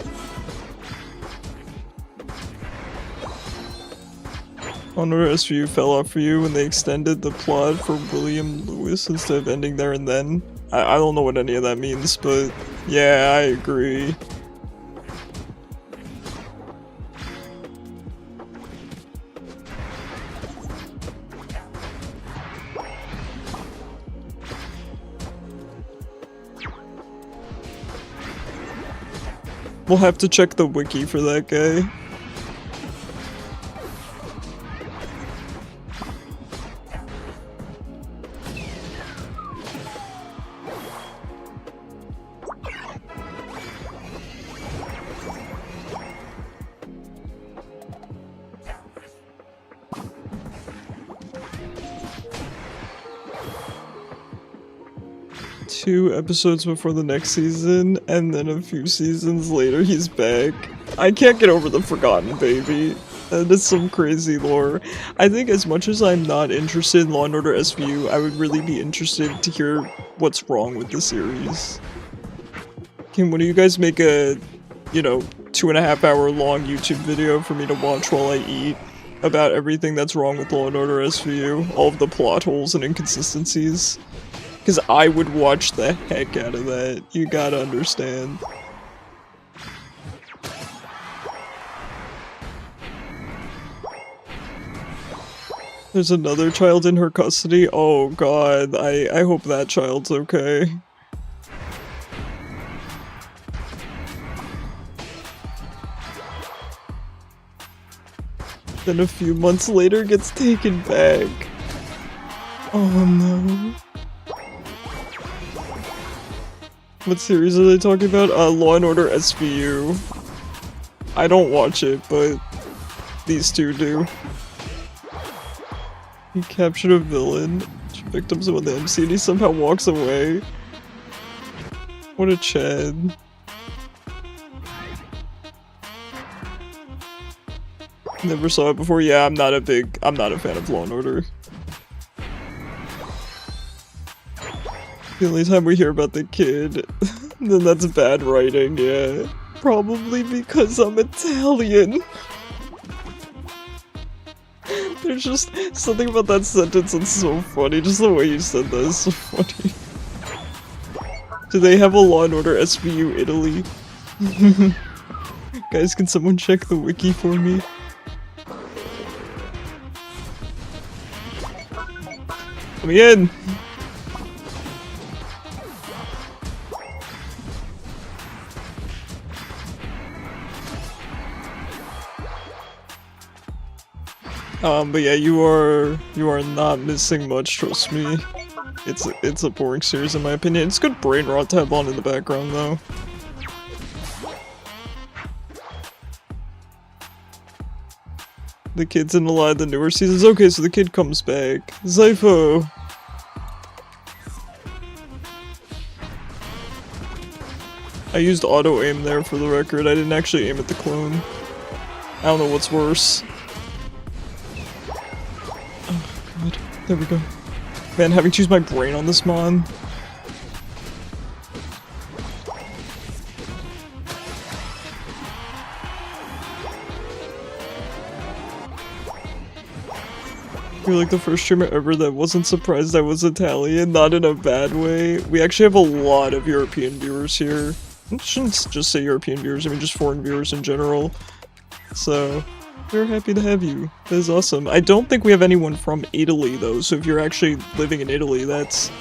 Honor SVU fell off for you when they extended the plot for William Lewis instead of ending there and then. I don't know what any of that means, but yeah, I agree. We'll have to check the wiki for that guy. Two episodes before the next season, and then a few seasons later he's back. I can't get over the Forgotten Baby. That is some crazy lore. I think as much as I'm not interested in Law & Order SVU, I would really be interested to hear what's wrong with the series. Can one of you guys make a, 2.5 hour long YouTube video for me to watch while I eat about everything that's wrong with Law & Order SVU? All of the plot holes and inconsistencies? Because I would watch the heck out of that. You gotta understand. There's another child in her custody? Oh god, I hope that child's okay. Then a few months later gets taken back. Oh no. What series are they talking about? Law & Order SVU. I don't watch it, but these two do. He captured a villain, victims when the MC, and he somehow walks away. What a Chad. Never saw it before. Yeah, I'm not a fan of Law & Order. The only time we hear about the kid, then that's bad writing, yeah. Probably because I'm Italian. There's just something about that sentence that's so funny, just the way you said that is so funny. Do they have a Law & Order SVU Italy? Guys, can someone check the wiki for me? Let me in! But yeah, you are not missing much, trust me. It's a boring series in my opinion. It's good brain rot to have on in the background though. The kid's in a lot of the newer seasons. Okay, so the kid comes back. Zypho! I used auto-aim there for the record. I didn't actually aim at the clone. I don't know what's worse. There we go. Man, having to use my brain on this mon. You're like the first streamer ever that wasn't surprised I was Italian, not in a bad way. We actually have a lot of European viewers here. I shouldn't just say European viewers, I mean just foreign viewers in general. So, We're happy to have you. That is awesome. I don't think we have anyone from Italy though, so if you're actually living in Italy, that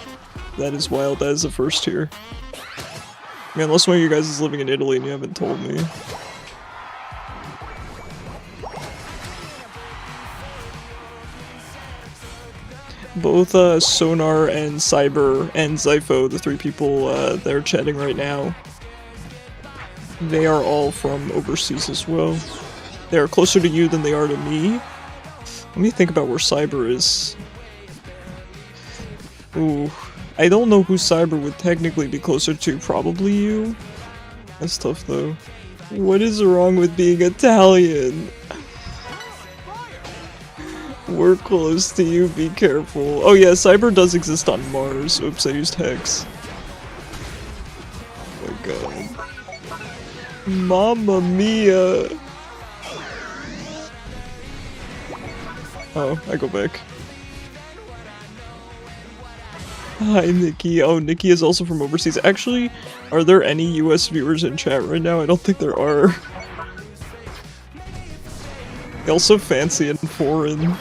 is wild. That is the first here. I mean, unless one of you guys is living in Italy and you haven't told me. Both Sonar and Cyber and Zypho, the three people that are chatting right now, they are all from overseas as well. They are closer to you than they are to me. Let me think about where Cyber is. Ooh, I don't know who Cyber would technically be closer to. Probably you. That's tough though. What is wrong with being Italian? We're close to you, be careful. Oh yeah, Cyber does exist on Mars. Oops, I used Hex. Oh my god. Mamma mia! Oh, I go back. Hi, Nikki. Oh, Nikki is also from overseas. Actually, are there any US viewers in chat right now? I don't think there are. Also fancy and foreign.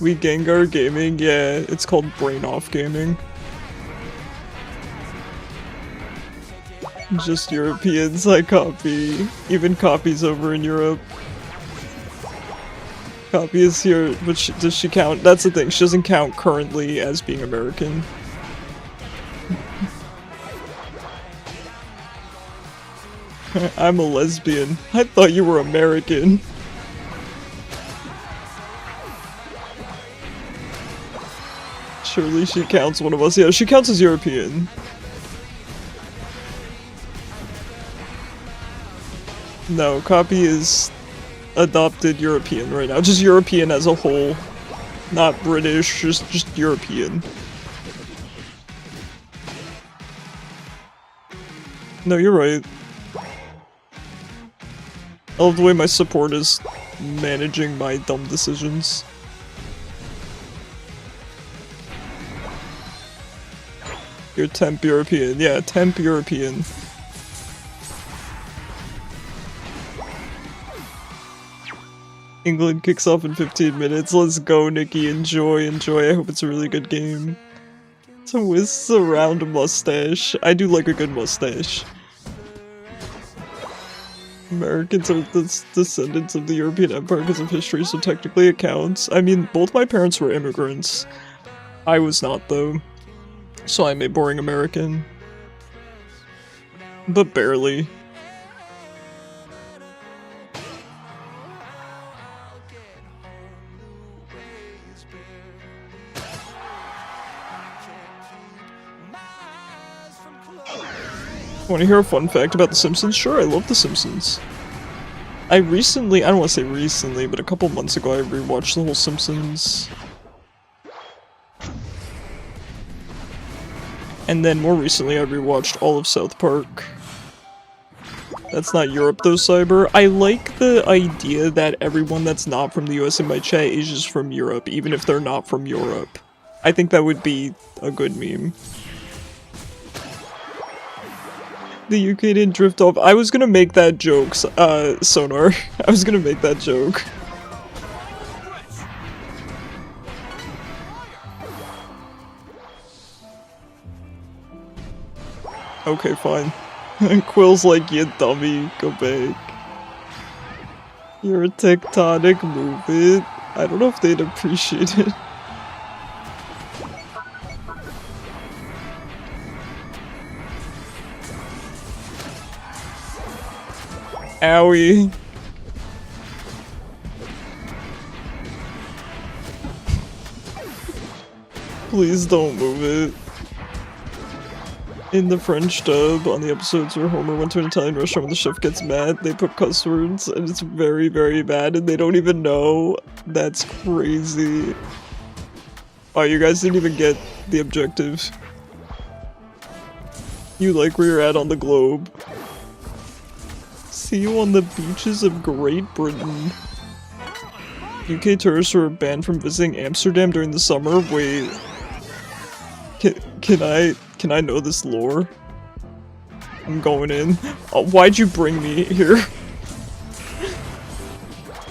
We Gengar Gaming? Yeah, it's called Brain Off Gaming. Just Europeans I copy. Even copies over in Europe. Copy is here, but does she count? That's the thing, she doesn't count currently as being American. I'm a lesbian. I thought you were American. Surely she counts one of us. Yeah, she counts as European. No, Copy is adopted European right now. Just European as a whole. Not British, just European. No, you're right. I love the way my support is managing my dumb decisions. You're temp European. Yeah, temp European. England kicks off in 15 minutes. Let's go, Nikki. Enjoy, enjoy. I hope it's a really good game. So whiz around a mustache. I do like a good mustache. Americans are the descendants of the European Empire because of history, so technically it counts. I mean, both my parents were immigrants. I was not, though. So I'm a boring American. But barely. Want to hear a fun fact about The Simpsons? Sure, I love The Simpsons. I don't want to say recently, but a couple months ago I rewatched the whole Simpsons. And then more recently I rewatched all of South Park. That's not Europe though, Cyber. I like the idea that everyone that's not from the US in my chat is just from Europe, even if they're not from Europe. I think that would be a good meme. The UK didn't drift off. I was gonna make that joke, Sonar. I was gonna make that joke. Okay, fine. Quill's like, you dummy, go back. You're a tectonic movement. I don't know if they'd appreciate it. Owie. Please don't move it. In the French dub, on the episodes where Homer went to an Italian restaurant when the chef gets mad, they put cuss words, and it's very, very bad, and they don't even know. That's crazy. Oh, you guys didn't even get the objective. You like where you're at on the globe. See you on the beaches of Great Britain. UK tourists were banned from visiting Amsterdam during the summer. Wait. Can I know this lore? I'm going in. Oh, why'd you bring me here?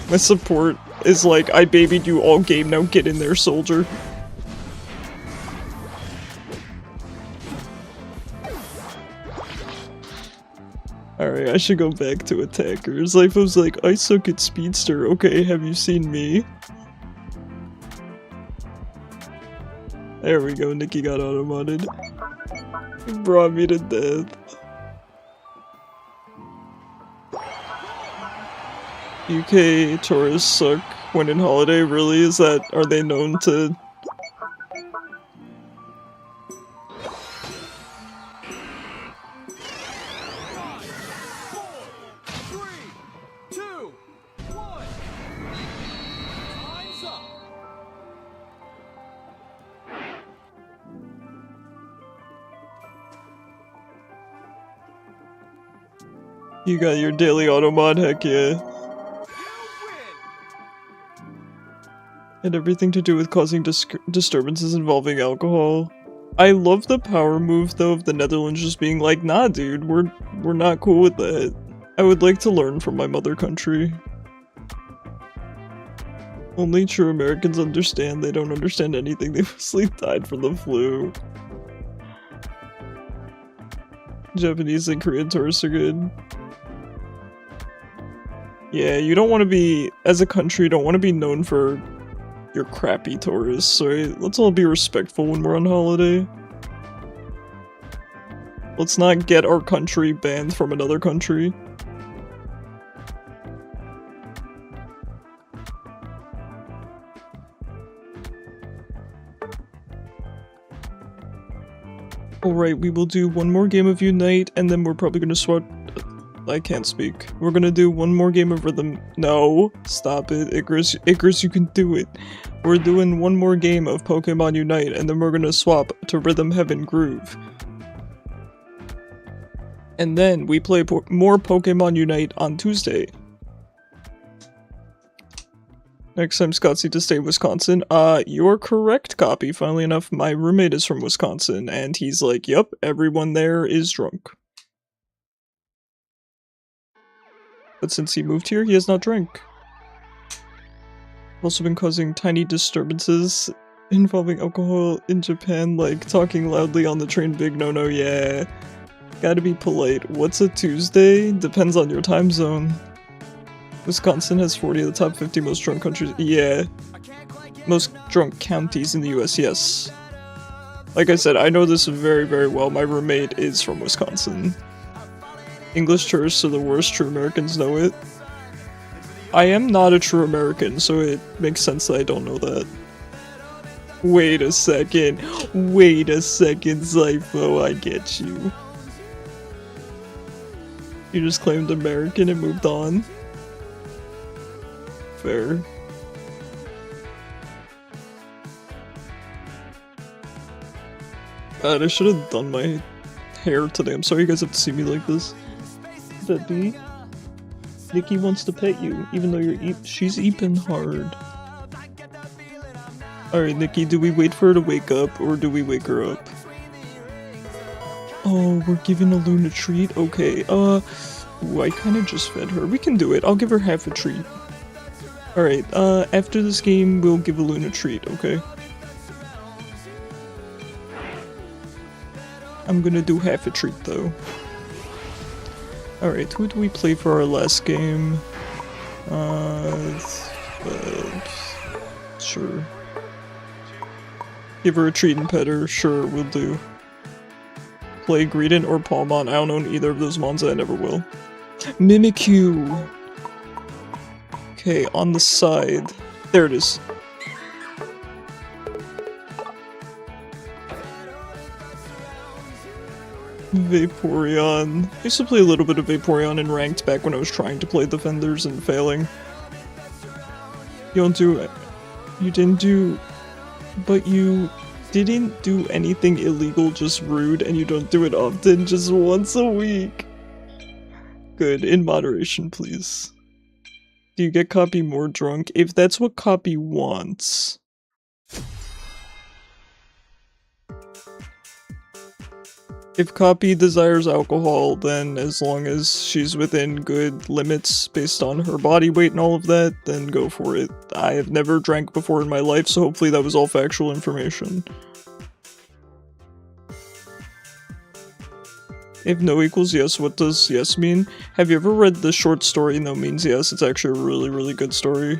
My support is like, I babied you all game, now get in there, soldier. Alright, I should go back to attackers. Life was like, I suck at speedster. Okay, have you seen me? There we go, Nikki got automated. Brought me to death. UK tourists suck when in holiday, really? Are they known to... You got your daily automod, heck yeah. And everything to do with causing disturbances involving alcohol. I love the power move though of the Netherlands just being like, nah dude, we're not cool with that. I would like to learn from my mother country. Only true Americans understand, they don't understand anything, they mostly died from the flu. Japanese and Korean tourists are good. Yeah, you don't want to be, as a country, you don't want to be known for your crappy tourists, right? Let's all be respectful when we're on holiday. Let's not get our country banned from another country. Alright, we will do one more game of Unite, and then we're probably gonna swap- I can't speak. We're gonna do one more game of Rhythm- No! Stop it, Icarus, you can do it. We're doing one more game of Pokemon Unite, and then we're gonna swap to Rhythm Heaven Groove. And then we play more Pokemon Unite on Tuesday. Next time Scotsy to stay in Wisconsin. You're correct, Copy. Funnily enough, my roommate is from Wisconsin, and he's like, yep, everyone there is drunk. But since he moved here, he has not drank. Also been causing tiny disturbances involving alcohol in Japan, like talking loudly on the train, big no-no, yeah. Gotta be polite. What's a Tuesday? Depends on your time zone. Wisconsin has 40 of the top 50 most drunk countries. Yeah. Most drunk counties in the US, yes. Like I said, I know this very, very well. My roommate is from Wisconsin. English tourists are the worst, true Americans know it. I am not a true American, so it makes sense that I don't know that. Wait a second. Wait a second, Zypho, I get you. You just claimed American and moved on. Fair. God, I should have done my hair today. I'm sorry you guys have to see me like this. That B? Nikki wants to pet you, even though she's eeping hard. Alright, Nikki, do we wait for her to wake up, or do we wake her up? Oh, we're giving a Luna a treat? Okay, ooh, I kinda just fed her. We can do it. I'll give her half a treat. Alright, after this game, we'll give a Luna a treat, okay? I'm gonna do half a treat, though. Alright, who do we play for our last game? Sure. Give her a treat and pet her, sure, we'll do. Play Greedent or Palmon, I don't own either of those mons, I never will. Mimikyu! Okay, on the side. There it is. Vaporeon. I used to play a little bit of Vaporeon in ranked back when I was trying to play Defenders and failing. You don't do it. You didn't do... But you didn't do anything illegal, just rude, and you don't do it often, just once a week. Good, in moderation, please. Do you get Copy more drunk? If that's what Copy wants. If Copy desires alcohol, then as long as she's within good limits based on her body weight and all of that, then go for it. I have never drank before in my life, so hopefully that was all factual information. If no equals yes, what does yes mean? Have you ever read the short story No Means Yes? It's actually a really, really good story.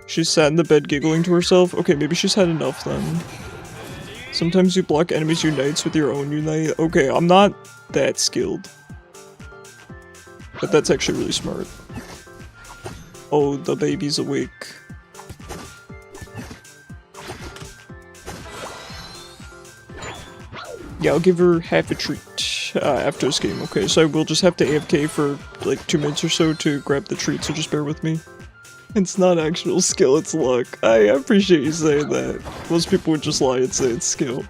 She sat in the bed giggling to herself. Okay, maybe she's had enough then. Sometimes you block enemies' unites with your own unite. Okay, I'm not that skilled. But that's actually really smart. Oh, the baby's awake. Yeah, I'll give her half a treat after this game. Okay, so I will just have to AFK for like 2 minutes or so to grab the treat, so just bear with me. It's not actual skill, it's luck. I appreciate you saying that. Most people would just lie and say it's skill.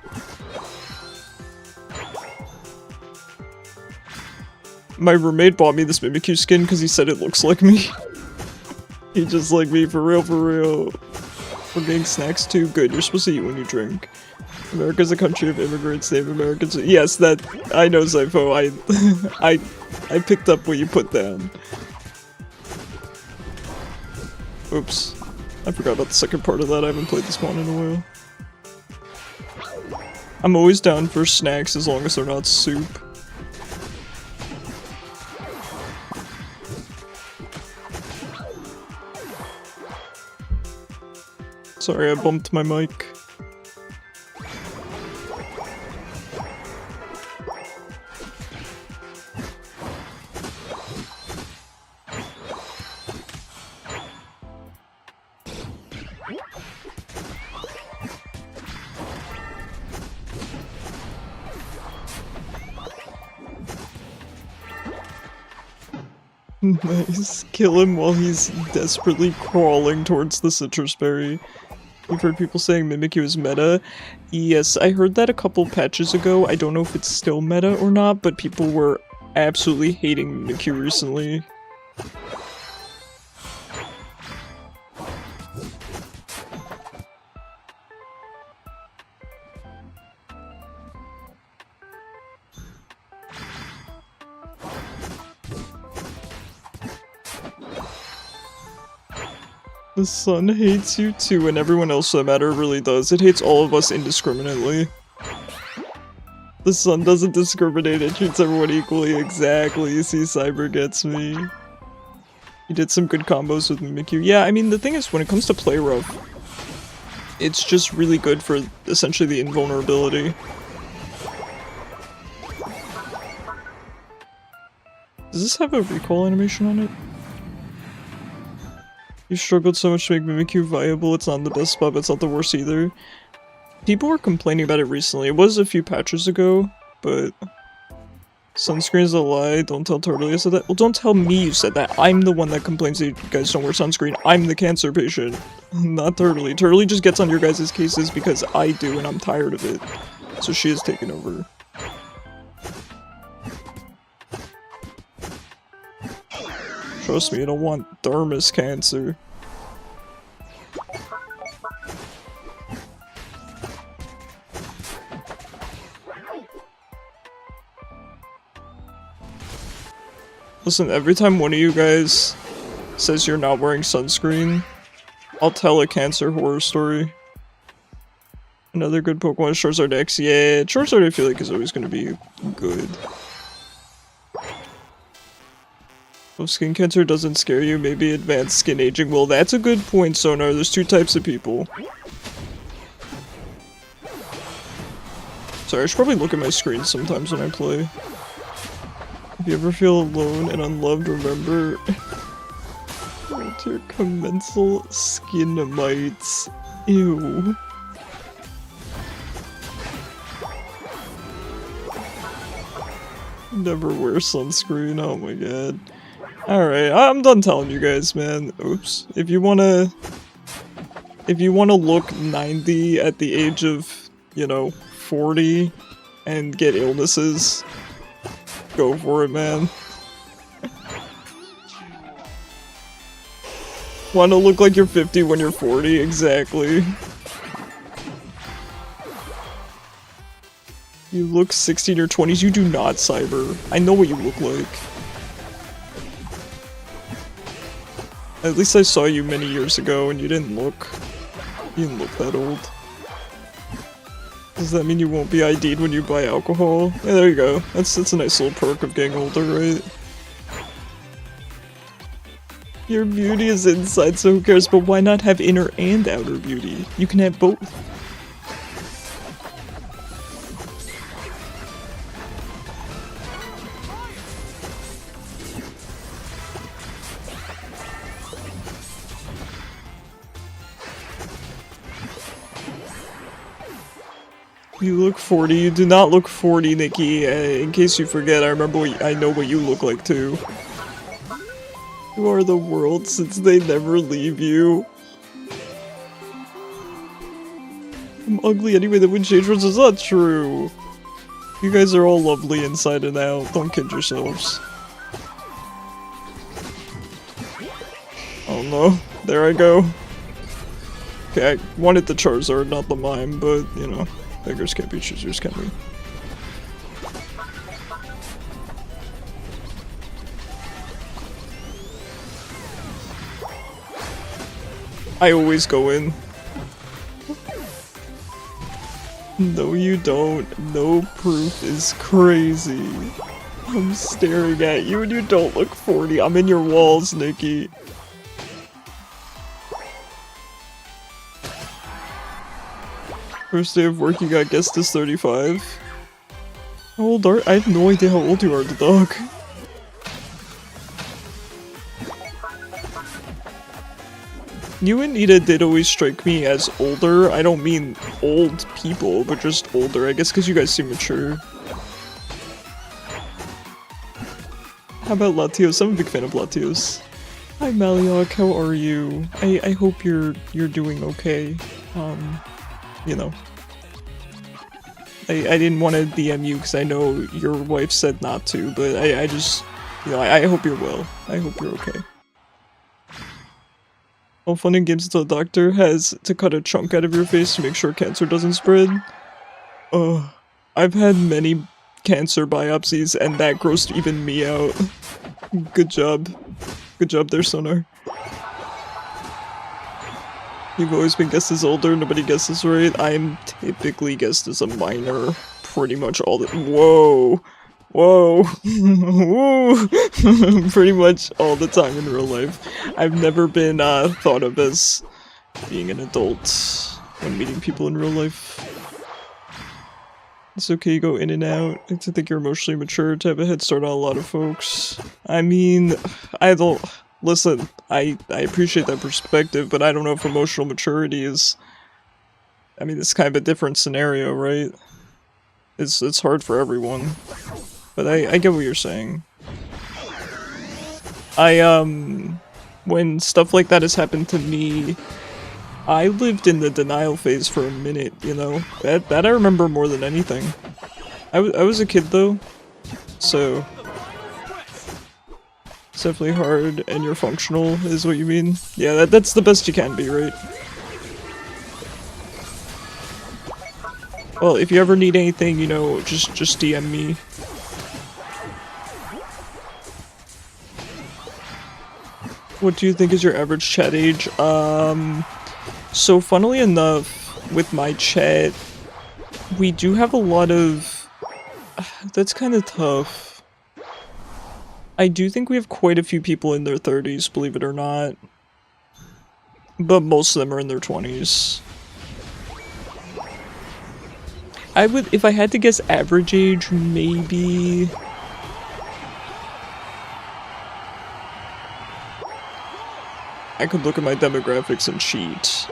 My roommate bought me this Mimikyu skin because he said it looks like me. He just like me, for real, for real. We're getting snacks too? Good, you're supposed to eat when you drink. America's a country of immigrants, Native Americans. Yes, that, I know, Zypho. I picked up what you put down. Oops. I forgot about the second part of that. I haven't played this one in a while. I'm always down for snacks as long as they're not soup. Sorry, I bumped my mic. Nice. Kill him while he's desperately crawling towards the citrus berry. You've heard people saying Mimikyu is meta. Yes, I heard that a couple patches ago. I don't know if it's still meta or not, but people were absolutely hating Mimikyu recently. The sun hates you too, and everyone else for that matter really does. It hates all of us indiscriminately. The sun doesn't discriminate, it treats everyone equally. Exactly, you see, Cyber gets me. You did some good combos with Mimikyu. Yeah, I mean, the thing is, when it comes to play rough, it's just really good for essentially the invulnerability. Does this have a recall animation on it? You struggled so much to make Mimikyu viable, it's not the best spot, but it's not the worst either. People were complaining about it recently. It was a few patches ago, but... Sunscreen is a lie, don't tell Turtle you said that. Well, don't tell me you said that. I'm the one that complains that you guys don't wear sunscreen. I'm the cancer patient, not Turtley. Turtley just gets on your guys' cases because I do and I'm tired of it. So she has taken over. Trust me, I don't want dermis cancer. Listen, every time one of you guys says you're not wearing sunscreen, I'll tell a cancer horror story. Another good Pokemon is Charizard X. Yeah, Charizard I feel like is always going to be good. If skin cancer doesn't scare you, maybe advanced skin aging will. That's a good point, Sonar. There's two types of people. Sorry, I should probably look at my screen sometimes when I play. If you ever feel alone and unloved, remember your commensal skin mites. Ew. Never wear sunscreen, oh my god. Alright, I'm done telling you guys, man. Oops. If you wanna look 90 at the age of, you know, 40 and get illnesses, go for it, man. Wanna look like you're 50 when you're 40? Exactly. You look 16 or 20s. You do not, Cyber. I know what you look like. At least I saw you many years ago and you didn't look that old. Does that mean you won't be ID'd when you buy alcohol? Yeah, there you go. That's a nice little perk of getting older, right? Your beauty is inside, so who cares? But why not have inner and outer beauty? You can have both. You look 40. You do not look 40, Nikki. In case you forget, I know what you look like too. You are the world since they never leave you. I'm ugly anyway, that wouldn't change once. It's not true. You guys are all lovely inside and out. Don't kid yourselves. Oh no. There I go. Okay, I wanted the Charizard, not the mime, but, you know. Beggars can't be choosers, can we? I always go in. No, you don't. No proof is crazy. I'm staring at you and you don't look 40. I'm in your walls, Nikki. First day of work, you got guessed as 35. How old are- I have no idea how old you are, the dog. You and Nita did always strike me as older. I don't mean old people, but just older. I guess because you guys seem mature. How about Latios? I'm a big fan of Latios. Hi Maliok, how are you? I hope you're doing okay. You know. I didn't want to DM you because I know your wife said not to, but I just, you know, I hope you're well. I hope you're okay. All fun and games until the doctor has to cut a chunk out of your face to make sure cancer doesn't spread. I've had many cancer biopsies and that grossed even me out. Good job. Good job there, Sonar. You've always been guessed as older, nobody guesses right. I'm typically guessed as a minor pretty much all the- Whoa! Whoa! Woo! Pretty much all the time in real life. I've never been thought of as being an adult when meeting people in real life. It's okay, you go in and out. I like to think you're emotionally mature to have a head start on a lot of folks. I mean, I don't- Listen, I appreciate that perspective, but I don't know if emotional maturity is... I mean, it's kind of a different scenario, right? It's hard for everyone. But I get what you're saying. When stuff like that has happened to me, I lived in the denial phase for a minute, you know? That I remember more than anything. I was a kid though, so... It's definitely hard, and you're functional, is what you mean? Yeah, that's the best you can be, right? Well, if you ever need anything, you know, just DM me. What do you think is your average chat age? So funnily enough, with my chat, we do have a lot of... That's kind of tough. I do think we have quite a few people in their 30s, believe it or not. But most of them are in their 20s. I would, if I had to guess average age, maybe... I could look at my demographics and cheat.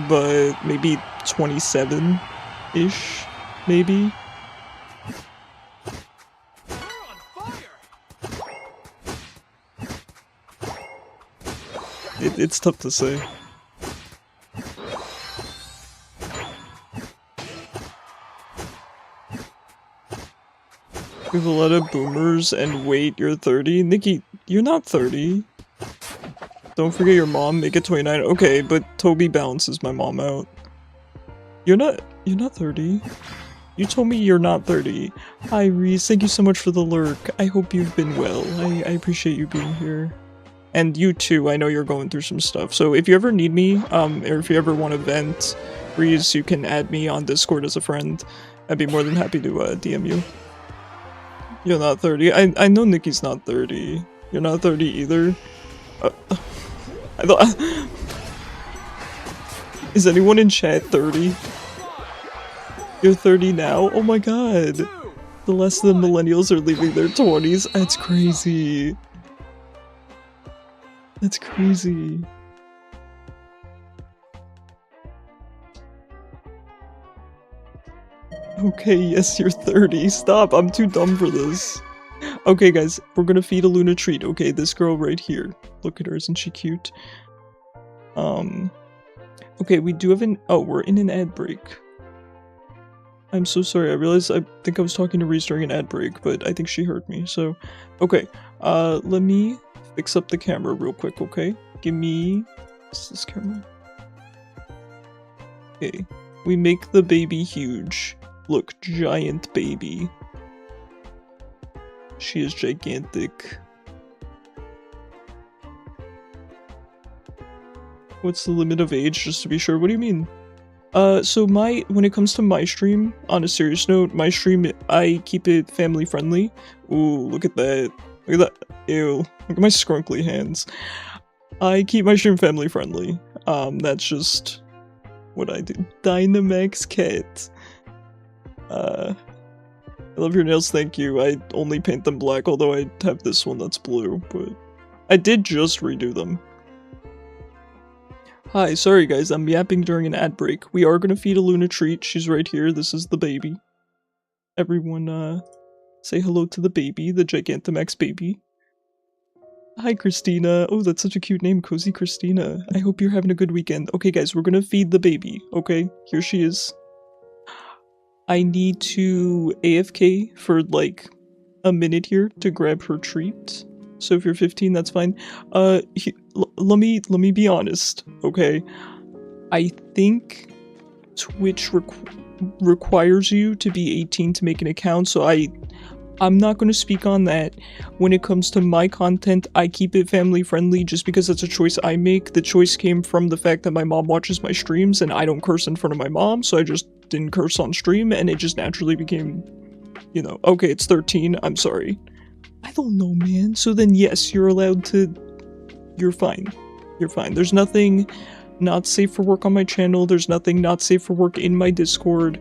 But maybe 27-ish, maybe? It's tough to say. We have a lot of boomers and wait, you're 30? Nikki, you're not 30. Don't forget your mom, make it 29. Okay, but Toby balances my mom out. You're not 30. You told me you're not 30. Hi, Reese. Thank you so much for the lurk. I hope you've been well. I appreciate you being here. And you too. I know you're going through some stuff. So if you ever need me, or if you ever want to vent, Reese, you can add me on Discord as a friend. I'd be more than happy to DM you. You're not 30. I know Nikki's not 30. You're not 30 either. I thought. Is anyone in chat 30? You're 30 now? Oh my god. The less the millennials are leaving their 20s. That's crazy. That's crazy. Okay, yes, you're 30. Stop, I'm too dumb for this. Okay, guys, we're gonna feed a Luna treat, okay? This girl right here. Look at her, isn't she cute? Okay, we do have an- oh, we're in an ad break. I'm so sorry, I realized I think I was talking to Reese during an ad break, but I think she heard me, so... Okay, let me fix up the camera real quick, okay? Give me... what's this camera? Okay, we make the baby huge. Look, giant baby. She is gigantic. What's the limit of age, just to be sure? What do you mean? So when it comes to my stream, on a serious note, my stream, I keep it family friendly. Ooh, look at that. Look at that. Ew. Look at my scrunkly hands. I keep my stream family friendly. That's just what I do. Dynamax cat. I love your nails, thank you. I only paint them black, although I have this one that's blue, but I did just redo them. Hi, sorry guys, I'm yapping during an ad break. We are gonna feed a Luna treat. She's right here. This is the baby. Everyone, say hello to the baby, the Gigantamax baby. Hi, Christina. Oh, that's such a cute name, Cozy Christina. I hope you're having a good weekend. Okay, guys, we're gonna feed the baby, okay? Here she is. I need to AFK for, like, a minute here to grab her treat. So if you're 15, that's fine. Let me be honest, okay? I think Twitch requires you to be 18 to make an account, so I'm not going to speak on that. When it comes to my content, I keep it family friendly just because that's a choice I make. The choice came from the fact that my mom watches my streams and I don't curse in front of my mom, so I just didn't curse on stream, and it just naturally became, you know, okay, it's 13, I'm sorry. I don't know, man. So then yes, you're allowed to... You're fine. You're fine. There's nothing not safe for work on my channel. There's nothing not safe for work in my Discord.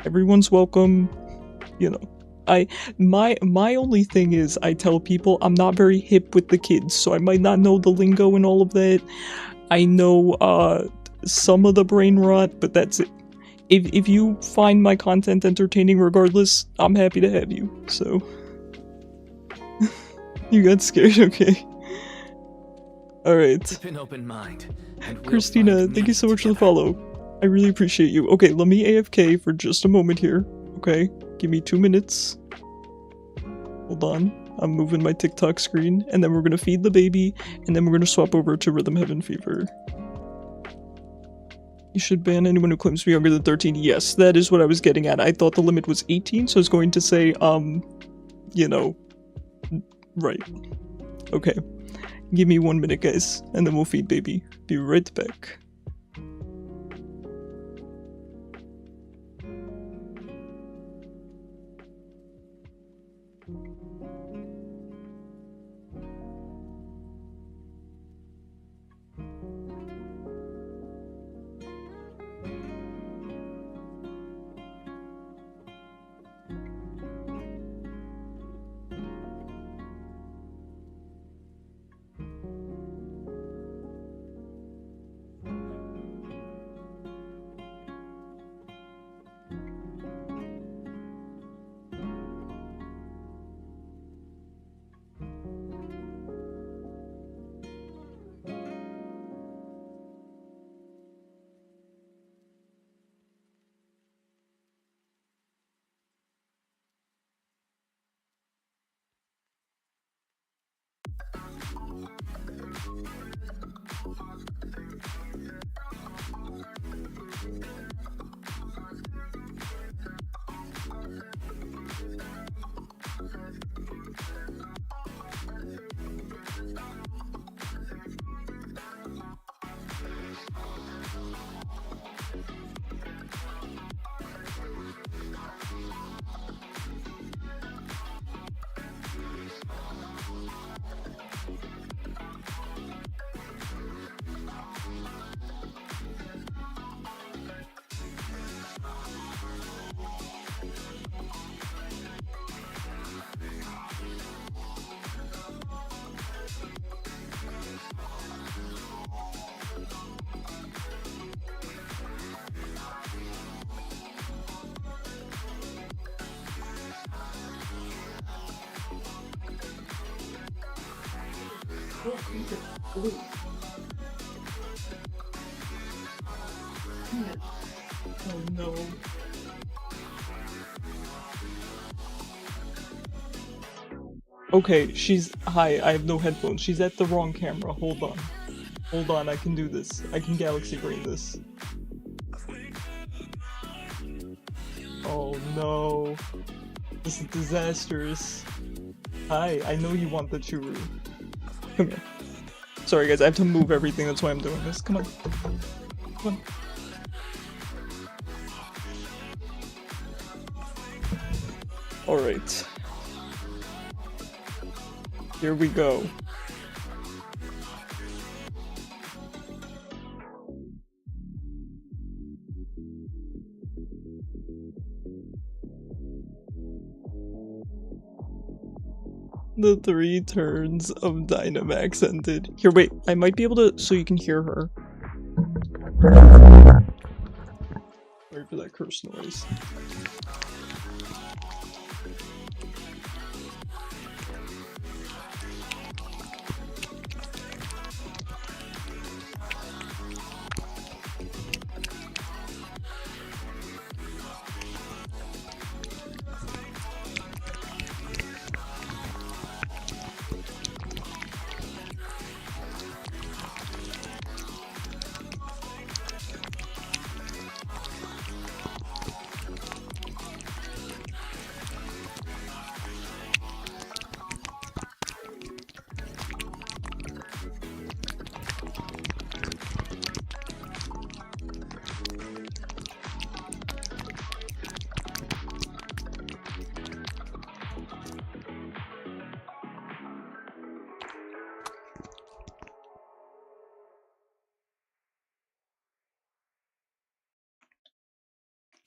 Everyone's welcome. You know. My only thing is I tell people I'm not very hip with the kids, so I might not know the lingo and all of that. I know some of the brain rot, but that's it. If you find my content entertaining regardless, I'm happy to have you, so... You got scared, okay. Alright. Keep an open mind, and we'll Christina, find thank you so meaning much for the together. follow. I really appreciate you. Okay, let me AFK for just a moment here, okay? Give me 2 minutes. Hold on. I'm moving my TikTok screen, and then we're gonna feed the baby, and then we're gonna swap over to Rhythm Heaven Fever. You should ban anyone who claims to be younger than 13. Yes, that is what I was getting at. I thought the limit was 18, so I was going to say, you know, right. Okay. Give me 1 minute, guys, and then we'll feed baby. Be right back. Oh no. Okay, hi, I have no headphones. She's at the wrong camera. Hold on. Hold on, I can do this. I can galaxy brain this. Oh no. This is disastrous. Hi, I know you want the churu. Come here. Sorry guys, I have to move everything, that's why I'm doing this. Come on. Come on. Alright. Here we go. The 3 turns of Dynamax ended. Here, wait, I might be able to, so you can hear her. Sorry for that curse noise.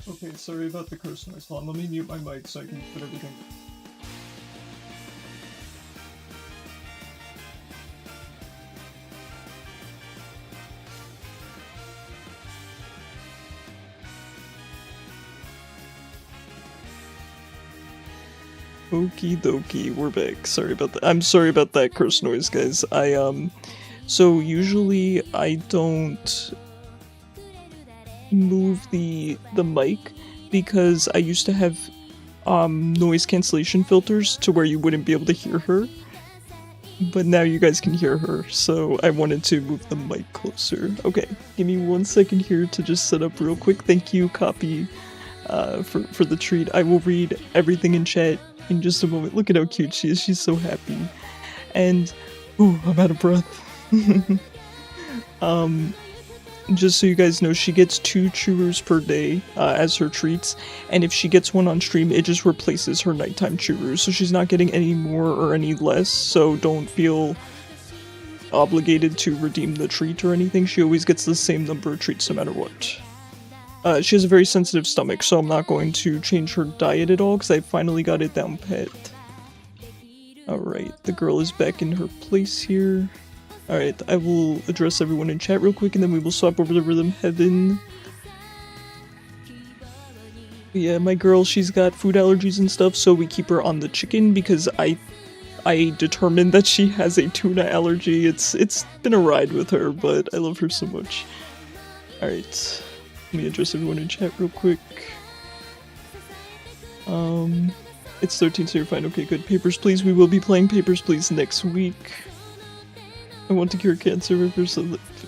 Okay, sorry about the curse noise. Hold on, let me mute my mic so I can put everything. Okie dokie, we're back. Sorry about that. I'm sorry about that curse noise, guys. So usually I don't move the mic because I used to have noise cancellation filters to where you wouldn't be able to hear her, but now you guys can hear her, so I wanted to move the mic closer. Okay, give me 1 second here to just set up real quick. Thank you, Copy, for the treat. I will read everything in chat in just a moment. Look at how cute she is. She's so happy. And ooh, I'm out of breath. Just so you guys know, she gets 2 churus per day as her treats, and if she gets one on stream, it just replaces her nighttime churus, so she's not getting any more or any less, so don't feel obligated to redeem the treat or anything. She always gets the same number of treats no matter what. She has a very sensitive stomach, so I'm not going to change her diet at all, because I finally got it down pat. Alright, the girl is back in her place here. Alright, I will address everyone in chat real quick, and then we will swap over to Rhythm Heaven. Yeah, my girl, she's got food allergies and stuff, so we keep her on the chicken, because I determined that she has a tuna allergy. It's been a ride with her, but I love her so much. Alright, let me address everyone in chat real quick. It's 13, so you're fine. Okay, good. Papers, Please. We will be playing Papers, Please next week. I want to cure cancer. Reverse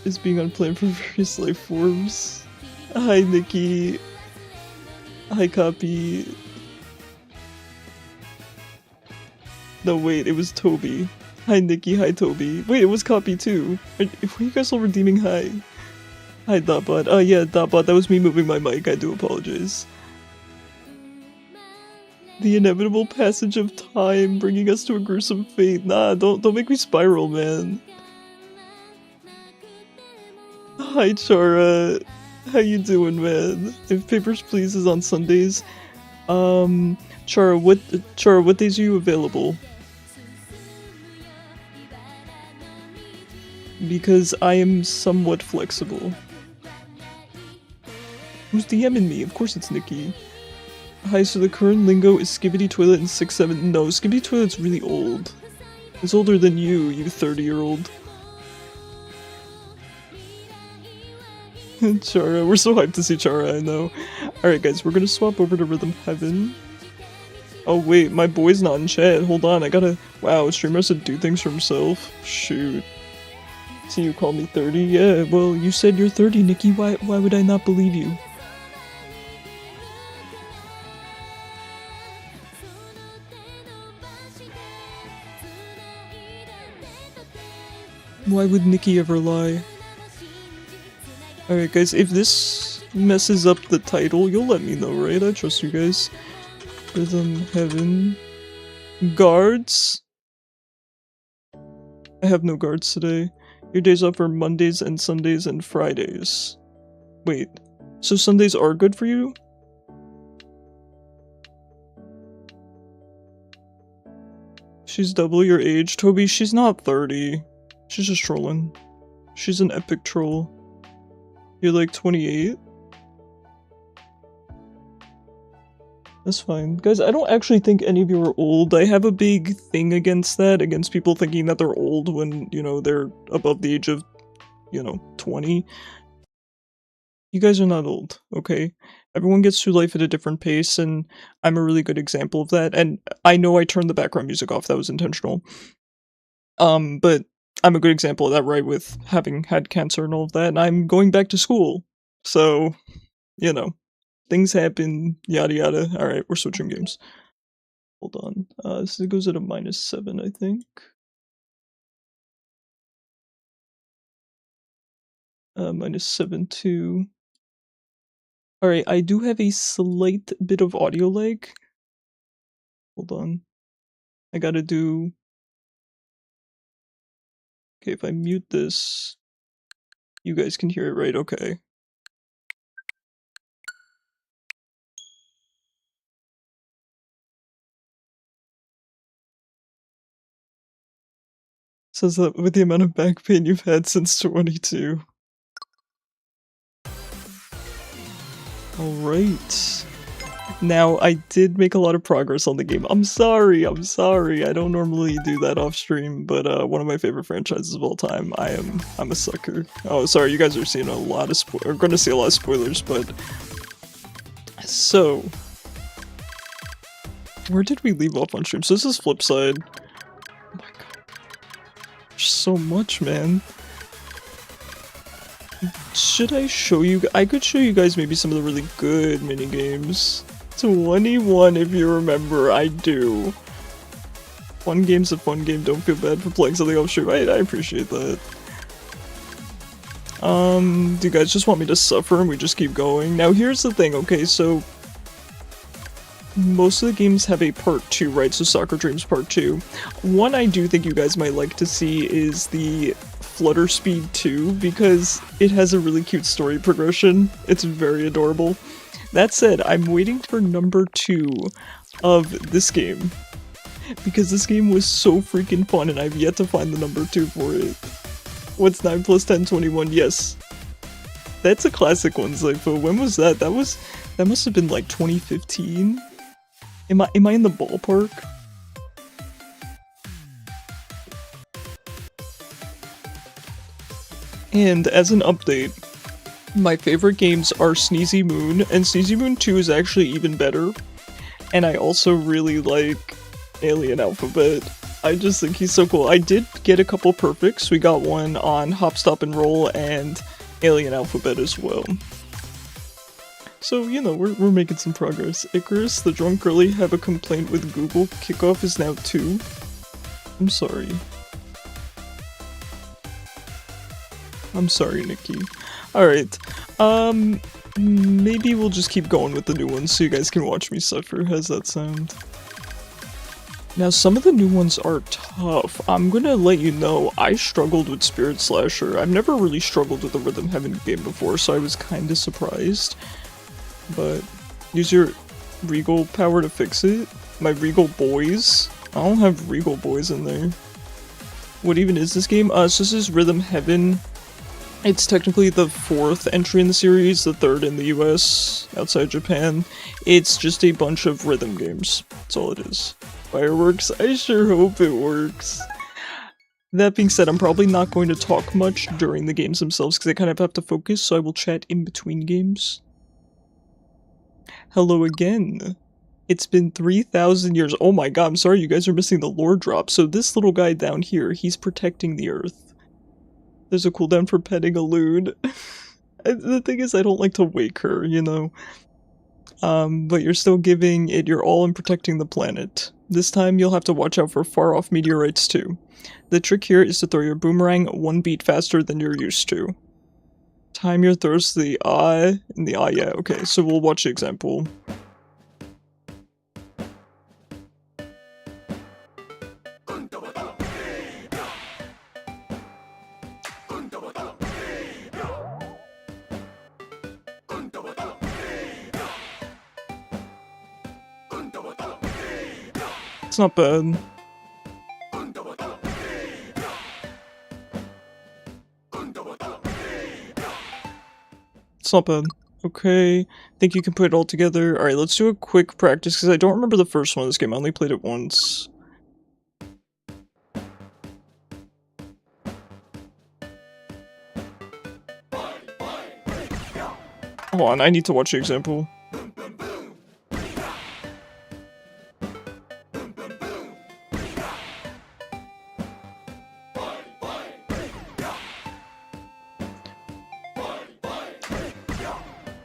is being unplanned for various life forms. Hi, Nikki. Hi, Copy. No, wait, it was Toby. Hi, Nikki. Hi, Toby. Wait, it was Copy too. Were you guys all redeeming hi? Hi, Dotbot. Oh, yeah, Dotbot. That was me moving my mic. I do apologize. The inevitable passage of time bringing us to a gruesome fate. Nah, don't make me spiral, man. Hi Chara, how you doing, man? If Papers, Please is on Sundays, Chara, what days are you available? Because I am somewhat flexible. Who's DMing me? Of course it's Nikki. Hi, so the current lingo is Skibbity Toilet and 6'7". No, Skibbity Toilet's really old. He's older than you 30-year-old. Chara, we're so hyped to see Chara, I know. Alright guys, we're gonna swap over to Rhythm Heaven. Oh wait, my boy's not in chat. Hold on, I gotta... Wow, a streamer has to do things for himself? Shoot. So you call me 30? Yeah, well, you said you're 30, Nikki. Why would I not believe you? Why would Nikki ever lie? Alright guys, if this messes up the title, you'll let me know, right? I trust you guys. Rhythm Heaven. Guards? I have no guards today. Your days off are Mondays and Sundays and Fridays. Wait, so Sundays are good for you? She's double your age. Toby, she's not 30. She's just trolling. She's an epic troll. You're like 28? That's fine. Guys, I don't actually think any of you are old. I have a big thing against that, against people thinking that they're old when, you know, they're above the age of, you know, 20. You guys are not old, okay? Everyone gets through life at a different pace, and I'm a really good example of that. And I know I turned the background music off, that was intentional. But I'm a good example of that, right, with having had cancer and all of that, and I'm going back to school. So, you know, things happen, yada yada. Alright, we're switching games. Hold on. This goes at a -7, I think. -7 to... Alright, I do have a slight bit of audio lag. Hold on. I gotta do... Okay, if I mute this, you guys can hear it, right? Okay. Says that with the amount of back pain you've had since 22. Alright. Now, I did make a lot of progress on the game. I'm sorry. I don't normally do that off stream, but one of my favorite franchises of all time. I'm a sucker. Oh, sorry, you guys are seeing a lot of gonna see a lot of spoilers, but... So... Where did we leave off on stream? So this is Flipside. Oh my god. There's so much, man. Should I show you? I could show you guys maybe some of the really good minigames. 21 if you remember, I do. Fun game's a fun game, don't feel bad for playing something off stream. I appreciate that. Do you guys just want me to suffer and we just keep going? Now here's the thing, okay, so... Most of the games have a part 2, right? So Soccer Dreams part 2. One I do think you guys might like to see is the Flutter Speed 2, because it has a really cute story progression. It's very adorable. That said, I'm waiting for number 2 of this game, because this game was so freaking fun and I've yet to find the number 2 for it. What's 9 plus 10, 21? Yes. That's a classic one, Zypho. When was that? That must have been like 2015? Am I in the ballpark? And as an update, my favorite games are Sneezy Moon, and Sneezy Moon 2 is actually even better. And I also really like Alien Alphabet. I just think he's so cool. I did get a couple perfects. We got one on Hop, Stop, and Roll and Alien Alphabet as well. So, you know, we're making some progress. Icarus, the drunk girlie, have a complaint with Google. Kickoff is now 2. I'm sorry. I'm sorry, Nikki. Alright. Maybe we'll just keep going with the new ones so you guys can watch me suffer. How's that sound? Now, some of the new ones are tough. I'm gonna let you know, I struggled with Spirit Slasher. I've never really struggled with a Rhythm Heaven game before, so I was kinda surprised. But use your Regal power to fix it. My Regal Boys. I don't have Regal Boys in there. What even is this game? So this is Rhythm Heaven. It's technically the 4th entry in the series, the 3rd in the US, outside Japan. It's just a bunch of rhythm games. That's all it is. Fireworks? I sure hope it works. That being said, I'm probably not going to talk much during the games themselves because I kind of have to focus, so I will chat in between games. Hello again. It's been 3,000 years. Oh my god, I'm sorry you guys are missing the lore drop. So this little guy down here, he's protecting the earth. There's a cooldown for petting a loon. The thing is, I don't like to wake her, you know? But you're still giving it your all in protecting the planet. This time you'll have to watch out for far-off meteorites too. The trick here is to throw your boomerang 1 beat faster than you're used to. Time your throws to the eye, and the eye, yeah, okay, so we'll watch the example. It's not bad. It's not bad. Okay, think you can put it all together. Alright, let's do a quick practice, because I don't remember the first one of this game. I only played it once. Hold on, I need to watch the example.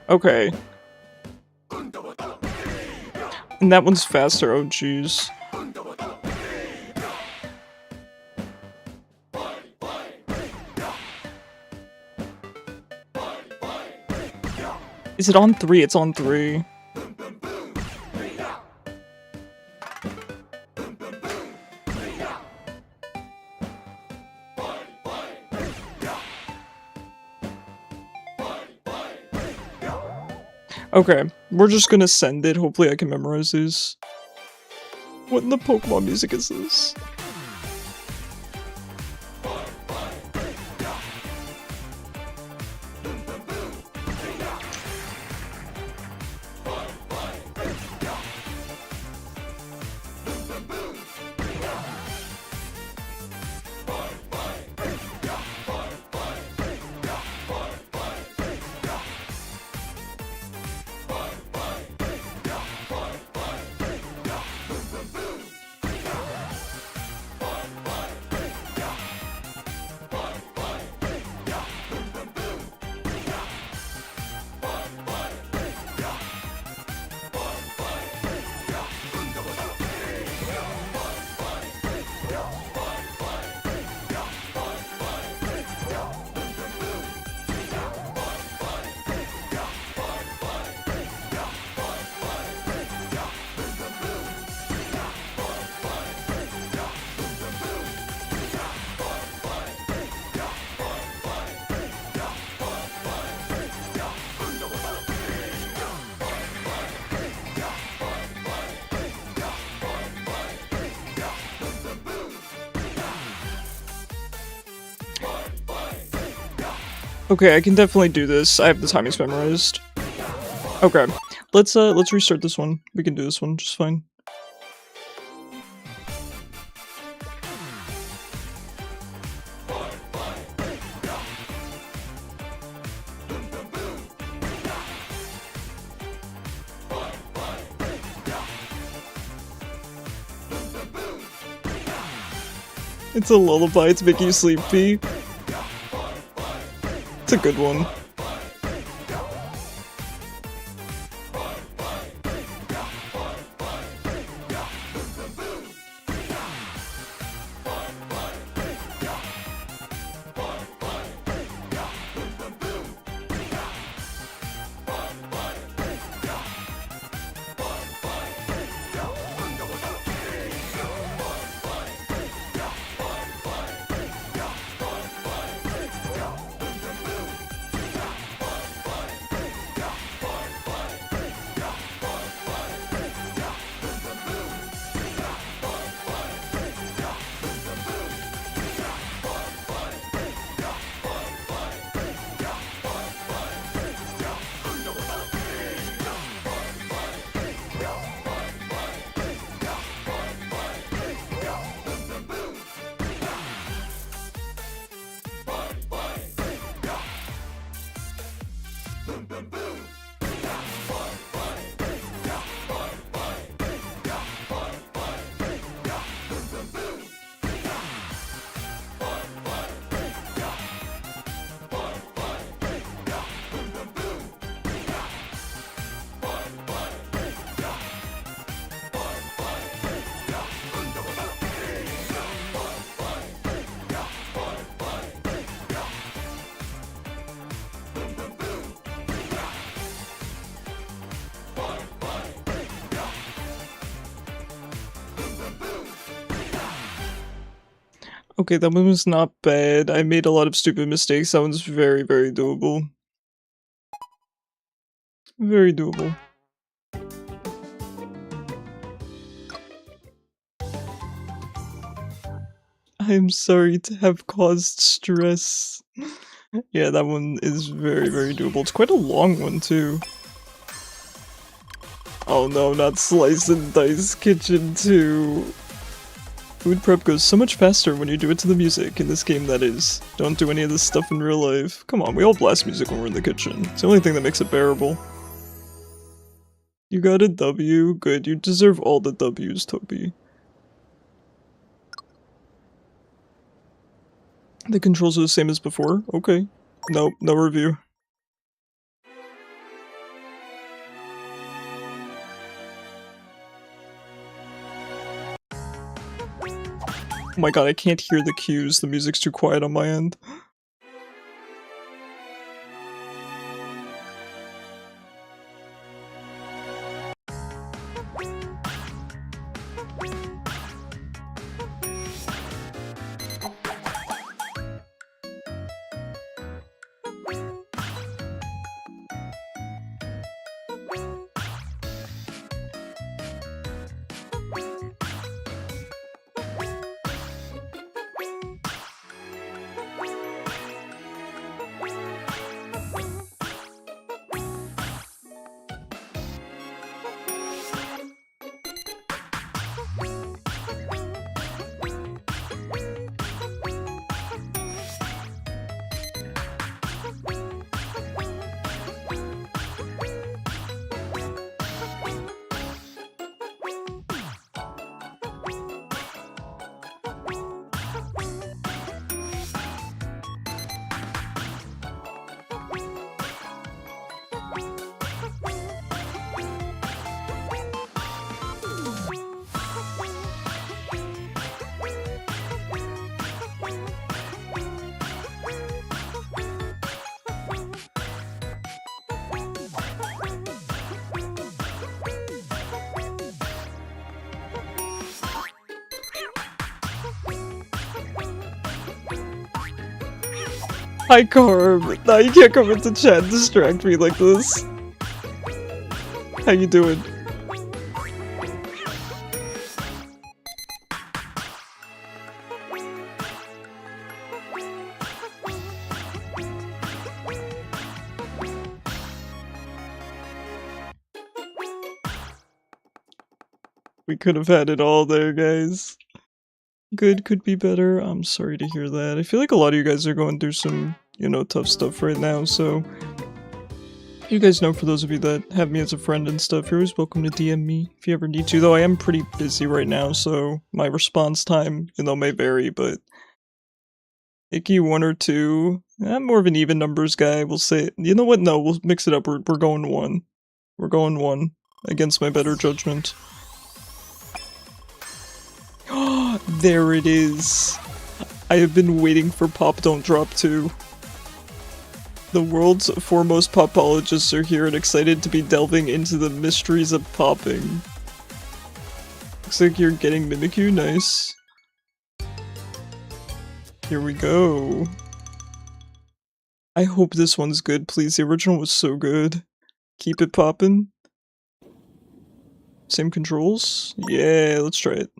Okay. And that one's faster, oh jeez. Is it on 3? It's on 3. Okay, we're just gonna send it. Hopefully I can memorize these. What in the Pokemon music is this? Okay, I can definitely do this. I have the timings memorized. Okay, let's restart this one. We can do this one just fine. It's a lullaby to make you sleepy. It's a good one. Okay, that one was not bad. I made a lot of stupid mistakes. That one's very, very doable. Very doable. I am sorry to have caused stress. Yeah, that one is very, very doable. It's quite a long one, too. Oh no, not Slice and Dice Kitchen 2. Food prep goes so much faster when you do it to the music, in this game that is. Don't do any of this stuff in real life. Come on, we all blast music when we're in the kitchen. It's the only thing that makes it bearable. You got a W? Good, you deserve all the W's, Toby. The controls are the same as before? Okay. Nope, no review. Oh my god, I can't hear the cues. The music's too quiet on my end. Hi, Carb. Nah, you can't come into chat and distract me like this. How you doing? We could have had it all there, guys. Good could be better. I'm sorry to hear that. I feel like a lot of you guys are going through some, you know, tough stuff right now, so... You guys know, for those of you that have me as a friend and stuff, you're always welcome to DM me if you ever need to, though I am pretty busy right now, so my response time, you know, may vary, but... Icky 1 or 2. I'm more of an even numbers guy, we'll say... You know what? No, we'll mix it up. We're going 1. We're going 1. Against my better judgment. There it is. I have been waiting for Pop Don't Drop 2. The world's foremost popologists are here and excited to be delving into the mysteries of popping. Looks like you're getting Mimikyu, nice. Here we go. I hope this one's good, please. The original was so good. Keep it poppin'. Same controls? Yeah, let's try it.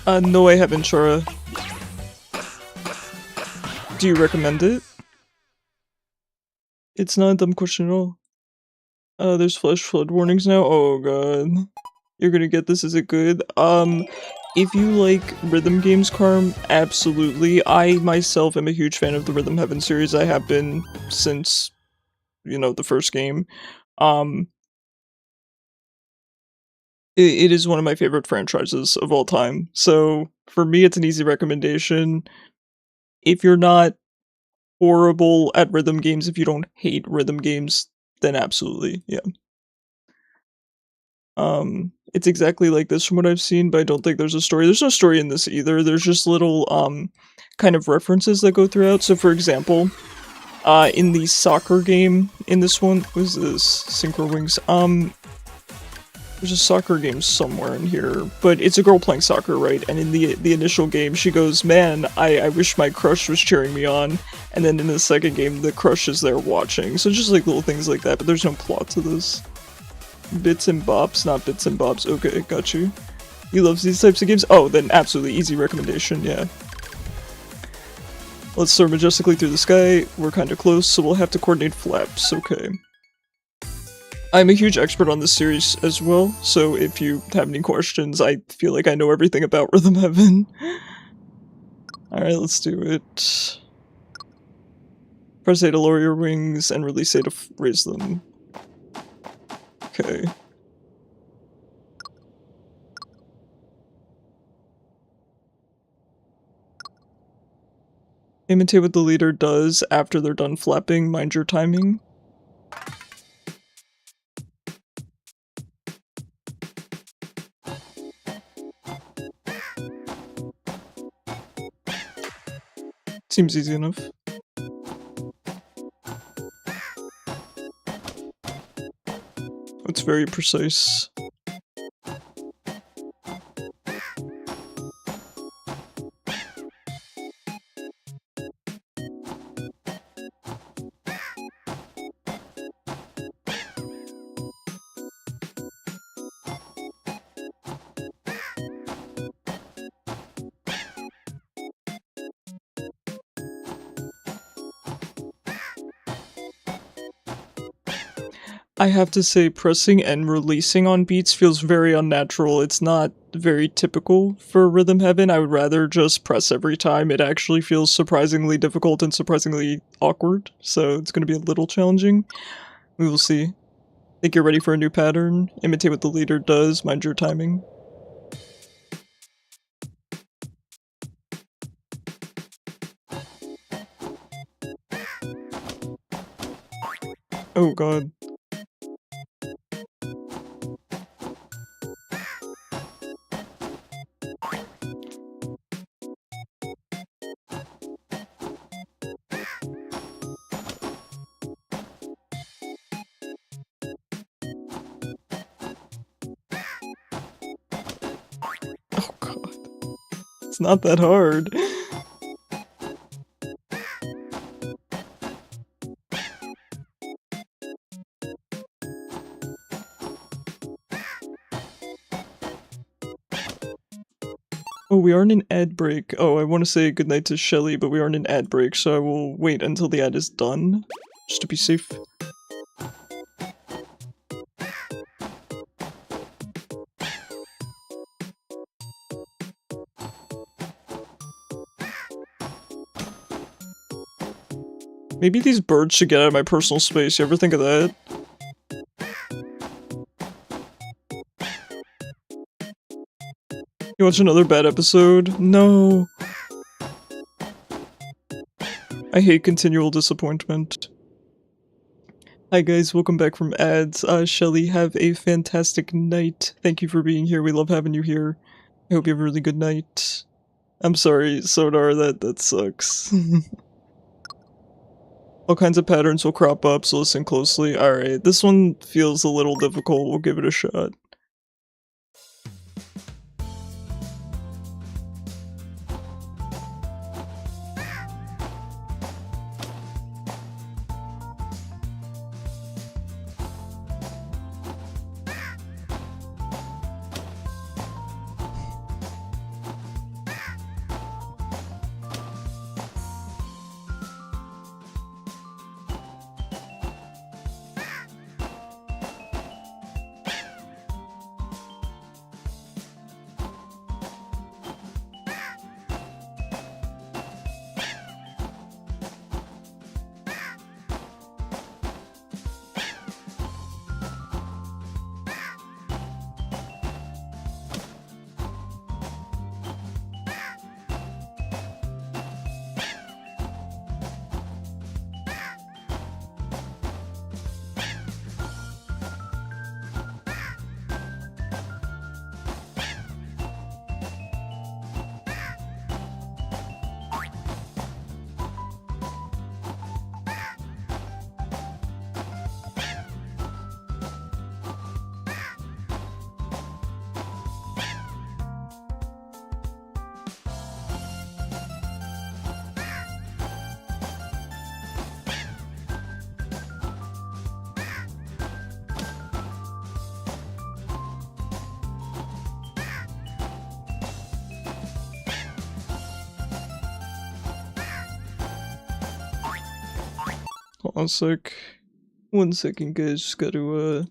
No, I haven't, Shara. Do you recommend it? It's not a dumb question at all. There's flash flood warnings now? Oh god. You're gonna get this, is it good? If you like rhythm games, Carm, absolutely. I myself am a huge fan of the Rhythm Heaven series. I have been since, you know, the first game. It is one of my favorite franchises of all time. So for me, it's an easy recommendation. If you're not horrible at rhythm games, if you don't hate rhythm games, then absolutely, yeah. It's exactly like this from what I've seen, but I don't think there's a story. There's no story in this either. There's just little, kind of references that go throughout. So for example, in the soccer game, in this one, what is this? Synchro Wings. There's a soccer game somewhere in here, but it's a girl playing soccer, right? And in the initial game, she goes, "Man, I wish my crush was cheering me on." And then in the second game, the crush is there watching. So just like little things like that, but there's no plot to this. Bits and bops, not bits and bobs. Okay, got you. He loves these types of games? Oh, then absolutely easy recommendation, yeah. Let's soar majestically through the sky. We're kinda close, so we'll have to coordinate flaps, okay. I'm a huge expert on this series as well, so if you have any questions, I feel like I know everything about Rhythm Heaven. Alright, let's do it. Press A to lower your wings, and release A to raise them. Okay. Imitate what the leader does after they're done flapping, mind your timing. Seems easy enough. It's very precise. I have to say, pressing and releasing on beats feels very unnatural. It's not very typical for Rhythm Heaven. I would rather just press every time. It actually feels surprisingly difficult and surprisingly awkward, so it's gonna be a little challenging. We will see. Think you're ready for a new pattern? Imitate what the leader does, mind your timing. Oh god. Oh god. It's not that hard. Oh, we are in an ad break. Oh, I want to say goodnight to Shelly, but we are in an ad break, so I will wait until the ad is done, just to be safe. Maybe these birds should get out of my personal space. You ever think of that? You watch another bad episode? No. I hate continual disappointment. Hi guys, welcome back from ads. Shelly, have a fantastic night. Thank you for being here. We love having you here. I hope you have a really good night. I'm sorry, Sodar, that sucks. All kinds of patterns will crop up, so listen closely. Alright, this one feels a little difficult. We'll give it a shot. One sec. 1 second, guys. Just gotta,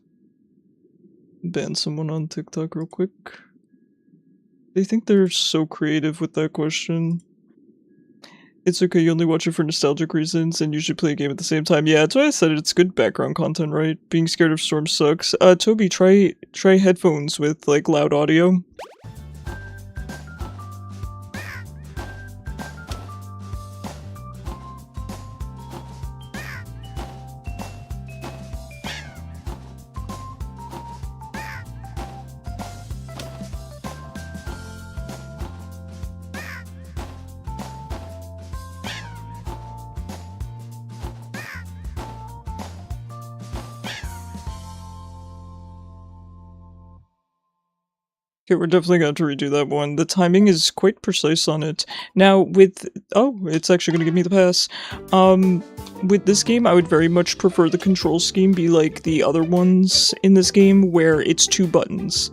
ban someone on TikTok real quick. They think they're so creative with that question. It's okay, you only watch it for nostalgic reasons and usually play a game at the same time. Yeah, that's why I said it's good background content, right? Being scared of storms sucks. Toby, try headphones with, like, loud audio. Okay, we're definitely going to redo that one. The timing is quite precise on it. Now, with... Oh, it's actually going to give me the pass. With this game, I would very much prefer the control scheme be like the other ones in this game, where it's 2 buttons.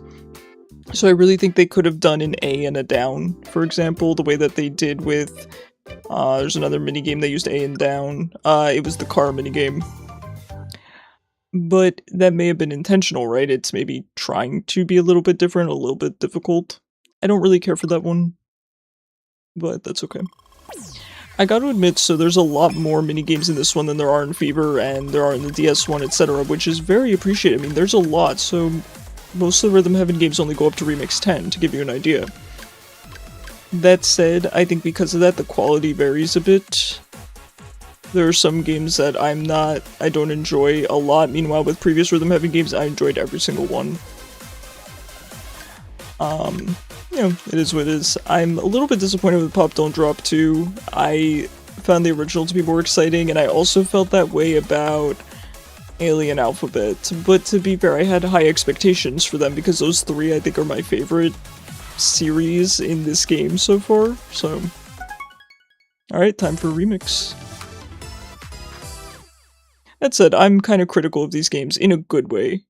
So I really think they could have done an A and a down, for example, the way that they did with... there's another minigame that used A and down. It was the car minigame. But that may have been intentional, right? It's maybe trying to be a little bit different, a little bit difficult. I don't really care for that one, but that's okay. I gotta admit, so there's a lot more minigames in this one than there are in Fever, and there are in the DS one, etc., which is very appreciated. I mean, there's a lot, so most of the Rhythm Heaven games only go up to Remix 10, to give you an idea. That said, I think because of that, the quality varies a bit. There are some games that I don't enjoy a lot. Meanwhile, with previous Rhythm Heaven games, I enjoyed every single one. You know, it is what it is. I'm a little bit disappointed with Pop Don't Drop 2. I found the original to be more exciting, and I also felt that way about Alien Alphabet. But to be fair, I had high expectations for them, because those 3 I think are my favorite series in this game so far, so... Alright, time for a remix. That said, I'm kind of critical of these games in a good way.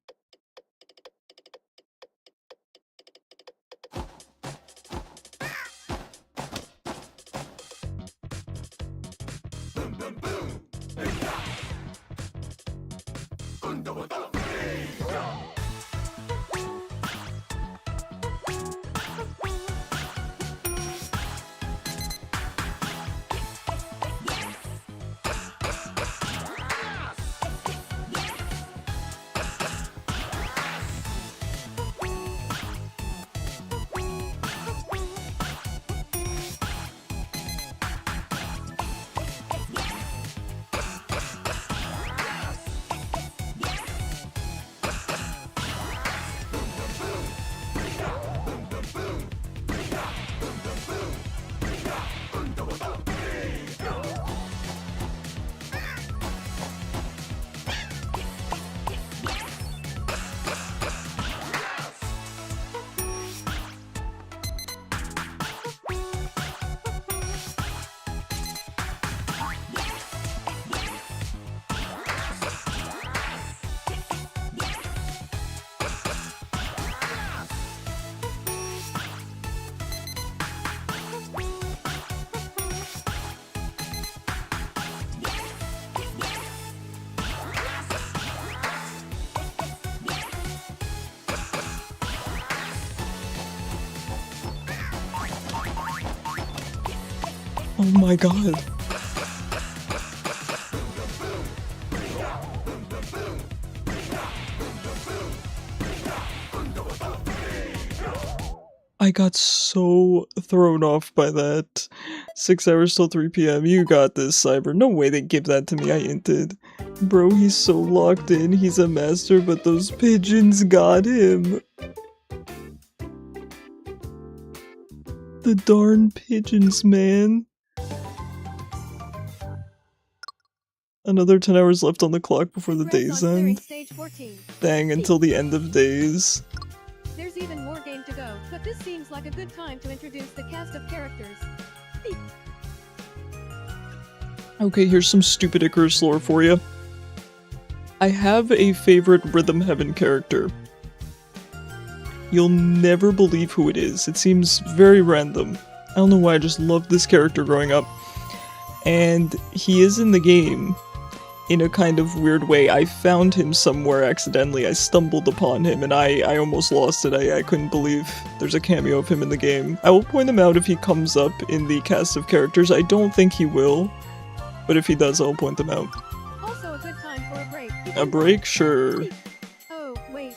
Oh my god. I got so thrown off by that. 6 hours till 3 PM. You got this, Cyber. No way they give that to me. I hinted. Bro, he's so locked in. He's a master, but those pigeons got him. The darn pigeons, man. Another 10 hours left on the clock before the days end. Dang, until the end of days. There's even more game to go, but this seems like a good time to introduce the cast of characters. Okay, here's some stupid Icarus lore for you. I have a favorite Rhythm Heaven character. You'll never believe who it is. It seems very random. I don't know why, I just loved this character growing up. And he is in the game. in a kind of weird way. I found him somewhere accidentally. I stumbled upon him and I almost lost it. I couldn't believe there's a cameo of him in the game. I will point him out if he comes up in the cast of characters. I don't think he will, but if he does, I'll point them out. Also a good time for a break. A break? Sure. Oh, wait.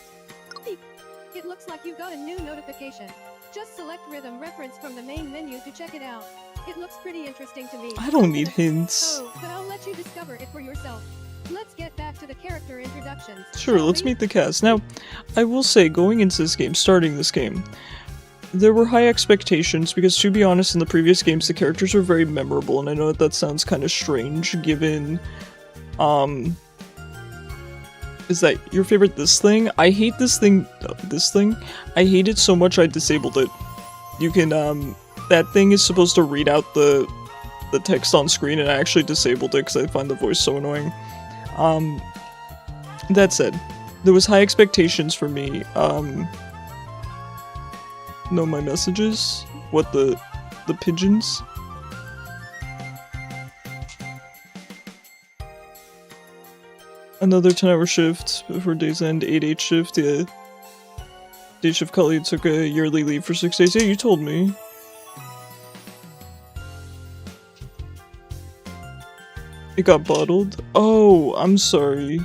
It looks like you got a new notification. Just select rhythm reference from the main menu to check it out. It looks pretty interesting to me. I don't need hints. Oh, but I'll let you discover it for yourself. Let's get back to the character introductions. Sure, let's meet the cast. Now, I will say, going into this game, starting this game, there were high expectations because, to be honest, in the previous games the characters were very memorable, and I know that sounds kind of strange given, is that your favorite this thing? I hate this thing, I hate it so much I disabled it. You can, that thing is supposed to read out the text on screen, and I actually disabled it because I find the voice so annoying. That said, there was high expectations for me, know my messages? What, the pigeons? Another 10-hour shift before day's end, 8-8 shift, yeah. Day shift Kali took a yearly leave for 6 days. Yeah, you told me. It got bottled? Oh, I'm sorry.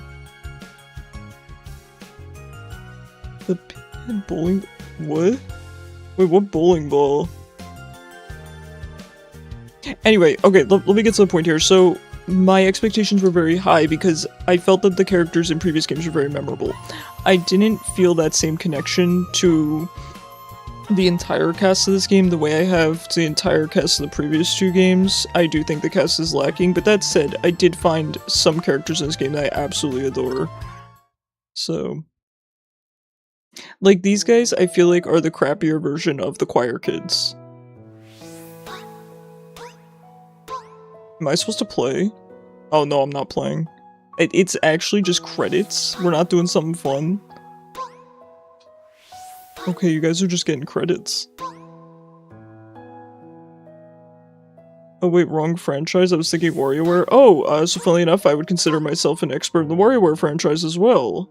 The pinhead bowling... What? Wait, what bowling ball? Anyway, okay, let me get to the point here. So, my expectations were very high because I felt that the characters in previous games were very memorable. I didn't feel that same connection to the entire cast of this game the way I have to the entire cast of the previous two games. I do think the cast is lacking, but that said, I did find some characters in this game that I absolutely adore. So, like, these guys, I feel like, are the crappier version of the choir kids. Am I supposed to play? Oh no, I'm not playing. It's actually just credits. We're not doing something fun. Okay, you guys are just getting credits. Oh wait, wrong franchise. I was thinking WarioWare. Oh, so funnily enough, I would consider myself an expert in the WarioWare franchise as well.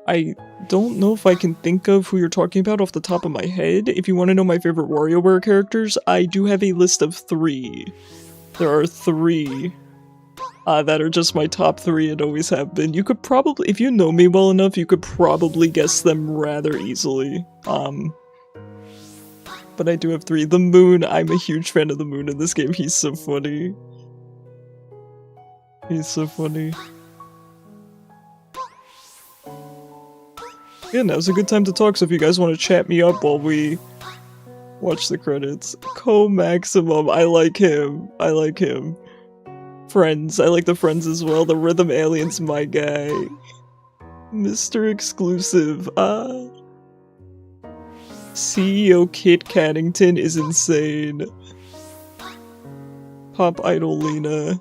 I don't know if I can think of who you're talking about off the top of my head. If you want to know my favorite WarioWare characters, I do have a list of 3. There are 3 that are just my top 3 and always have been. You could probably, if you know me well enough, you could probably guess them rather easily. But I do have 3. The Moon, I'm a huge fan of the Moon in this game. He's so funny. He's so funny. Yeah, now's a good time to talk, so if you guys want to chat me up while we watch the credits. Co-Maximum, I like him. I like him. Friends, I like the Friends as well. The Rhythm Alien's my guy. Mr. Exclusive, CEO Kit Caddington is insane. Pop Idol Lena.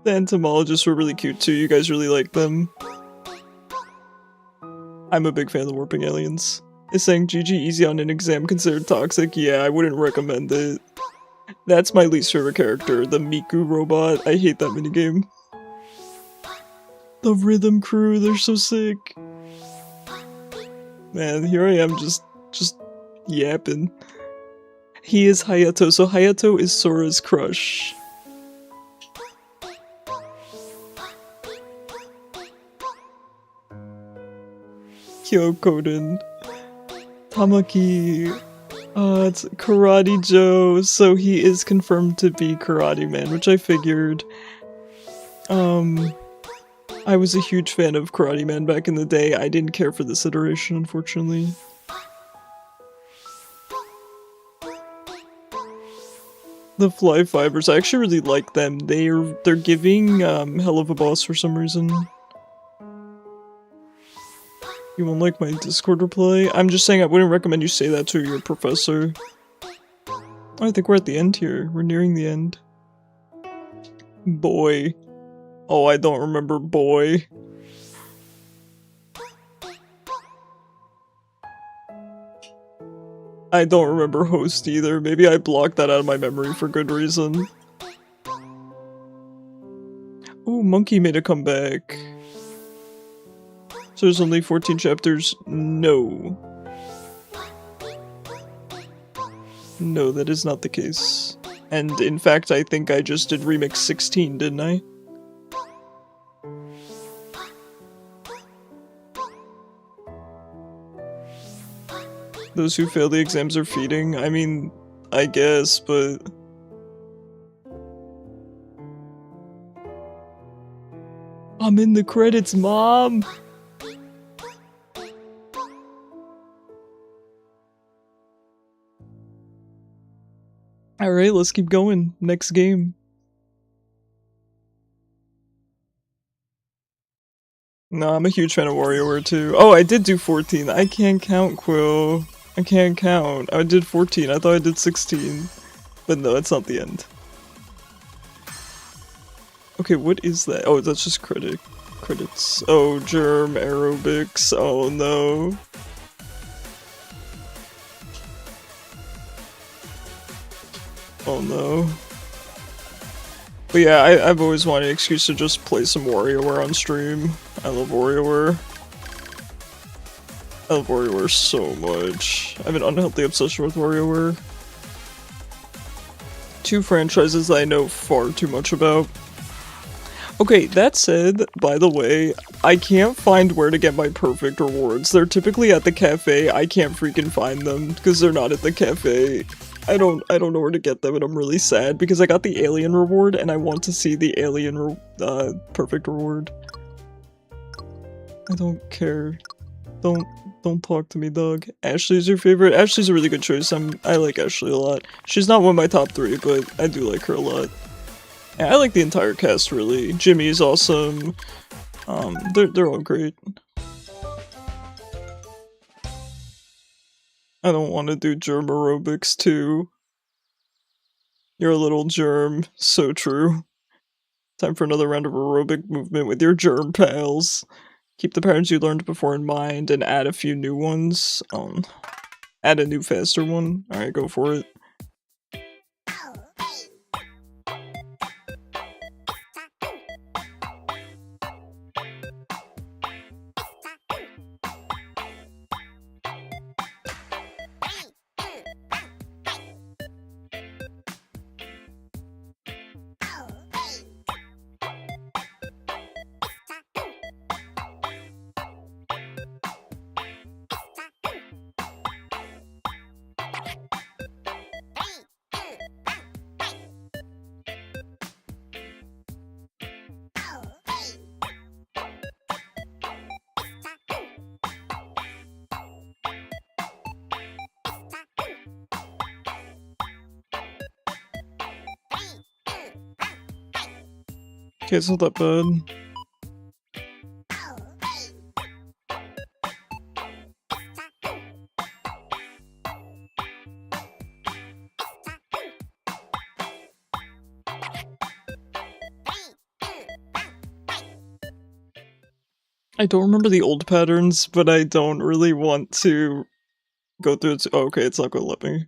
The entomologists were really cute too, you guys really like them. I'm a big fan of the Warping Aliens. Is saying GG easy on an exam considered toxic? Yeah, I wouldn't recommend it. That's my least favorite character, the Miku robot. I hate that minigame. The Rhythm Crew, they're so sick. Man, here I am just yapping. He is Hayato, so Hayato is Sora's crush. Kyokoden. Tamaki. It's Karate Joe, so he is confirmed to be Karate Man, which I figured. I was a huge fan of Karate Man back in the day. I didn't care for this iteration, unfortunately. The Fly Fibers, I actually really like them. They're giving Hell of a Boss for some reason. You won't like my Discord reply? I'm just saying I wouldn't recommend you say that to your professor. I think we're at the end here. We're nearing the end. Boy. Oh, I don't remember Boy. I don't remember Host either. Maybe I blocked that out of my memory for good reason. monkey made a comeback. So there's only 14 chapters? No. No, that is not the case. And in fact, I think I just did Remix 16, didn't I? Those who fail the exams are feeding? I mean, I guess, but... I'm in the credits, Mom! Alright, let's keep going. Next game. No, I'm a huge fan of WarioWare too. Oh, I did do 14. I can't count, Quill. I can't count. I did 14. I thought I did 16. But no, it's not the end. Okay, what is that? Oh, that's just credits. Oh, germ, aerobics. Oh no. Oh no. But yeah, I've always wanted an excuse to just play some WarioWare on stream. I love WarioWare. I love WarioWare so much. I have an unhealthy obsession with WarioWare. Two franchises that I know far too much about. Okay, that said, by the way, I can't find where to get my perfect rewards. They're typically at the cafe. I can't freaking find them because they're not at the cafe. I don't know where to get them, and I'm really sad because I got the alien reward and I want to see the alien perfect reward. I don't care. Don't talk to me, dog. Ashley's your favorite? Ashley's a really good choice. I like Ashley a lot. She's not one of my top 3, but I do like her a lot. Yeah, I like the entire cast, really. Jimmy's awesome. They're all great. I don't want to do germ aerobics too. You're a little germ. So true. Time for another round of aerobic movement with your germ pals. Keep the patterns you learned before in mind and add a few new ones. Add a new faster one. Alright, go for it. Okay, it's not that bad. I don't remember the old patterns, but I don't really want to go through it. Oh, okay, it's not gonna let me.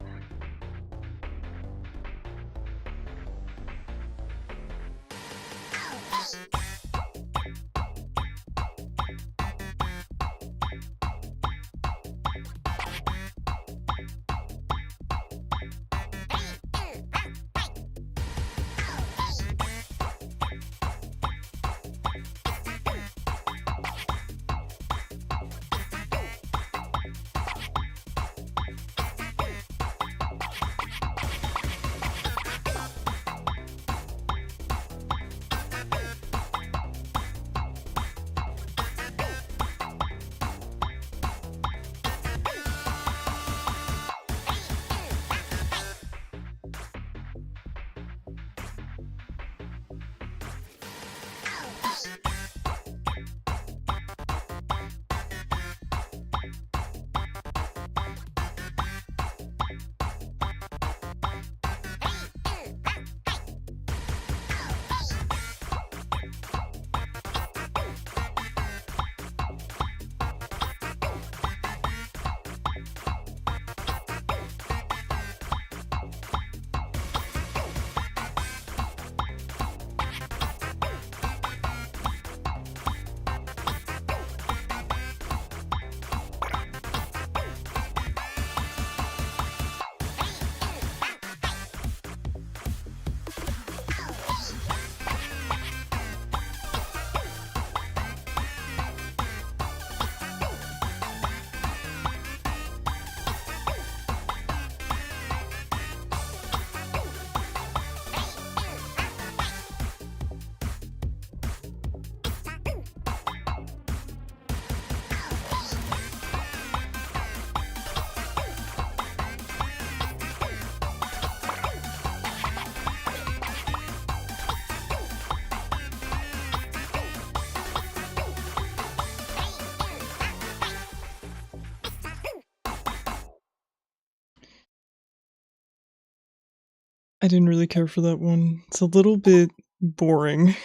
I didn't really care for that one. It's a little bit boring.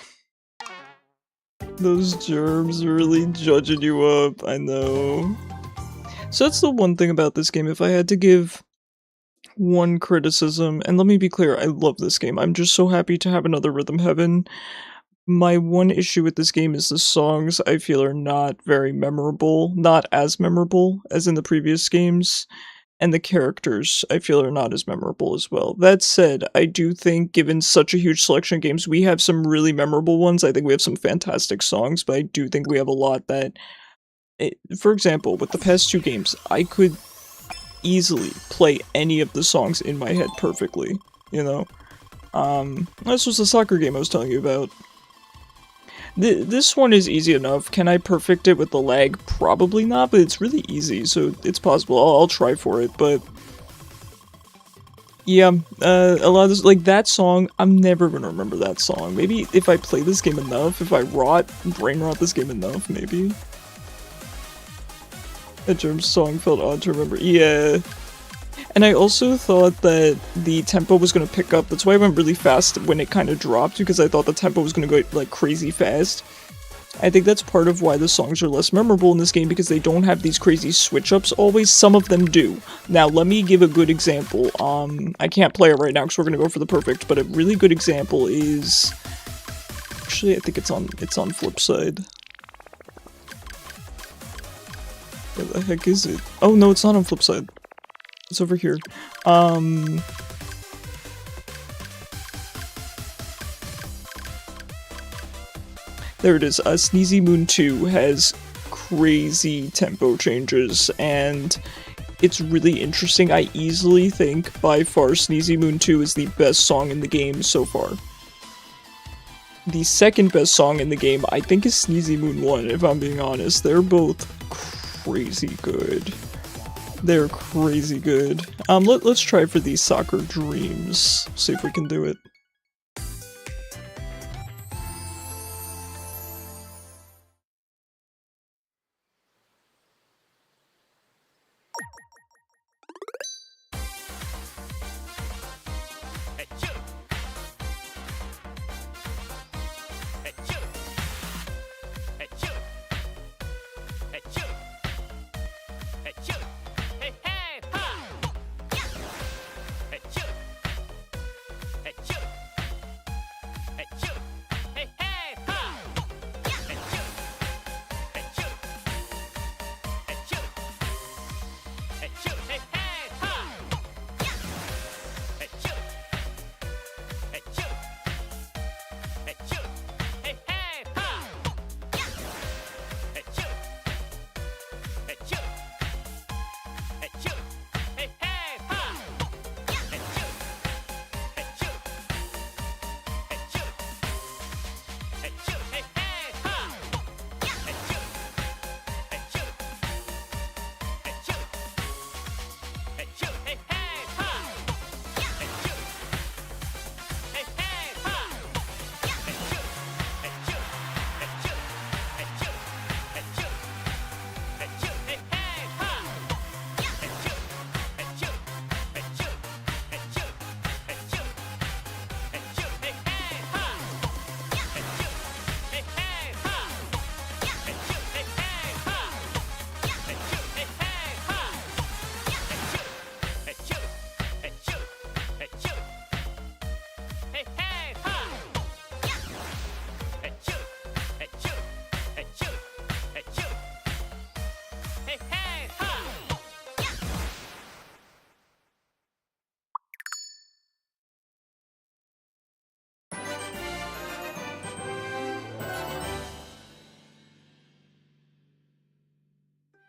Those germs are really judging you up, I know. So that's the one thing about this game. If I had to give one criticism, and let me be clear, I love this game. I'm just so happy to have another Rhythm Heaven. My one issue with this game is the songs I feel are not very memorable, not as memorable as in the previous games, and the characters I feel are not as memorable as well. That said, I do think given such a huge selection of games, we have some really memorable ones. I think we have some fantastic songs, but I do think we have a lot that, for example, with the past two games, I could easily play any of the songs in my head perfectly, you know? This was the soccer game I was telling you about. This one is easy enough. Can I perfect it with the lag? Probably not, but it's really easy, so it's possible. I'll try for it, but yeah, a lot of this, like that song, I'm never gonna remember that song. Maybe if I play this game enough, if I brain rot this game enough, maybe. That germ song felt odd to remember. Yeah. And I also thought that the tempo was going to pick up. That's why I went really fast when it kind of dropped, because I thought the tempo was going to go like crazy fast. I think that's part of why the songs are less memorable in this game, because they don't have these crazy switch-ups always. Some of them do. Now, let me give a good example. I can't play it right now because we're going to go for the perfect, but a really good example is... Actually, I think it's on flip side. Where the heck is it? Oh, no, it's not on flip side. It's over here. There it is. Sneezy Moon 2 has crazy tempo changes, and it's really interesting. I easily think by far Sneezy Moon 2 is the best song in the game so far. The second best song in the game, I think, is Sneezy Moon 1, if I'm being honest. They're both crazy good. They're crazy good. Let's try for these soccer dreams. See if we can do it.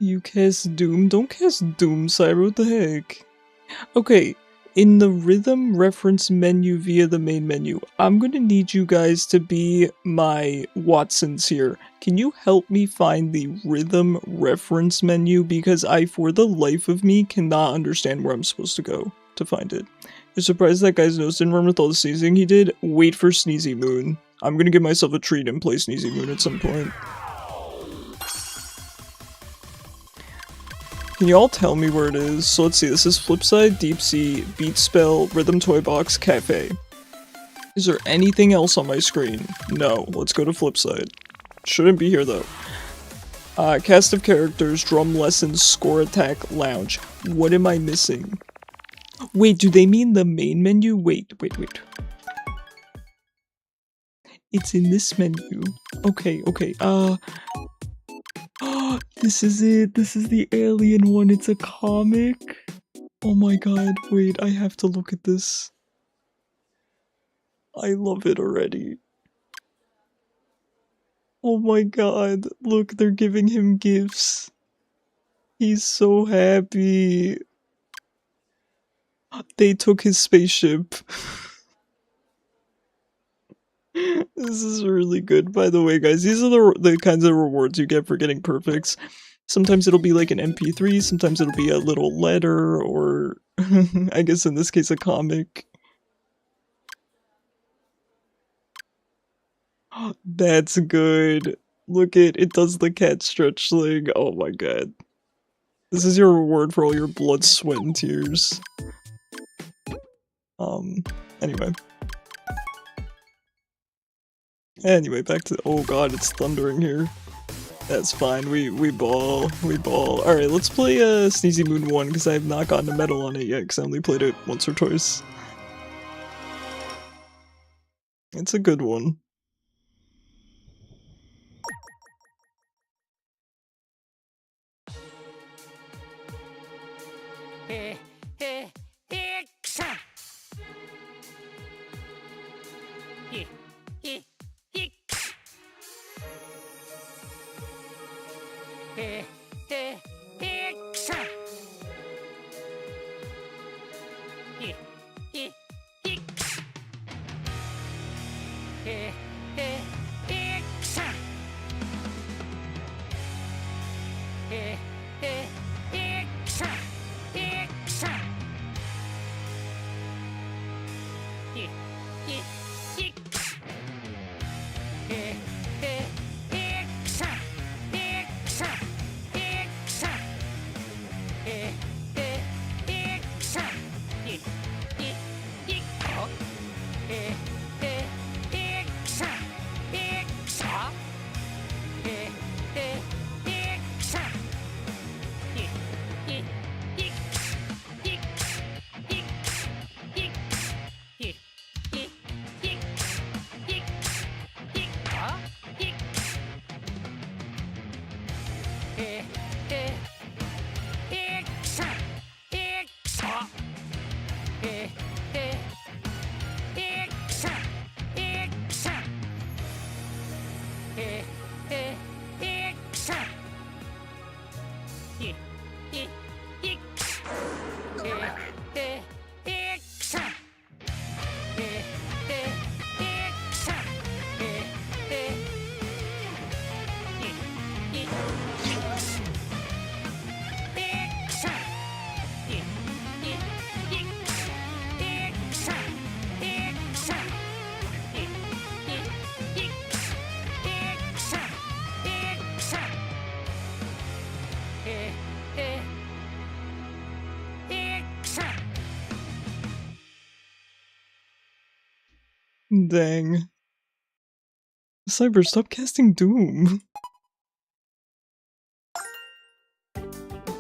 You cast Doom? Don't cast Doom, Cyber, what the heck? Okay, in the rhythm reference menu via the main menu, I'm gonna need you guys to be my Watsons here. Can you help me find the rhythm reference menu? Because I, for the life of me, cannot understand where I'm supposed to go to find it. You're surprised that guy's nose didn't run with all the sneezing he did? Wait for Sneezy Moon. I'm gonna give myself a treat and play Sneezy Moon at some point. Can you all tell me where it is? So let's see, this is Flipside, Deep Sea, Beat Spell, Rhythm Toy Box, Cafe. Is there anything else on my screen? No. Let's go to Flipside. Shouldn't be here though. Cast of characters, drum lessons, score attack, lounge. What am I missing? Wait, do they mean the main menu? Wait. It's in this menu. Okay. This is it. This is the alien one. It's a comic. Oh my god, wait, I have to look at this. I love it already. Oh my god, look, they're giving him gifts. He's so happy. They took his spaceship. This is really good, by the way, guys. These are the kinds of rewards you get for getting perfects. Sometimes it'll be like an MP3, sometimes it'll be a little letter, or I guess in this case a comic. That's good. Look it does the cat stretch thing. Oh my god. This is your reward for all your blood, sweat, and tears. Anyway. Anyway, back to- oh god, it's thundering here. That's fine, we ball. Alright, let's play Sneezy Moon 1, because I have not gotten a medal on it yet, because I only played it once or twice. It's a good one. Dang. Cyber, stop casting Doom.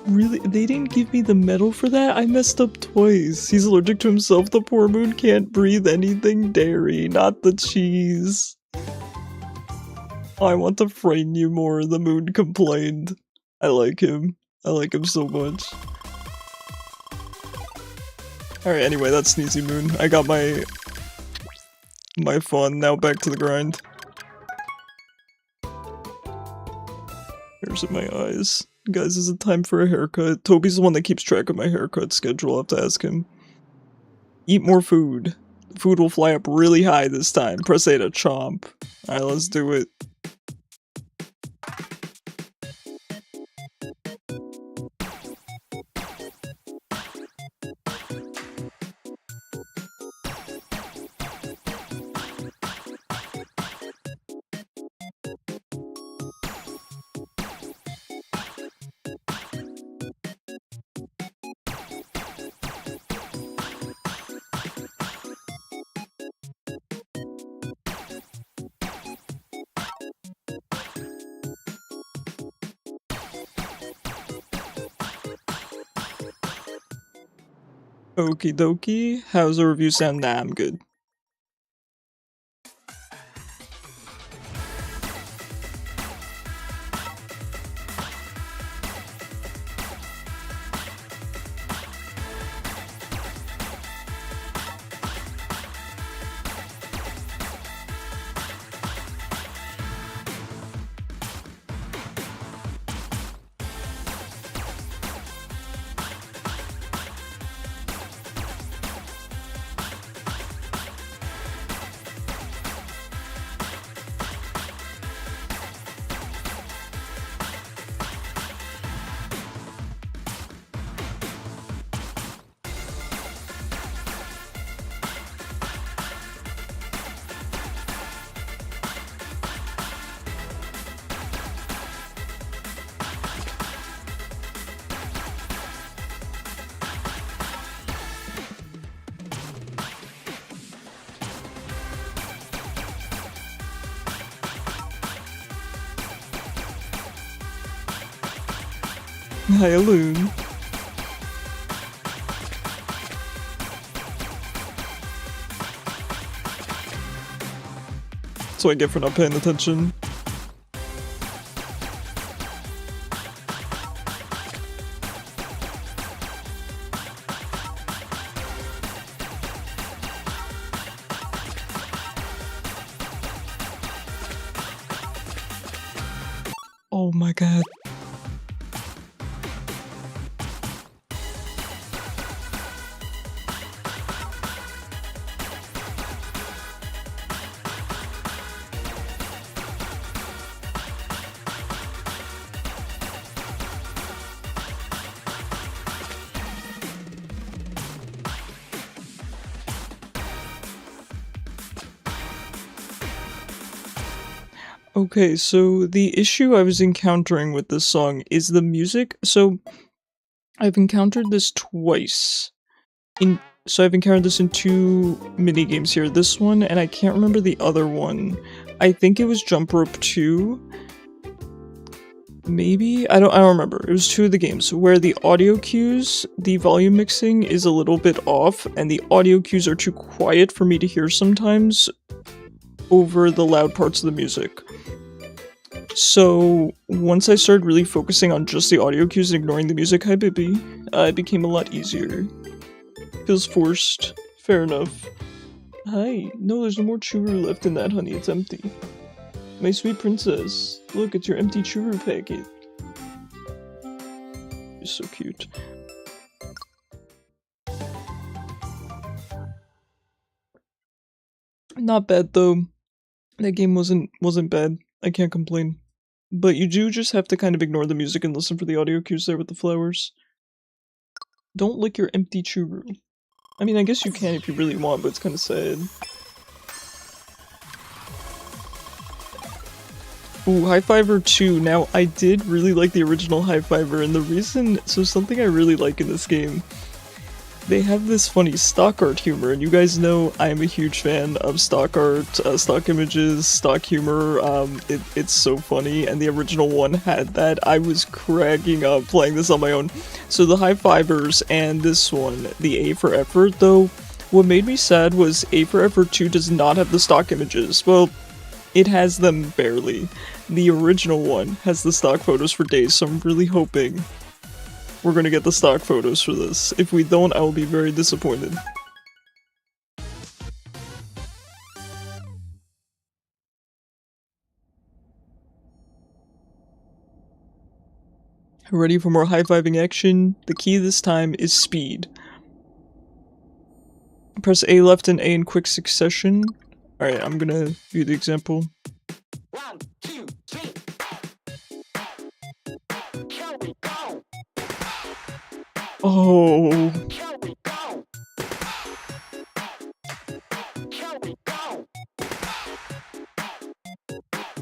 Really? They didn't give me the medal for that? I messed up twice. He's allergic to himself. The poor moon can't breathe anything dairy, not the cheese. I want to frighten you more, the moon complained. I like him. I like him so much. Alright, anyway, that's Sneezy Moon. I got my fun, now back to the grind. Tears in my eyes. Guys, is it time for a haircut? Toby's the one that keeps track of my haircut schedule, I'll have to ask him. Eat more food. The food will fly up really high this time. Press A to chomp. Alright, let's do it. Okie dokie. How's the review sound? Nah, I'm good. Hi, Loon. That's what I get for not paying attention. Oh my god. Okay, so the issue I was encountering with this song is the music. So I've encountered this twice. So I've encountered this in two mini games here. This one, and I can't remember the other one. I think it was Jump Rope 2. Maybe? I don't remember. It was two of the games where the audio cues, the volume mixing is a little bit off, and the audio cues are too quiet for me to hear sometimes over the loud parts of the music. So once I started really focusing on just the audio cues and ignoring the music, hi baby, it became a lot easier. Feels forced. Fair enough. Hi. No, there's no more churu left in that, honey. It's empty. My sweet princess. Look, it's your empty churu packet. You're so cute. Not bad though. That game wasn't bad. I can't complain. But you do just have to kind of ignore the music and listen for the audio cues there with the flowers. Don't lick your empty churu. I mean, I guess you can if you really want, but it's kind of sad. Ooh, High Fiver 2. Now, I did really like the original High Fiver, and the reason- so something I really like in this game, they have this funny stock art humor, and you guys know I am a huge fan of stock art, stock images, stock humor. It's so funny, and the original one had that. I was cracking up playing this on my own. So the High Fivers and this one, the A for Effort, though, what made me sad was A for Effort 2 does not have the stock images. Well, it has them barely. The original one has the stock photos for days, so I'm really hoping we're gonna get the stock photos for this. If we don't, I will be very disappointed. Ready for more high-fiving action? The key this time is speed. Press A left and A in quick succession. Alright, I'm gonna view the example. 1, 2, 3. Here we go. Oh, Here we go. Here we go.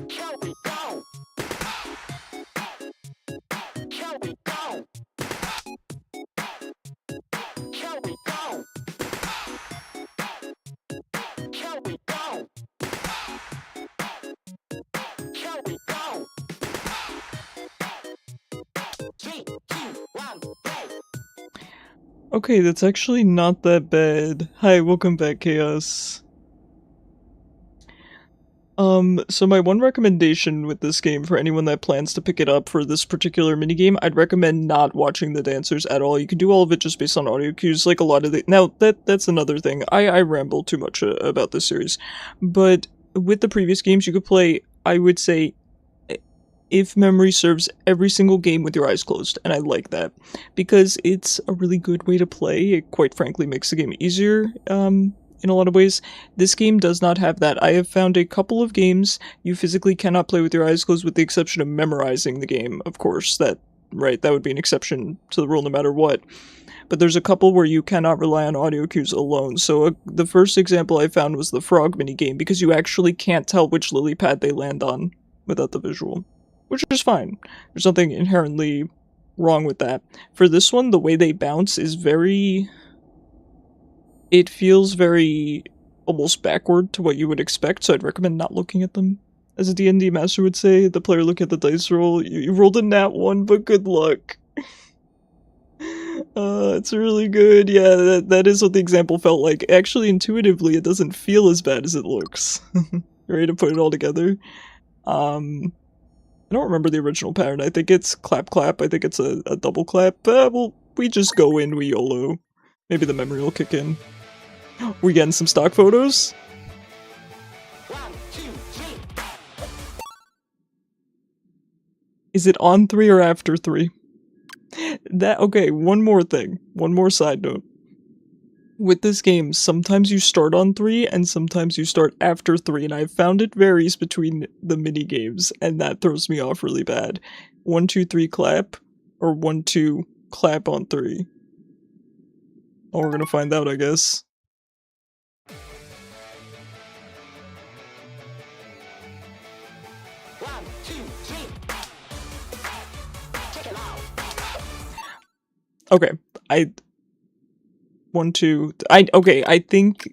Here we go. Here we go. Here we go. Here we go. Here we go. 3, 2, 1, play. Okay, that's actually not that bad. Hi, welcome back, Chaos. So my one recommendation with this game for anyone that plans to pick it up for this particular minigame, I'd recommend not watching the dancers at all. You can do all of it just based on audio cues, like a lot of the- Now, that's another thing. I ramble too much about this series. But with the previous games, you could play, I would say, if memory serves, every single game with your eyes closed, and I like that. Because it's a really good way to play. It quite frankly makes the game easier, in a lot of ways. This game does not have that. I have found a couple of games you physically cannot play with your eyes closed with the exception of memorizing the game, of course. That would be an exception to the rule no matter what. But there's a couple where you cannot rely on audio cues alone. So the first example I found was the frog minigame, because you actually can't tell which lily pad they land on without the visual. Which is fine. There's nothing inherently wrong with that. For this one, the way they bounce is very... It feels very almost backward to what you would expect, so I'd recommend not looking at them. As a D&D master would say, the player look at the dice roll. You rolled a nat 1, but good luck. It's really good. Yeah, that is what the example felt like. Actually, intuitively, it doesn't feel as bad as it looks. Ready to put it all together? I don't remember the original pattern. I think it's clap clap. I think it's a double clap. Well, we just go in, we YOLO. Maybe the memory will kick in. We getting some stock photos? 1, 2, 3. Is it on 3 or after 3? Okay, one more thing. One more side note. With this game, sometimes you start on 3 and sometimes you start after 3, and I've found it varies between the mini games, and that throws me off really bad. 1, 2, 3 clap, or 1, 2 clap on 3. Oh, we're gonna find out, I guess. Okay, 1, 2, okay, I think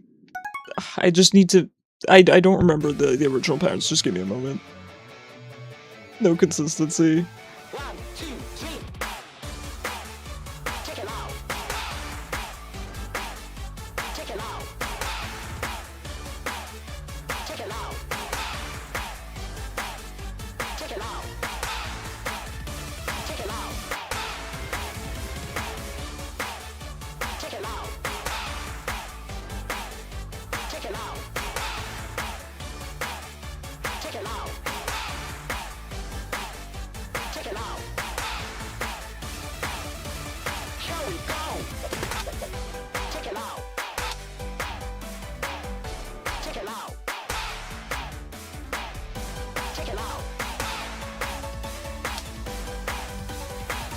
I just need to, I don't remember the original patterns, just give me a moment. No consistency. 1, 2, 3. Check it out. Check it out. Check it out. Check it out. Check it out. Check it out. Check it out. Check it out. Check it out. Here we go. Check it out. Check it out. Check it out.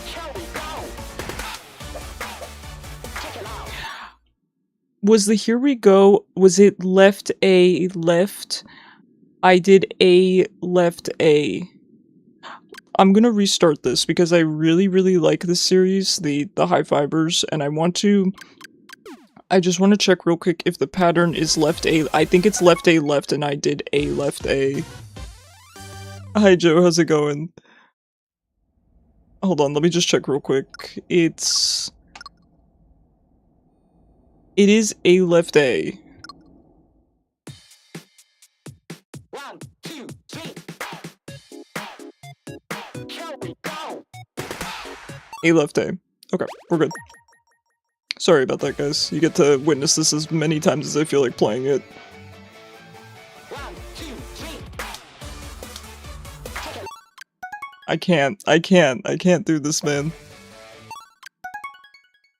Here we go. Check it out. Was the here we go, was it left A, left? I did A, left A. I'm gonna restart this because I really, really like this series, the high fibers, and I just want to check real quick if the pattern is left A. I think it's left A, left, and I did A, left A. Hi Joe, how's it going? Hold on, let me just check real quick. It is A, left A. 1, 2, 3. Here we go. A, left A. Okay, we're good. Sorry about that, guys. You get to witness this as many times as I feel like playing it. 1, 2, 3. Check it. I can't do this, man.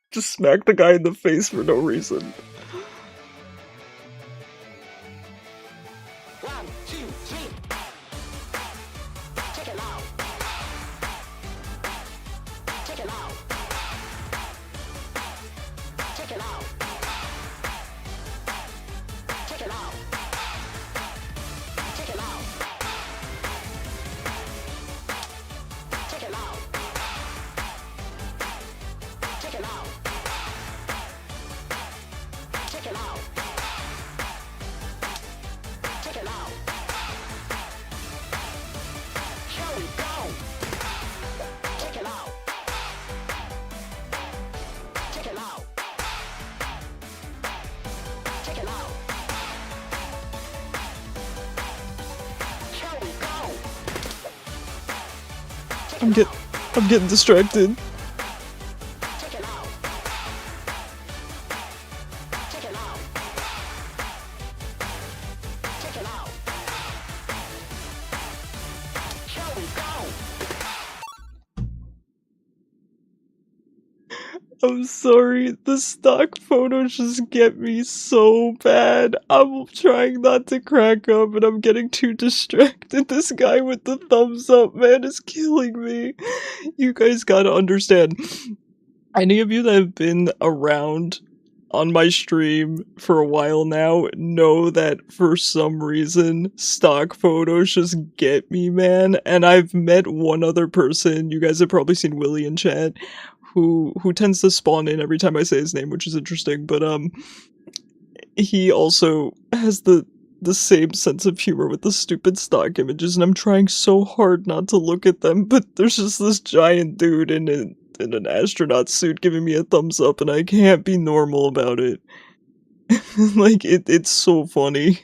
Just smack the guy in the face for no reason. 1, 2, 3. Check it out. Check it out. Check it out. Check it out. Check it out. Check it out. Check it out. I'm getting distracted. Check it out. Check it out. Check it out. Here we go. I'm sorry, the stock photos just get me so bad. I'm trying not to crack up and I'm getting too distracted. This guy with the thumbs up, man, is killing me. You guys gotta understand. Any of you that have been around on my stream for a while now know that for some reason stock photos just get me, man. And I've met one other person, you guys have probably seen Willie in chat, who tends to spawn in every time I say his name, which is interesting, but he also has the same sense of humor with the stupid stock images, and I'm trying so hard not to look at them, but there's just this giant dude in an astronaut suit giving me a thumbs up, and I can't be normal about it. Like, it's so funny.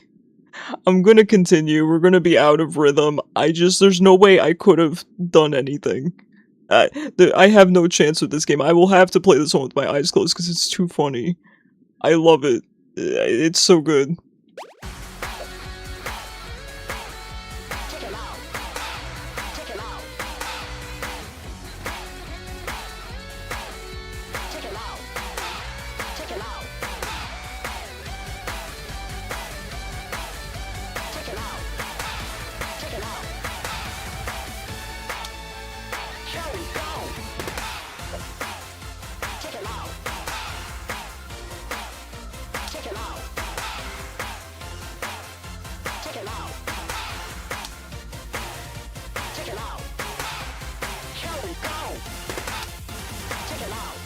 I'm gonna continue, we're gonna be out of rhythm, there's no way I could have done anything. I have no chance with this game. I will have to play this one with my eyes closed because it's too funny. I love it. It's so good. Check it out. Check it out. Check it out. Check it out. Check it out. Check it out. Here we go. Check it out. Check it out. Check it out. Check it out. Here we go. Check it out.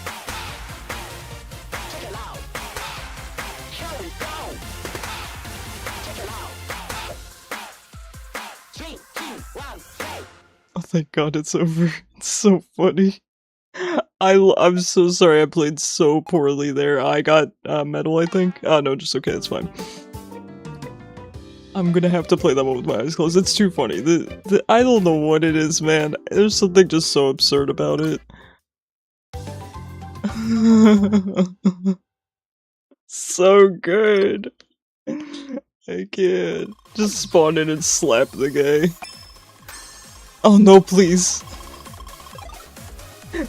Check it out. Here we go. Check it out. 3, 2, 1, play. Oh, thank God it's over. It's so funny. I'm so sorry I played so poorly there. I got medal, I think. No, just okay, it's fine. I'm gonna have to play that one with my eyes closed. It's too funny. I don't know what it is, man. There's something just so absurd about it. So good. I can't. Just spawn in and slap the guy. Oh no, please.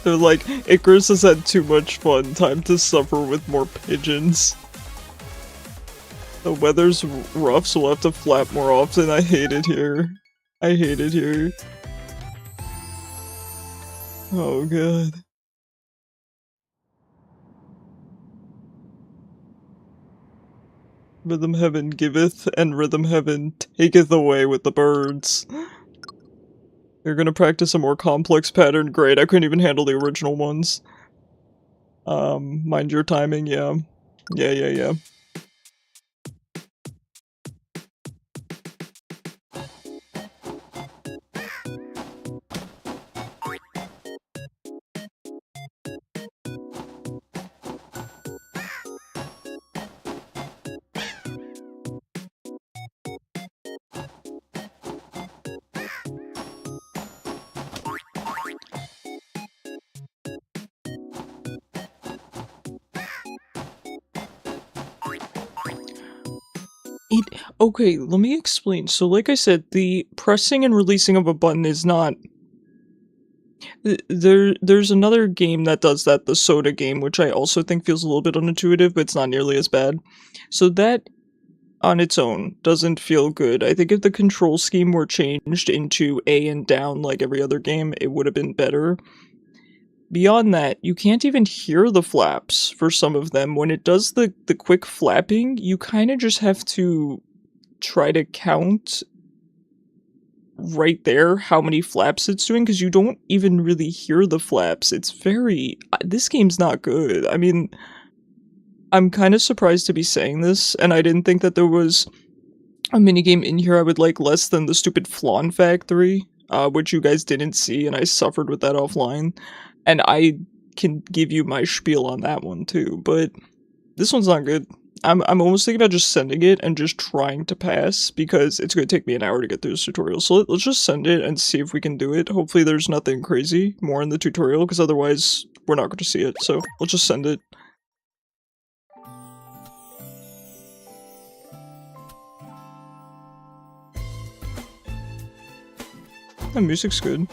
They're like, Icarus has had too much fun. Time to suffer with more pigeons. The weather's rough, so we'll have to flap more often. I hate it here. I hate it here. Oh god. Rhythm Heaven giveth, and Rhythm Heaven taketh away with the birds. You're gonna practice a more complex pattern? Great, I couldn't even handle the original ones. Mind your timing, yeah. Yeah. Okay, let me explain. So like I said, the pressing and releasing of a button is not... There's another game that does that, the Soda game, which I also think feels a little bit unintuitive, but it's not nearly as bad. So that, on its own, doesn't feel good. I think if the control scheme were changed into A and down like every other game, it would have been better. Beyond that, you can't even hear the flaps for some of them. When it does the quick flapping, you kind of just have to try to count right there how many flaps it's doing, because you don't even really hear the flaps. It's very... this game's not good. I mean, I'm kind of surprised to be saying this, and I didn't think that there was a minigame in here I would like less than the stupid Flan Factory, which you guys didn't see, and I suffered with that offline. And I can give you my spiel on that one too, but this one's not good. I'm almost thinking about just sending it and just trying to pass because it's going to take me an hour to get through this tutorial. So let's just send it and see if we can do it. Hopefully there's nothing crazy more in the tutorial because otherwise we're not going to see it. So let's just send it. The music's good.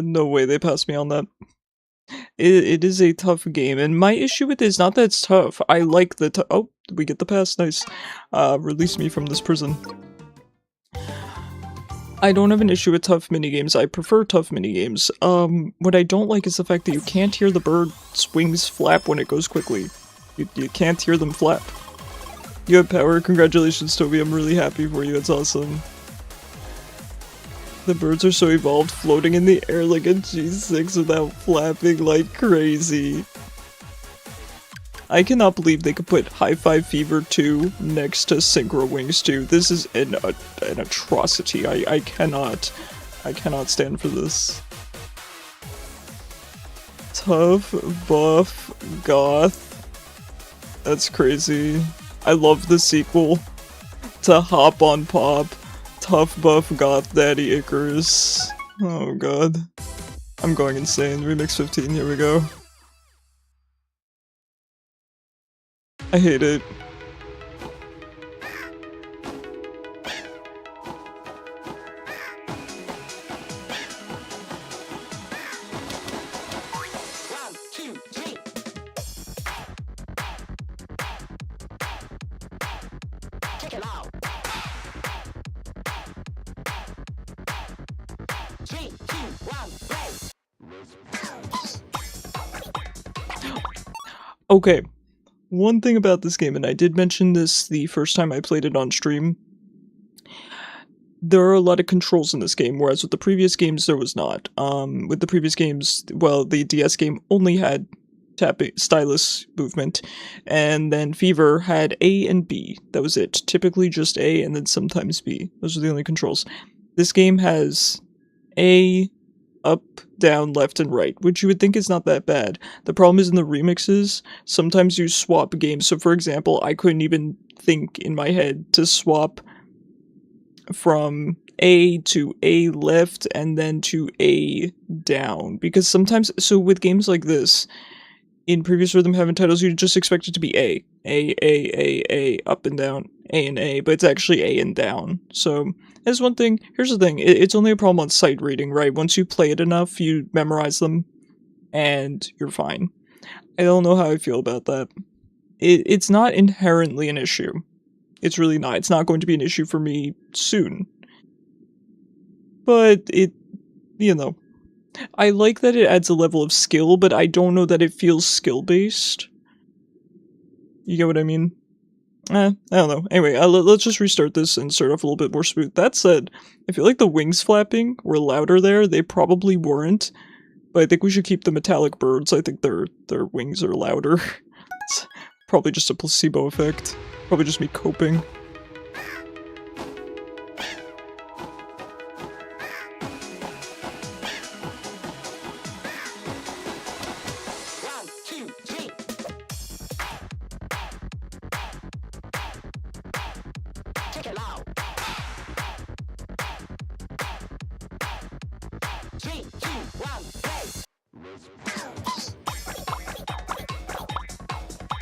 No way they passed me on that. It is a tough game, and my issue with it is not that it's tough. I like the oh, we get the pass, nice. Release me from this prison. I don't have an issue with tough minigames, I prefer tough minigames. What I don't like is the fact that you can't hear the bird's wings flap when it goes quickly. You can't hear them flap. You have power, congratulations Toby, I'm really happy for you, it's awesome. The birds are so evolved, floating in the air like a G6 without flapping like crazy. I cannot believe they could put High Five Fever 2 next to Synchro Wings 2. This is an atrocity. I cannot stand for this. Tough, buff, goth. That's crazy. I love the sequel to Hop on Pop. Tough buff goth daddy Icarus. Oh god. I'm going insane. Remix 15, here we go. I hate it. One, two, three. Check it out. 3, 2, 1, play. Okay. One thing about this game, and I did mention this the first time I played it on stream, there are a lot of controls in this game, whereas with the previous games there was not. With the previous games, well, the DS game only had tapping stylus movement, and then Fever had A and B. That was it. Typically just A and then sometimes B. Those are the only controls. This game has A, up, down, left, and right, which you would think is not that bad. The problem is in the remixes, sometimes you swap games. So for example, I couldn't even think in my head to swap from A to A left and then to A down. Because sometimes, so with games like this, in previous Rhythm Heaven titles, you just expect it to be A, up and down, A and A, but it's actually A and down. So, as one thing, here's the thing, it's only a problem on sight reading, right? Once you play it enough, you memorize them, and you're fine. I don't know how I feel about that. It's not inherently an issue. It's really not. It's not going to be an issue for me soon. But you know. I like that it adds a level of skill, but I don't know that it feels skill-based. You get what I mean? I don't know. Anyway, let's just restart this and start off a little bit more smooth. That said, I feel like the wings flapping were louder there. They probably weren't, but I think we should keep the metallic birds. I think their wings are louder. It's probably just a placebo effect. Probably just me coping. One, two, three. Check it out. 3, 2, 1, play.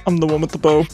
I'm the one with the bow.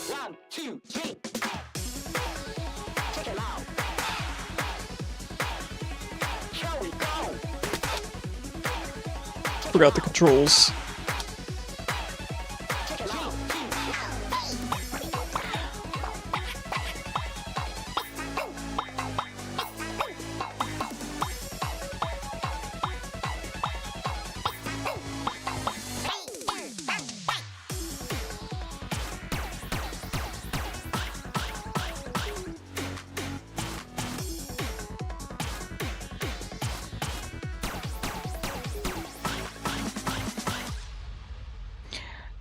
One, two, three. Check it out. Here we go. Forgot the controls. Check it out.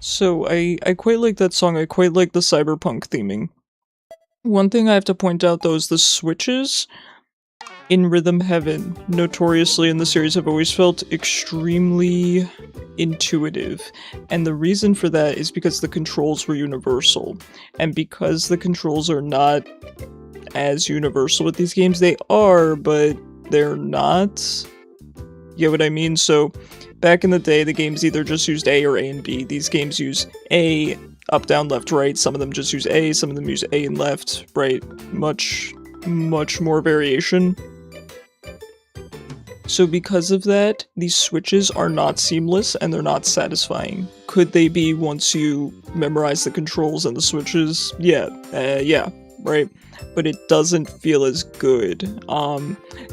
So I quite like that song. I quite like the cyberpunk theming. One thing I have to point out though is the switches in Rhythm Heaven, notoriously in the series, have always felt extremely intuitive. And the reason for that is because the controls were universal. And because the controls are not as universal with these games, they are, but they're not. You get what I mean? So back in the day, the games either just used A or A and B. These games use A, up, down, left, right. Some of them just use A, some of them use A and left, right. Much more variation. So because of that, these switches are not seamless and they're not satisfying. Could they be once you memorize the controls and the switches? Yeah, right? But it doesn't feel as good.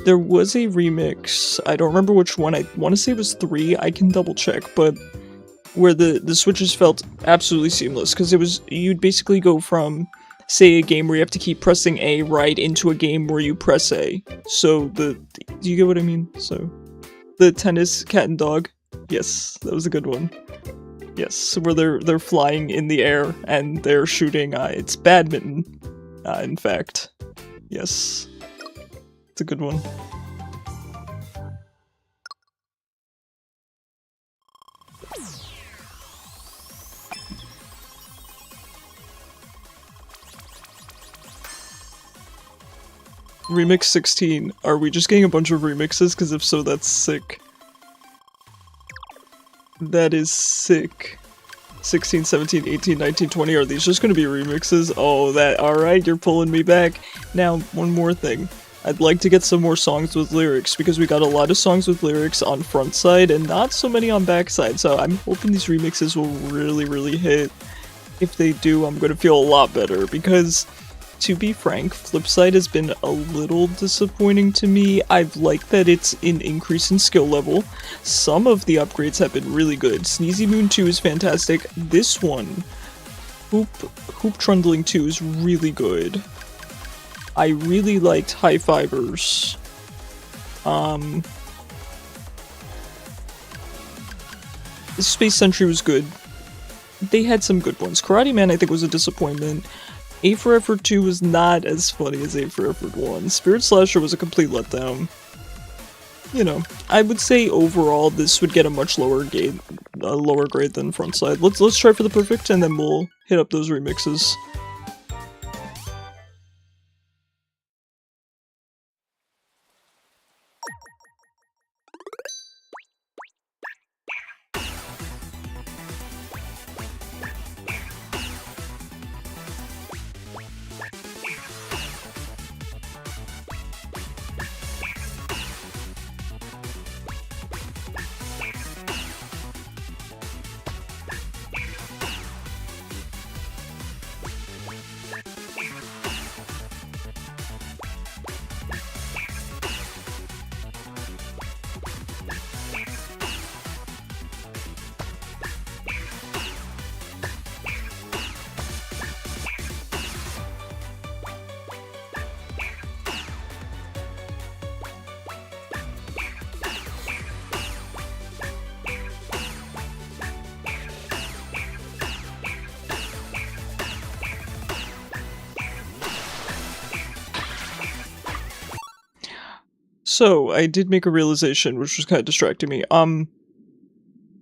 There was a remix, I don't remember which one, I want to say it was 3, I can double check, but where the switches felt absolutely seamless, because it was, you'd basically go from, say, a game where you have to keep pressing A right into a game where you press A. So do you get what I mean? So, the tennis cat and dog, yes, that was a good one. Yes, where they're flying in the air and they're shooting, it's badminton. In fact, yes, it's a good one. Remix 16. Are we just getting a bunch of remixes? Because if so, that's sick. That is sick. 16, 17, 18, 19, 20, are these just gonna be remixes? Oh, alright, you're pulling me back. Now, one more thing. I'd like to get some more songs with lyrics, because we got a lot of songs with lyrics on front side, and not so many on back side, so I'm hoping these remixes will really hit. If they do, I'm gonna feel a lot better, because, to be frank, Flipside has been a little disappointing to me. I've liked that it's an increase in skill level. Some of the upgrades have been really good. Sneezy Moon 2 is fantastic. This one, Hoop Trundling 2 is really good. I really liked High Fibers. Space Sentry was good. They had some good ones. Karate Man, I think, was a disappointment. A for Effort 2 was not as funny as A for Effort 1. Spirit Slasher was a complete letdown. You know, I would say overall this would get a much lower grade than Frontside. Let's try for the perfect, and then we'll hit up those remixes. So, I did make a realization, which was kind of distracting me.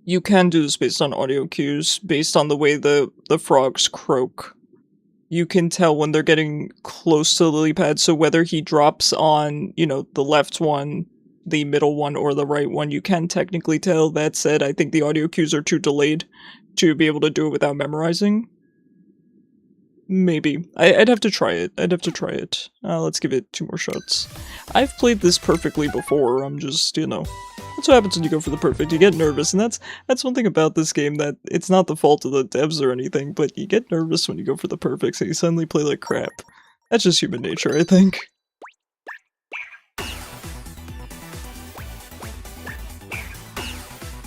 You can do this based on audio cues, based on the way the frogs croak. You can tell when they're getting close to the lily pad, so whether he drops on, you know, the left one, the middle one, or the right one, you can technically tell. That said, I think the audio cues are too delayed to be able to do it without memorizing. Maybe. I'd have to try it. Let's give it 2 more shots. I've played this perfectly before, I'm just, you know. That's what happens when you go for the perfect. You get nervous, and that's one thing about this game, that it's not the fault of the devs or anything, but you get nervous when you go for the perfect, so you suddenly play like crap. That's just human nature, I think.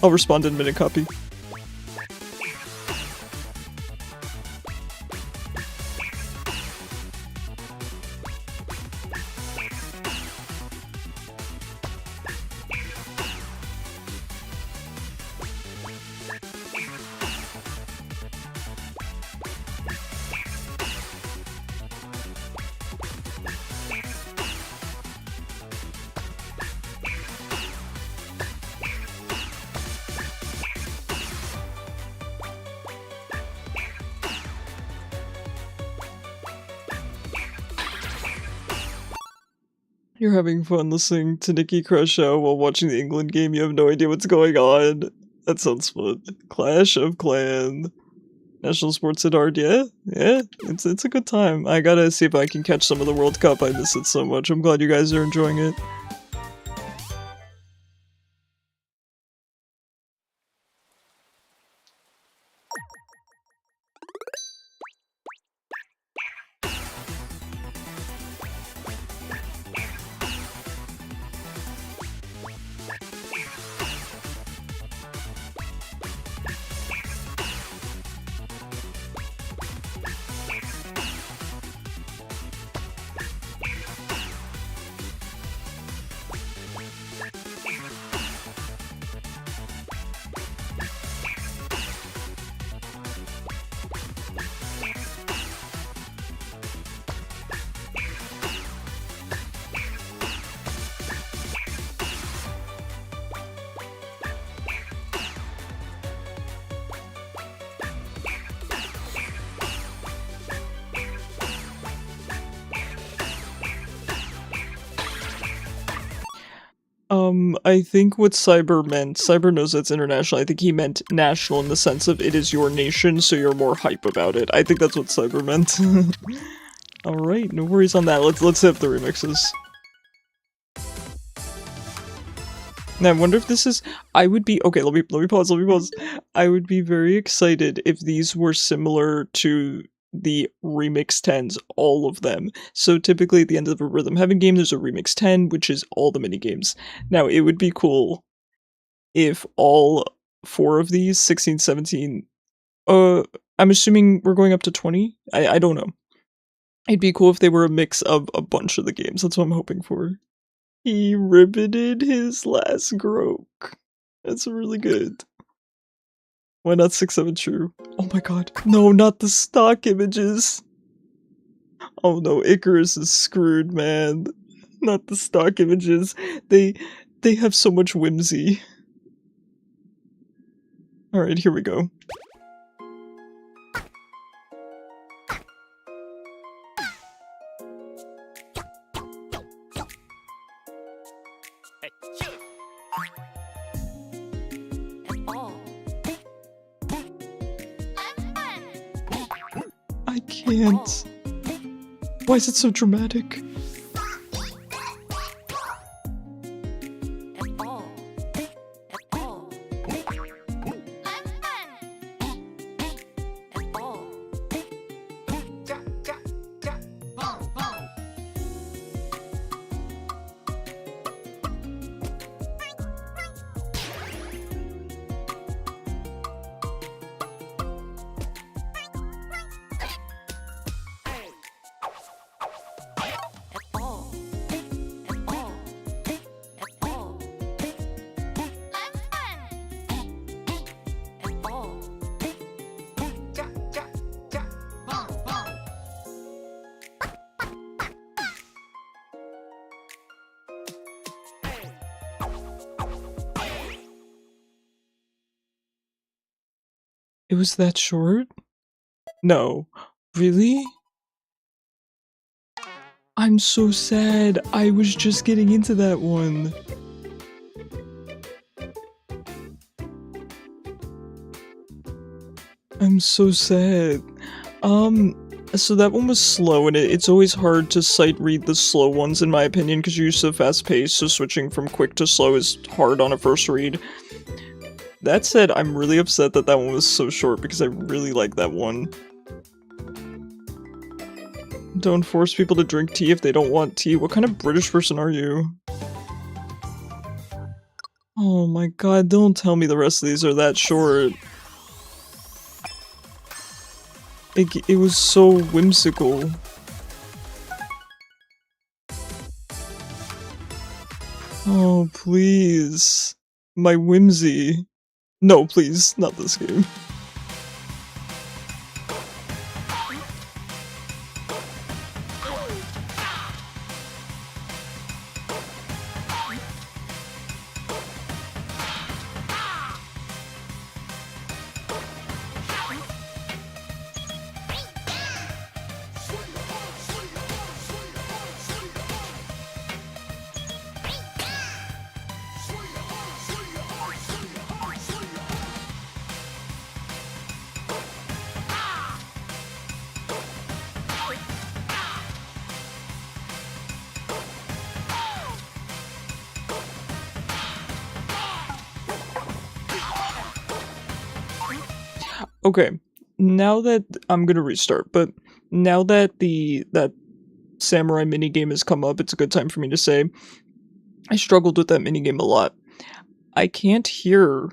I'll respond in a minute, copy. You're having fun listening to Nikki Crush out while watching the England game. You have no idea what's going on. That sounds fun. Clash of Clan. National Sports at Hard, yeah? Yeah, it's a good time. I gotta see if I can catch some of the World Cup. I miss it so much. I'm glad you guys are enjoying it. I think what Cyber meant, Cyber knows that's international, I think he meant national in the sense of it is your nation, so you're more hype about it. I think that's what Cyber meant. Alright, no worries on that. Let's hit the remixes. Now, I wonder if this is... I would be... Okay, let me pause. I would be very excited if these were similar to the Remix 10s, all of them. So typically at the end of a Rhythm Heaven game, there's a Remix 10, which is all the minigames. Now, it would be cool if all 4 of these, 16, 17... I'm assuming we're going up to 20? I don't know. It'd be cool if they were a mix of a bunch of the games. That's what I'm hoping for. He ribbited his last Groke. That's really good. Why not 6-7 true? Oh my god. No, not the stock images. Oh no, Icarus is screwed, man. Not the stock images. They have so much whimsy. Alright, here we go. I can't. Why is it so dramatic? It was that short? No. Really? I'm so sad. I was just getting into that one. I'm so sad. So that one was slow, and it's always hard to sight read the slow ones in my opinion because you're used to fast pace, so switching from quick to slow is hard on a first read. That said, I'm really upset that that one was so short because I really like that one. Don't force people to drink tea if they don't want tea. What kind of British person are you? Oh my god, don't tell me the rest of these are that short. It was so whimsical. Oh, please. My whimsy. No, please, not this game. Okay, now that I'm gonna restart, but now that that samurai minigame has come up, it's a good time for me to say I struggled with that minigame a lot. I can't hear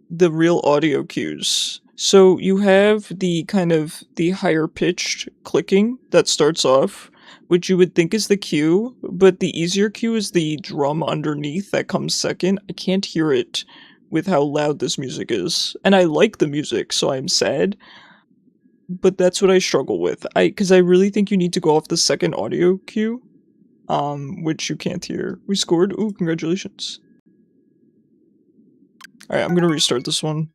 the real audio cues. So you have the kind of the higher pitched clicking that starts off, which you would think is the cue, but the easier cue is the drum underneath that comes second. I can't hear it with how loud this music is. And I like the music, so I'm sad. But that's what I struggle with. Because I really think you need to go off the second audio cue, which you can't hear. We scored. Ooh, congratulations. Alright, I'm gonna restart this one.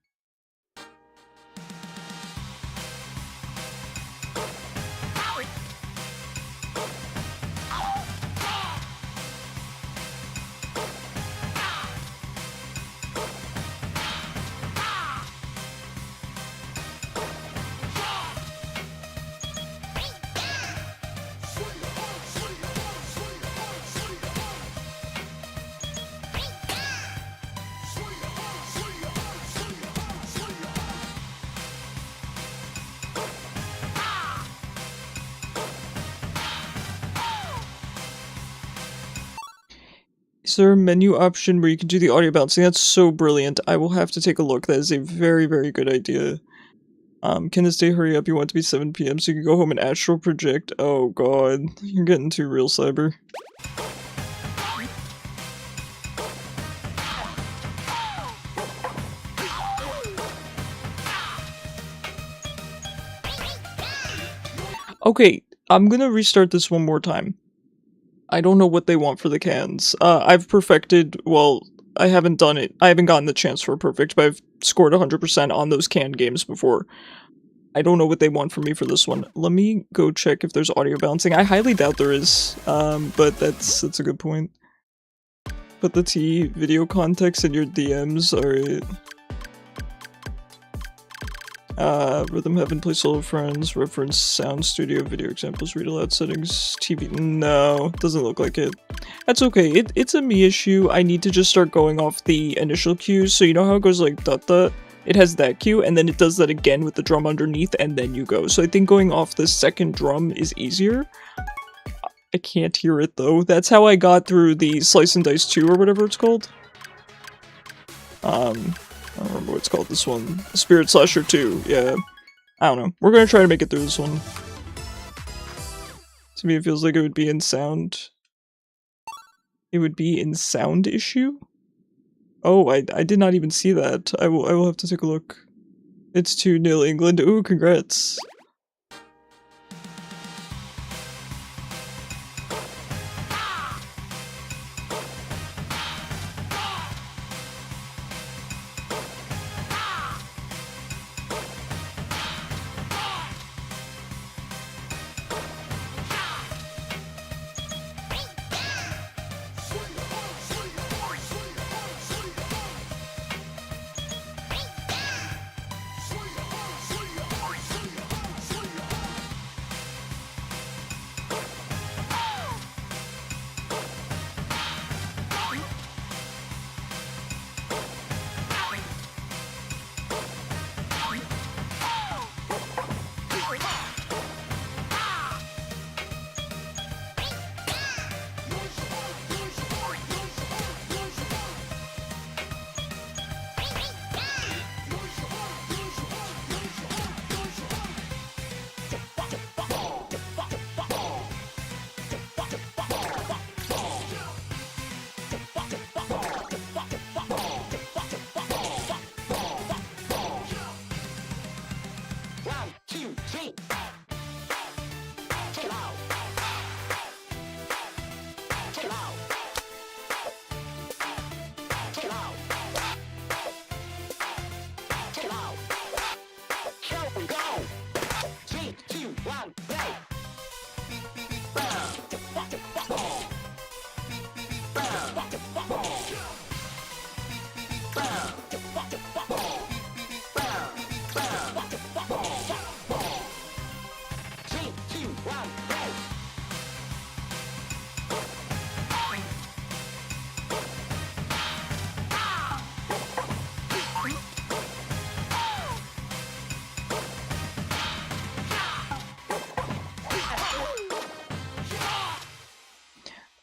Is there a menu option where you can do the audio balancing? That's so brilliant. I will have to take a look. That is a very, very good idea. Can this day hurry up? You want it to be 7 PM so you can go home and astral project? Oh god, you're getting too real, Cyber. Okay, I'm gonna restart this one more time. I don't know what they want for the cans. I've perfected, well, I haven't done it. I haven't gotten the chance for perfect, but I've scored 100% on those canned games before. I don't know what they want from me for this one. Let me go check if there's audio balancing. I highly doubt there is, but that's a good point. Put the T video context in your DMs, alright. Rhythm Heaven, Play Solo Friends, reference sound studio, video examples, read aloud settings, TV. No, doesn't look like it. That's okay. It's a me issue. I need to just start going off the initial cues. So you know how it goes like dot dot? It has that cue, and then it does that again with the drum underneath, and then you go. So I think going off the second drum is easier. I can't hear it though. That's how I got through the Slice and Dice 2 or whatever it's called. I don't remember what it's called, this one. Spirit Slasher 2, yeah. I don't know. We're gonna try to make it through this one. To me, it feels like it would be in sound. It would be in sound issue? Oh, I did not even see that. I will have to take a look. It's 2-0 England. Ooh, congrats.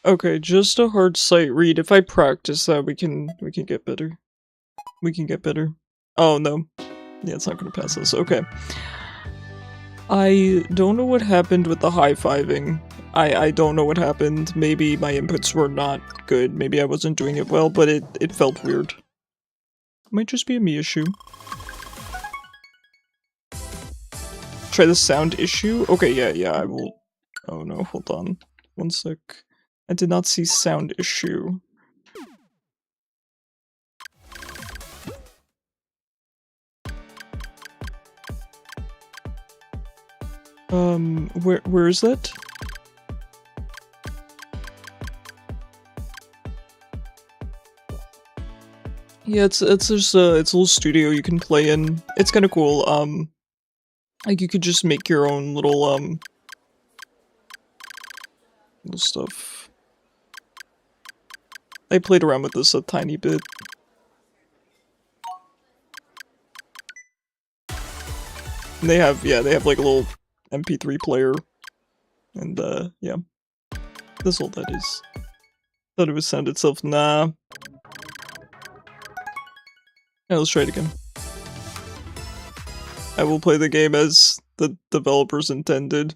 Okay, just a hard sight read. If I practice that, we can get better. We can get better. Oh, no. Yeah, it's not gonna pass us. Okay. I don't know what happened with the high-fiving. I don't know what happened. Maybe my inputs were not good. Maybe I wasn't doing it well, but it felt weird. Might just be a me issue. Try the sound issue? Okay, yeah, I will... Oh no, hold on. One sec. I did not see sound issue. Where is that? Yeah, it's just it's a little studio you can play in. It's kind of cool. Like you could just make your own little little stuff. I played around with this a tiny bit. And they have like a little MP3 player. And yeah. That's all that is. Thought it would sound itself. Nah. Yeah, let's try it again. I will play the game as the developers intended.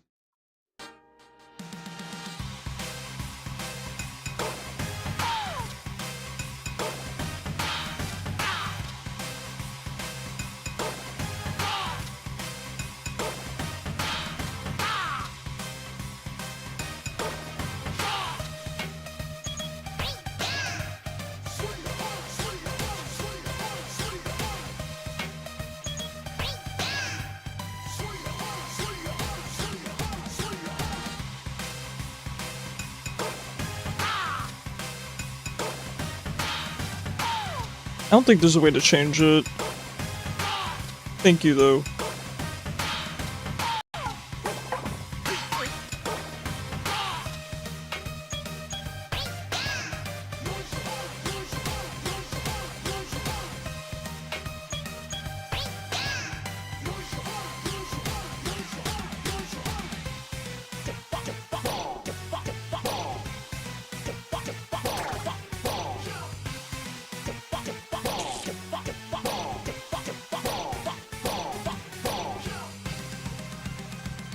I don't think there's a way to change it. Thank you, though.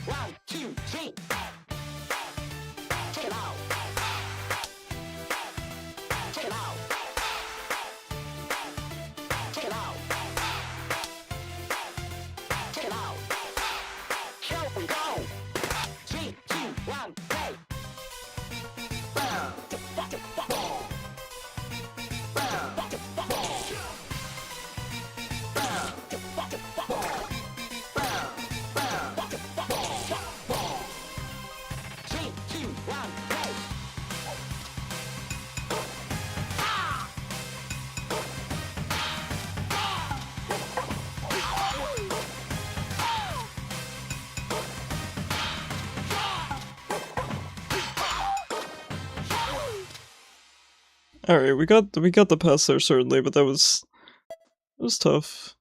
One, two, three. Check it out. Check it out. Check it out. Check it out. Here we go. 3, 2, 1, play. Bam. Three, two, one, play. Alright, we got the pass there certainly, but that was tough.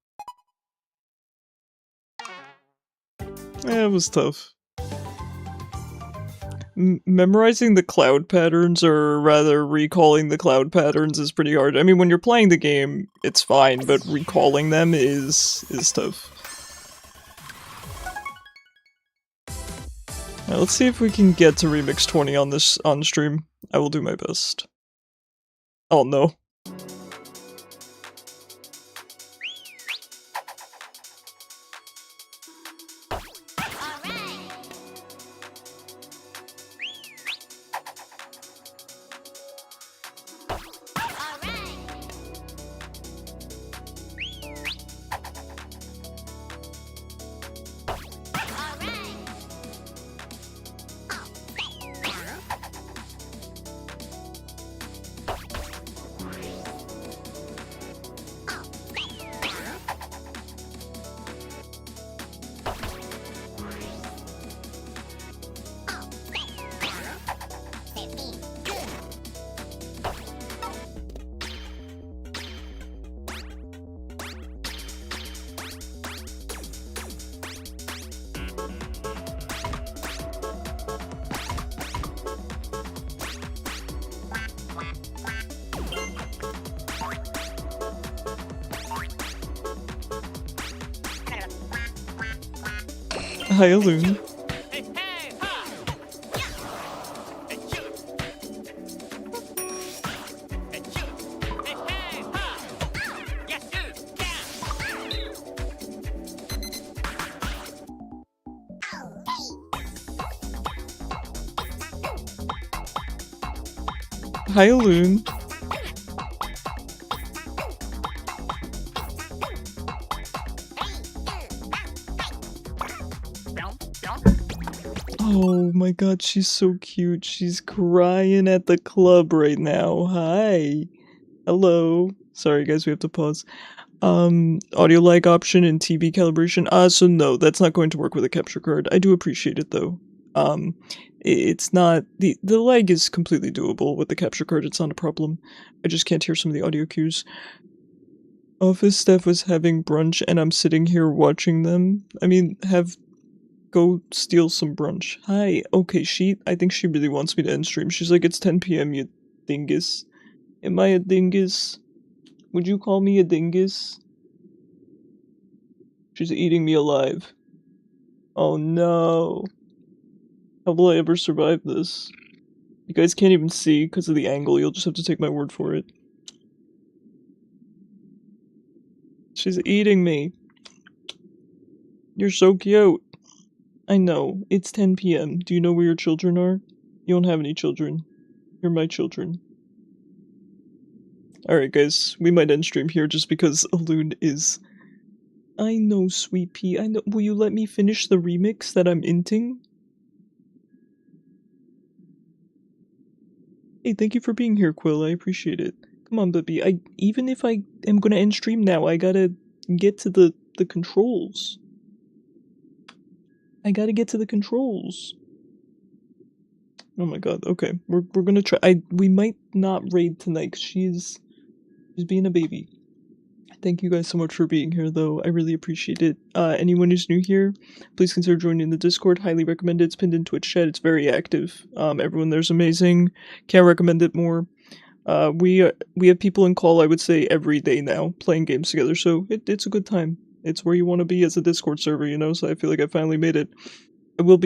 Yeah, it was tough. Memorizing the cloud patterns, or rather recalling the cloud patterns, is pretty hard. I mean, when you're playing the game, it's fine, but recalling them is tough. Now, let's see if we can get to Remix 20 on stream. I will do my best. Oh no. Hi, Alune. Hi, Alune. Oh my god, she's so cute. She's crying at the club right now. Hi. Hello. Sorry guys, we have to pause. Audio lag option and TV calibration. So no, that's not going to work with a capture card. I do appreciate it though. It's not, the lag is completely doable with the capture card, it's not a problem. I just can't hear some of the audio cues. Office staff was having brunch and I'm sitting here watching them. I mean, go steal some brunch. Hi. Okay, I think she really wants me to end stream. She's like, it's 10 PM, you dingus. Am I a dingus? Would you call me a dingus? She's eating me alive. Oh no. How will I ever survive this? You guys can't even see because of the angle, you'll just have to take my word for it. She's eating me. You're so cute. I know, it's 10 PM. Do you know where your children are? You don't have any children. You're my children. Alright guys, we might end stream here just because Alune is... I know, sweet pea, I know. Will you let me finish the remix that I'm inting? Hey, thank you for being here, Quill, I appreciate it. Come Come on, Bippy. Even if I am gonna end stream now, I gotta get to the controls. I gotta get to the controls. Oh my god, okay. We're gonna try. We might not raid tonight 'cause she's being a baby. Thank you guys so much for being here, though. I really appreciate it. Anyone who's new here, please consider joining the Discord. Highly recommend it. It's pinned in Twitch chat. It's very active. Everyone there's amazing. Can't recommend it more. We have people in call, I would say, every day now, playing games together, so it's a good time. It's where you want to be as a Discord server, you know, so I feel like I finally made it.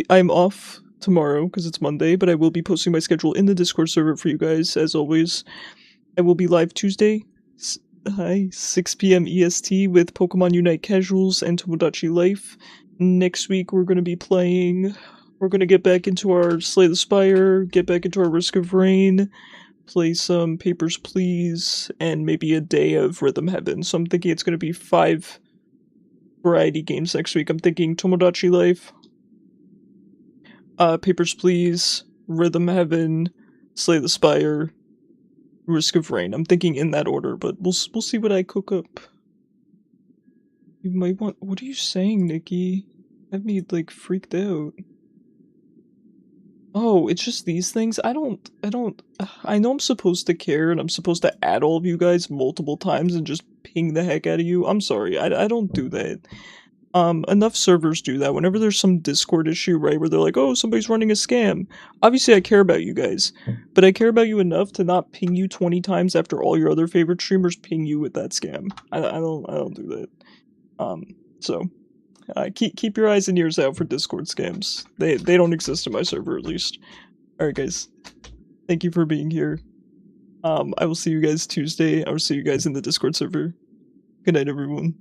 I'm off tomorrow, because it's Monday, but I will be posting my schedule in the Discord server for you guys, as always. I will be live Tuesday, 6 PM EST with Pokemon Unite Casuals and Tomodachi Life. Next week we're going to be playing... We're going to get back into our Slay the Spire, get back into our Risk of Rain, play some Papers, Please, and maybe a day of Rhythm Heaven. So I'm thinking it's going to be 5 variety games next week. I'm thinking Tomodachi Life, Papers, Please, Rhythm Heaven, Slay the Spire, Risk of Rain. I'm thinking in that order, but we'll see what I cook up. You might want... What are you saying, Nikki? Have me, like, freaked out. Oh, it's just these things? I know I'm supposed to care, and I'm supposed to add all of you guys multiple times and just ping the heck out of you. I'm sorry, I don't do that. Enough servers do that. Whenever there's some Discord issue, right, where they're like, oh, somebody's running a scam. Obviously, I care about you guys, but I care about you enough to not ping you 20 times after all your other favorite streamers ping you with that scam. I don't do that. So, keep your eyes and ears out for Discord scams. They don't exist in my server, at least. Alright, guys. Thank you for being here. I will see you guys Tuesday. I will see you guys in the Discord server. Good night, everyone.